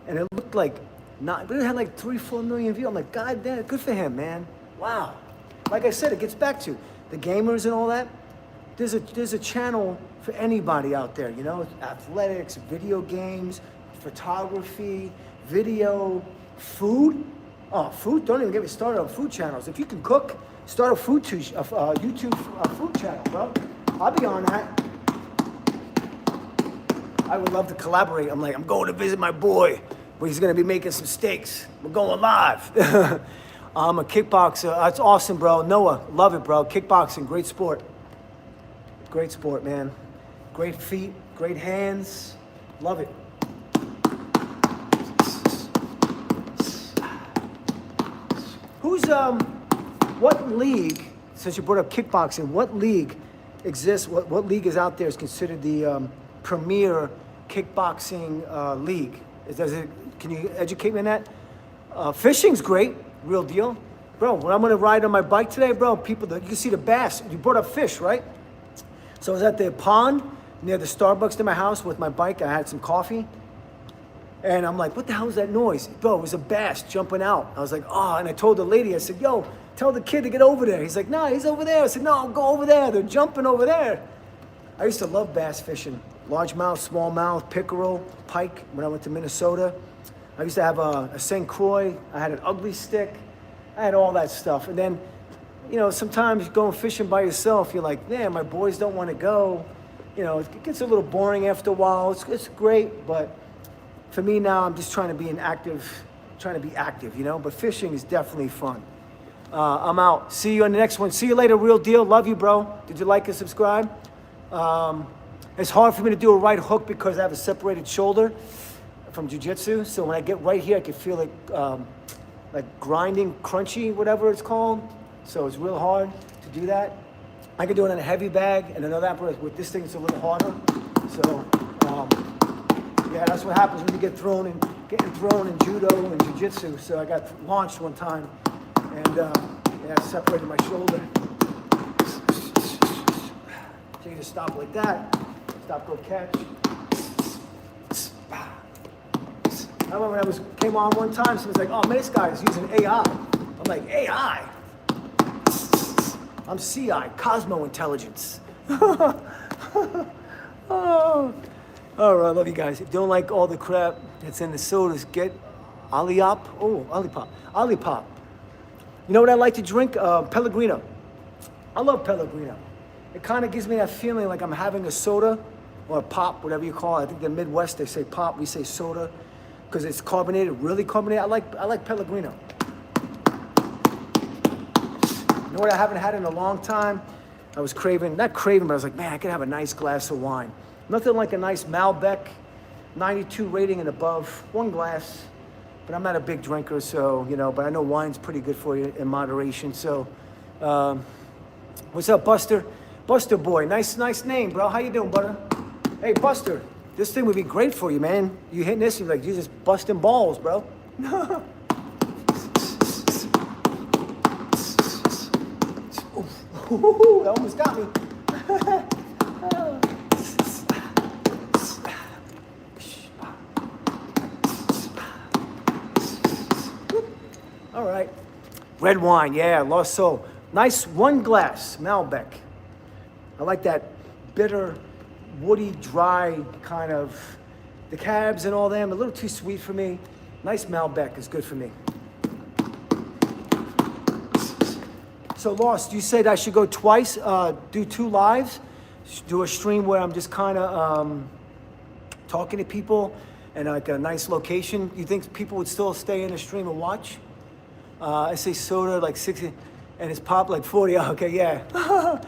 And it looked like, but it had like 3-4 million views. I'm like, God damn, good for him, man. Wow. Like I said, it gets back to the gamers and all that. There's a channel for anybody out there, you know? Athletics, video games, photography, video, food. Oh, food? Don't even get me started on food channels. If you can cook, start a YouTube food channel, bro. I'll be on that. I would love to collaborate. I'm going to visit my boy, where he's gonna be making some steaks. We're going live. I'm a kickboxer. That's awesome, bro. Noah, love it, bro. Kickboxing, great sport. Great sport, man. Great feet, great hands. Love it. Who's, what league, since you brought up kickboxing, what league exists, what league is out there is considered the premier kickboxing league? Can you educate me on that? Fishing's great, real deal. Bro, when I'm gonna ride on my bike today, bro, you can see the bass. You brought up fish, right? So I was at the pond near the Starbucks to my house with my bike. I had some coffee. And I'm like, what the hell is that noise? Bro, it was a bass jumping out. I was like, oh, and I told the lady, I said, yo, tell the kid to get over there. He's like, no, he's over there. I said, no, go over there. They're jumping over there. I used to love bass fishing. Largemouth, smallmouth, pickerel, pike when I went to Minnesota. I used to have a St. Croix. I had an ugly stick. I had all that stuff. And then, you know, sometimes going fishing by yourself, you're like, man, my boys don't want to go. You know, it gets a little boring after a while. It's great, but for me now, I'm just trying to be active, you know? But fishing is definitely fun. I'm out. See you on the next one. See you later, real deal. Love you, bro. Did you like and subscribe? It's hard for me to do a right hook because I have a separated shoulder from jiu-jitsu. So when I get right here, I can feel it like grinding, crunchy, whatever it's called. So it's real hard to do that. I can do it on a heavy bag and another apparatus. With this thing, it's a little harder. So yeah, that's what happens when you getting thrown in judo and jiu-jitsu. So I got launched one time and yeah, I separated my shoulder. So you just stop like that. Stop, go catch. I remember when I came on one time, someone's like, oh man, this guy is using AI. I'm like, AI? I'm CI, COZMO Intelligence. Oh. All right, I love you guys. If you don't like all the crap that's in the sodas, get Olipop. Oh, Olipop. You know what I like to drink? Pellegrino. I love Pellegrino. It kind of gives me that feeling like I'm having a soda or a pop, whatever you call it. I think the Midwest, they say pop, we say soda, because it's carbonated, really carbonated. I like Pellegrino. You know what I haven't had in a long time? I was not craving, but I was like, man, I could have a nice glass of wine. Nothing like a nice Malbec, 92 rating and above, one glass. But I'm not a big drinker, so, you know, but I know wine's pretty good for you in moderation. So, what's up, Buster? Buster Boy, nice name, bro. How you doing, brother? Hey, Buster, this thing would be great for you, man. You hitting this, you're like, you're just busting balls, bro. Ooh, that almost got me. All right. Red wine, yeah, Lost Soul. Nice one glass, Malbec. I like that bitter, woody, dry kind of, the cabs and all them, a little too sweet for me. Nice Malbec is good for me. So Lost, you said I should go twice, do 2 lives, do a stream where I'm just kind of talking to people and like a nice location. You think people would still stay in the stream and watch? I say soda like 60 and it's pop like 40. Okay, yeah.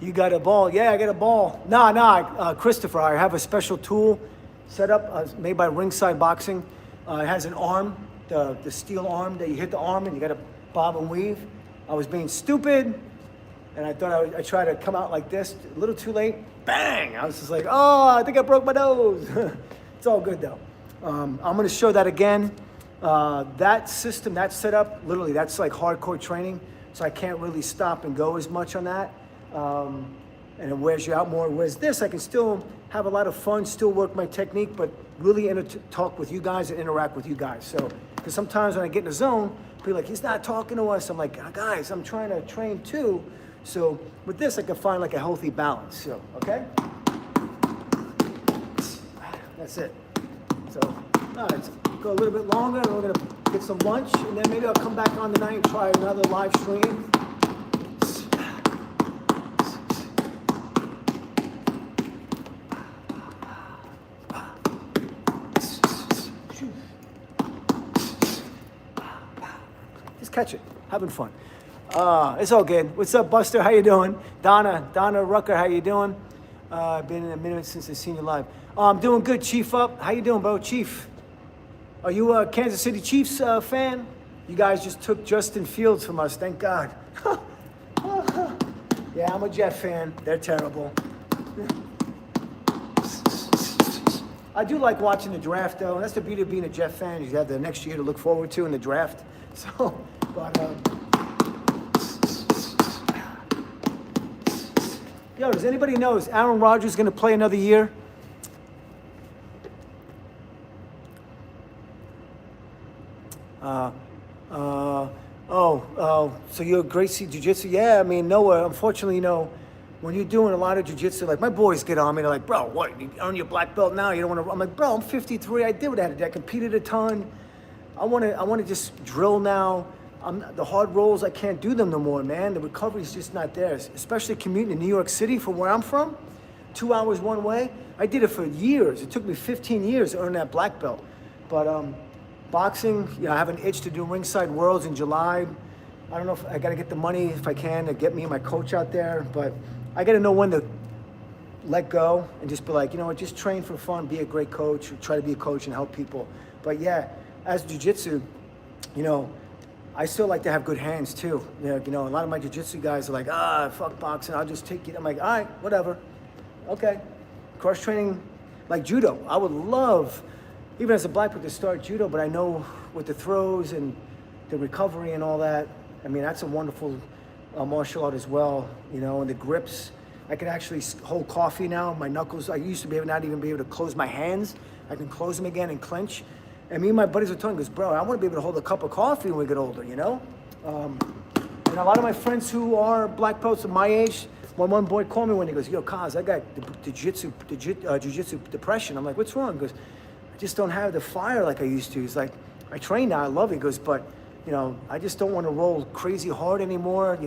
You got a ball. Yeah, I got a ball. Nah, Christopher, I have a special tool set up made by Ringside Boxing. It has an arm, the steel arm that you hit the arm and you got to bob and weave. I was being stupid and I thought I'd try to come out like this. A little too late. Bang! I was just like, oh, I think I broke my nose. It's all good though. I'm going to show that again. That system, that setup, literally, that's like hardcore training. So I can't really stop and go as much on that. And it wears you out more. Whereas this, I can still have a lot of fun, still work my technique, but really talk with you guys and interact with you guys. So, because sometimes when I get in the zone, people are like, he's not talking to us. I'm like, guys, I'm trying to train too. So with this, I can find like a healthy balance. So, okay? That's it. So, all right, go a little bit longer, and we're gonna get some lunch, and then maybe I'll come back on tonight and try another live stream. Just catch it, having fun. It's all good. What's up, Buster? How you doing? Donna Rucker, how you doing? Been in a minute since I seen you live. I'm doing good, Chief Up. How you doing, bro? Chief. Are you a Kansas City Chiefs fan? You guys just took Justin Fields from us, thank God. Yeah, I'm a Jet fan. They're terrible. I do like watching the draft, though. That's the beauty of being a Jet fan. You have the next year to look forward to in the draft. So, but Yo, does anybody know, is Aaron Rodgers going to play another year? So you're Gracie Jiu-Jitsu? Yeah, I mean, no, unfortunately, when you're doing a lot of jiu-jitsu, like my boys get on me, they're like, bro, what, you earn your black belt now? You don't want to, I'm like, bro, I'm 53, I did what I had to do. I competed a ton. I want to just drill now. The hard rolls, I can't do them no more, man. The recovery's just not there, especially commuting to New York City from where I'm from, 2 hours one way. I did it for years. It took me 15 years to earn that black belt. But boxing, I have an itch to do Ringside Worlds in July. I don't know if I got to get the money, if I can, to get me and my coach out there. But I got to know when to let go and just be like, you know what, just train for fun, be a great coach, try to be a coach and help people. But yeah, as jiu-jitsu, I still like to have good hands too. A lot of my jiu-jitsu guys are like, fuck boxing, I'll just take it. I'm like, all right, whatever. Okay. Cross training, like judo. I would love, even as a black belt, to start judo, but I know with the throws and the recovery and all that, I mean, that's a wonderful martial art as well, and the grips. I can actually hold coffee now. My knuckles, I used to not even be able to close my hands. I can close them again and clench. And me and my buddies were talking, goes, bro, I want to be able to hold a cup of coffee when we get older, And a lot of my friends who are black belts of my age, one boy called me when he goes, yo, Kaz, I got jiu-jitsu depression. I'm like, what's wrong? He goes, I just don't have the fire like I used to. He's like, I train now, I love it. He goes, but, I just don't want to roll crazy hard anymore.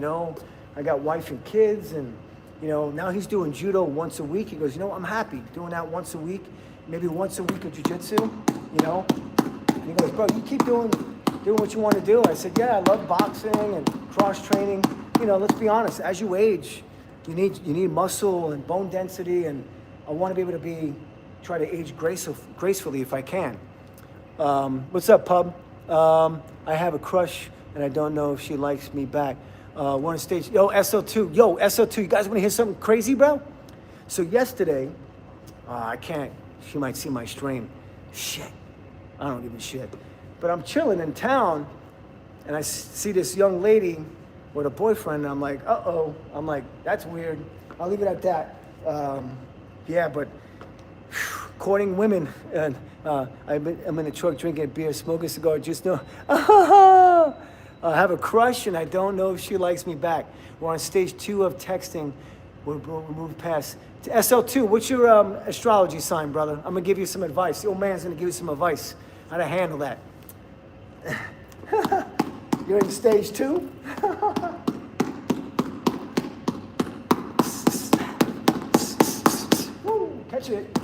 I got wife and kids, and, now he's doing judo once a week. He goes, I'm happy doing that once a week, maybe once a week of jiu-jitsu, He goes, bro, you keep doing what you want to do. I said, yeah, I love boxing and cross training. Let's be honest, as you age, you need muscle and bone density, and I want to be able to try to age gracefully if I can. What's up, pub? I have a crush, and I don't know if she likes me back. We're on stage. Yo, SL2. You guys want to hear something crazy, bro? So yesterday, I can't. She might see my stream. Shit. I don't give a shit. But I'm chilling in town, and I see this young lady with a boyfriend, and I'm like, uh-oh. I'm like, that's weird. I'll leave it at that. Yeah, but courting women, and I'm in the truck drinking beer, smoking a cigar, just know, I have a crush, and I don't know if she likes me back. We're on stage 2 of texting. We'll move past. To SL2, what's your astrology sign, brother? I'm going to give you some advice. The old man's going to give you some advice how to handle that. You're in stage 2? Woo, catch it.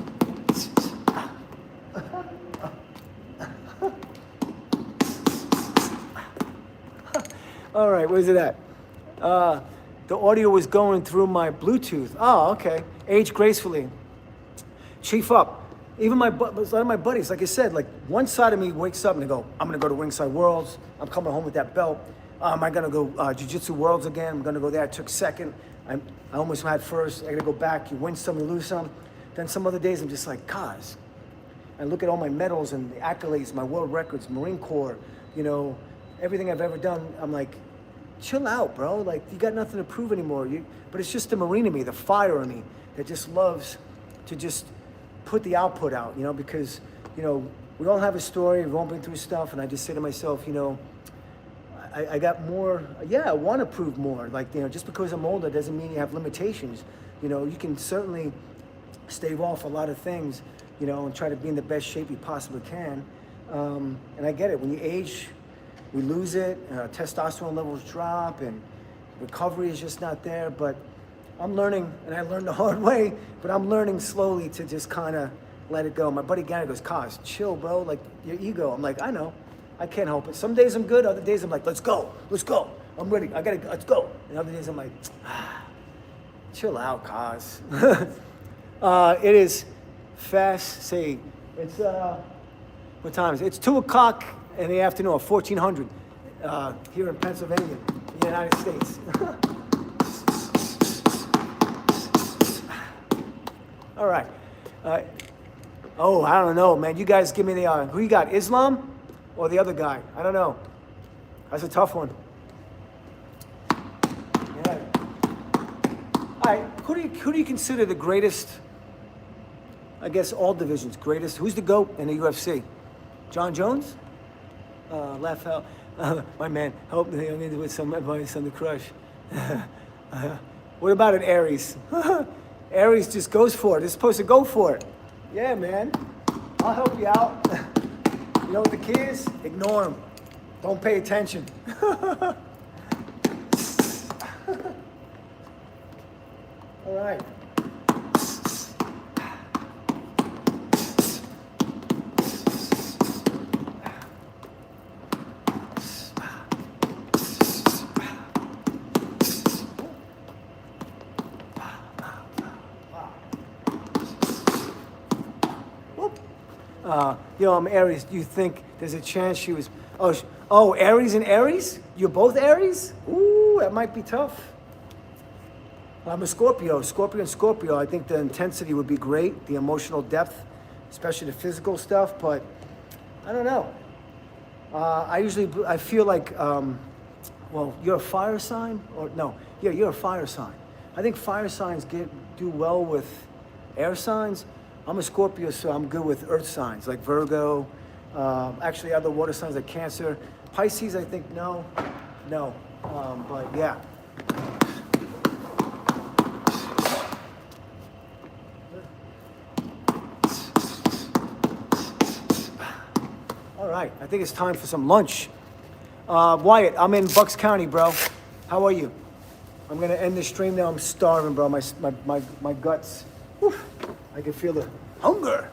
All right, where's it at? The audio was going through my Bluetooth. Oh, okay. Age gracefully. Chief up. Even a lot of my buddies, like I said, like one side of me wakes up and they go, I'm gonna go to Ringside Worlds. I'm coming home with that belt. I'm gonna go Jiu-Jitsu Worlds again. I'm gonna go there. I took second. I almost had first. I gotta go back. You win some, you lose some. Then some other days I'm just like, Kaz. I look at all my medals and the accolades, my world records, Marine Corps, everything I've ever done. I'm like, chill out, bro. Like, you got nothing to prove anymore. But it's just the Marine in me, the fire in me, that just loves to just put the output out, because, we all have a story, we've all been through stuff, and I just say to myself, I got more, I want to prove more. Like, just because I'm older doesn't mean you have limitations. You can certainly stave off a lot of things, and try to be in the best shape you possibly can. And I get it. When you age, we lose it, testosterone levels drop, and recovery is just not there. But I'm learning, and I learned the hard way, but I'm learning slowly to just kind of let it go. My buddy Gary goes, Kaz, chill, bro, like your ego. I'm like, I know, I can't help it. Some days I'm good, other days I'm like, let's go, I'm ready, let's go. And other days I'm like, chill out, Kaz. It is fast, it's, what time is it? It's 2 o'clock in the afternoon, 1400, here in Pennsylvania, in the United States. All right. I don't know, man. You guys give me the, who you got, Islam or the other guy? I don't know. That's a tough one. Yeah. right, who do you consider the greatest? I guess all divisions greatest. Who's the GOAT in the UFC? John Jones? Laugh out. My man, help me. I need with some advice on the crush. What about an Aries? Aries just goes for it. They're supposed to go for it. Yeah, man. I'll help you out. You know what the key is? Ignore them. Don't pay attention. All right. I'm Aries. Do you think there's a chance she was? Oh, Aries and Aries? You're both Aries? Ooh, that might be tough. I'm a Scorpio. Scorpio and Scorpio. I think the intensity would be great, the emotional depth, especially the physical stuff. But I don't know. I feel like, well, you're a fire sign, or no? Yeah, you're a fire sign. I think fire signs do well with air signs. I'm a Scorpio, so I'm good with earth signs like Virgo. Actually, other water signs like Cancer. Pisces, I think, no. But yeah. All right, I think it's time for some lunch. Wyatt, I'm in Bucks County, bro. How are you? I'm gonna end the stream now. I'm starving, bro. My guts. Whew. I can feel the hunger.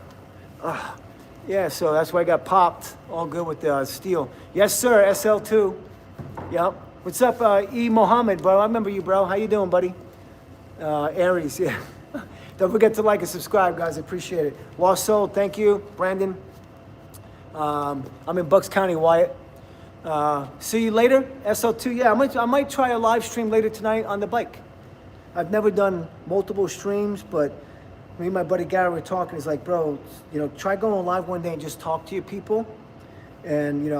Yeah, so that's why I got popped. All good with the steel. Yes, sir, SL2. Yep. What's up, E. Mohammed, bro? I remember you, bro. How you doing, buddy? Aries, yeah. Don't forget to like and subscribe, guys. I appreciate it. Lost Soul, thank you. Brandon. I'm in Bucks County, Wyatt. See you later, SL2. Yeah, I might try a live stream later tonight on the bike. I've never done multiple streams, but me and my buddy Gary were talking. He's like, bro, try going live one day and just talk to your people. And,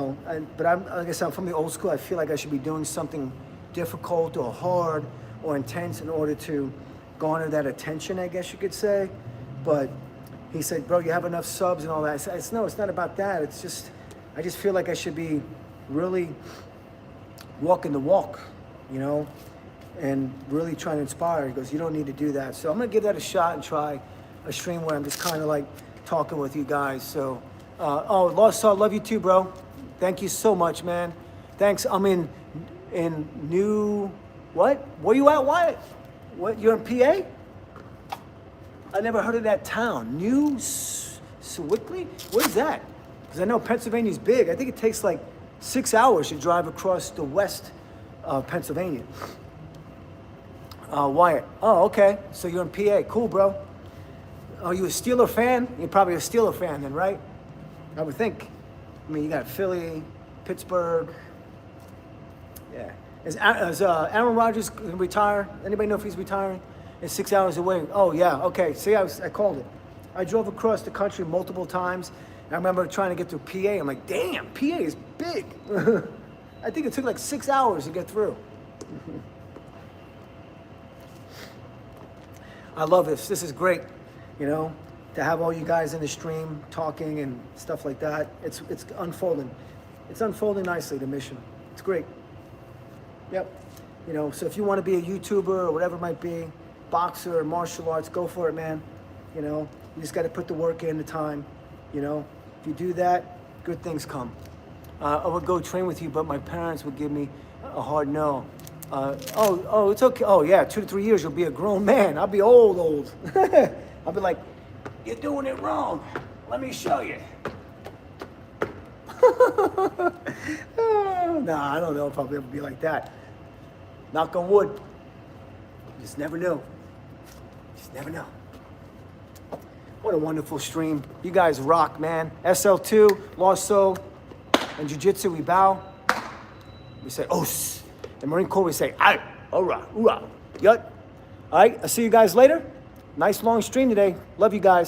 but like I said, I'm from the old school. I feel like I should be doing something difficult or hard or intense in order to garner that attention, I guess you could say. But he said, bro, you have enough subs and all that. I said, no, it's not about that. It's just, I just feel like I should be really walking the walk, and really trying to inspire. He goes, you don't need to do that. So I'm gonna give that a shot and try a stream where I'm just kind of like talking with you guys. So, Lost Soul, love you too, bro. Thank you so much, man. Thanks. I'm in New, what? Where you at, Wyatt? What, you're in PA? I never heard of that town. New Sewickley? What is that? Because I know Pennsylvania's big. I think it takes like 6 hours to drive across the west of Pennsylvania. Wyatt. Oh, okay. So you're in PA. Cool, bro. Are you a Steeler fan? You're probably a Steeler fan then, right? I would think. I mean, you got Philly, Pittsburgh. Yeah. Is Aaron Rodgers going to retire? Anybody know if he's retiring? It's 6 hours away. Oh, yeah. Okay. See, I called it. I drove across the country multiple times. I remember trying to get through PA. I'm like, damn, PA is big. I think it took like 6 hours to get through. I love this. This is great, to have all you guys in the stream talking and stuff like that. It's unfolding. It's unfolding nicely, the mission. It's great. Yep. So if you want to be a YouTuber or whatever it might be, boxer, martial arts, go for it, man. You just got to put the work in, the time. If you do that, good things come. I would go train with you, but my parents would give me a hard no. It's okay. Oh, yeah, 2 to 3 years, you'll be a grown man. I'll be old. I'll be like, you're doing it wrong. Let me show you. Nah, I don't know if I'll ever be like that. Knock on wood. Just never know. What a wonderful stream. You guys rock, man. SL2, Lost Soul, and Jiu-Jitsu, we bow. We say, os. The Marine Corps, we say, ay, ora, ura, yut. All right, I'll see you guys later. Nice long stream today. Love you guys.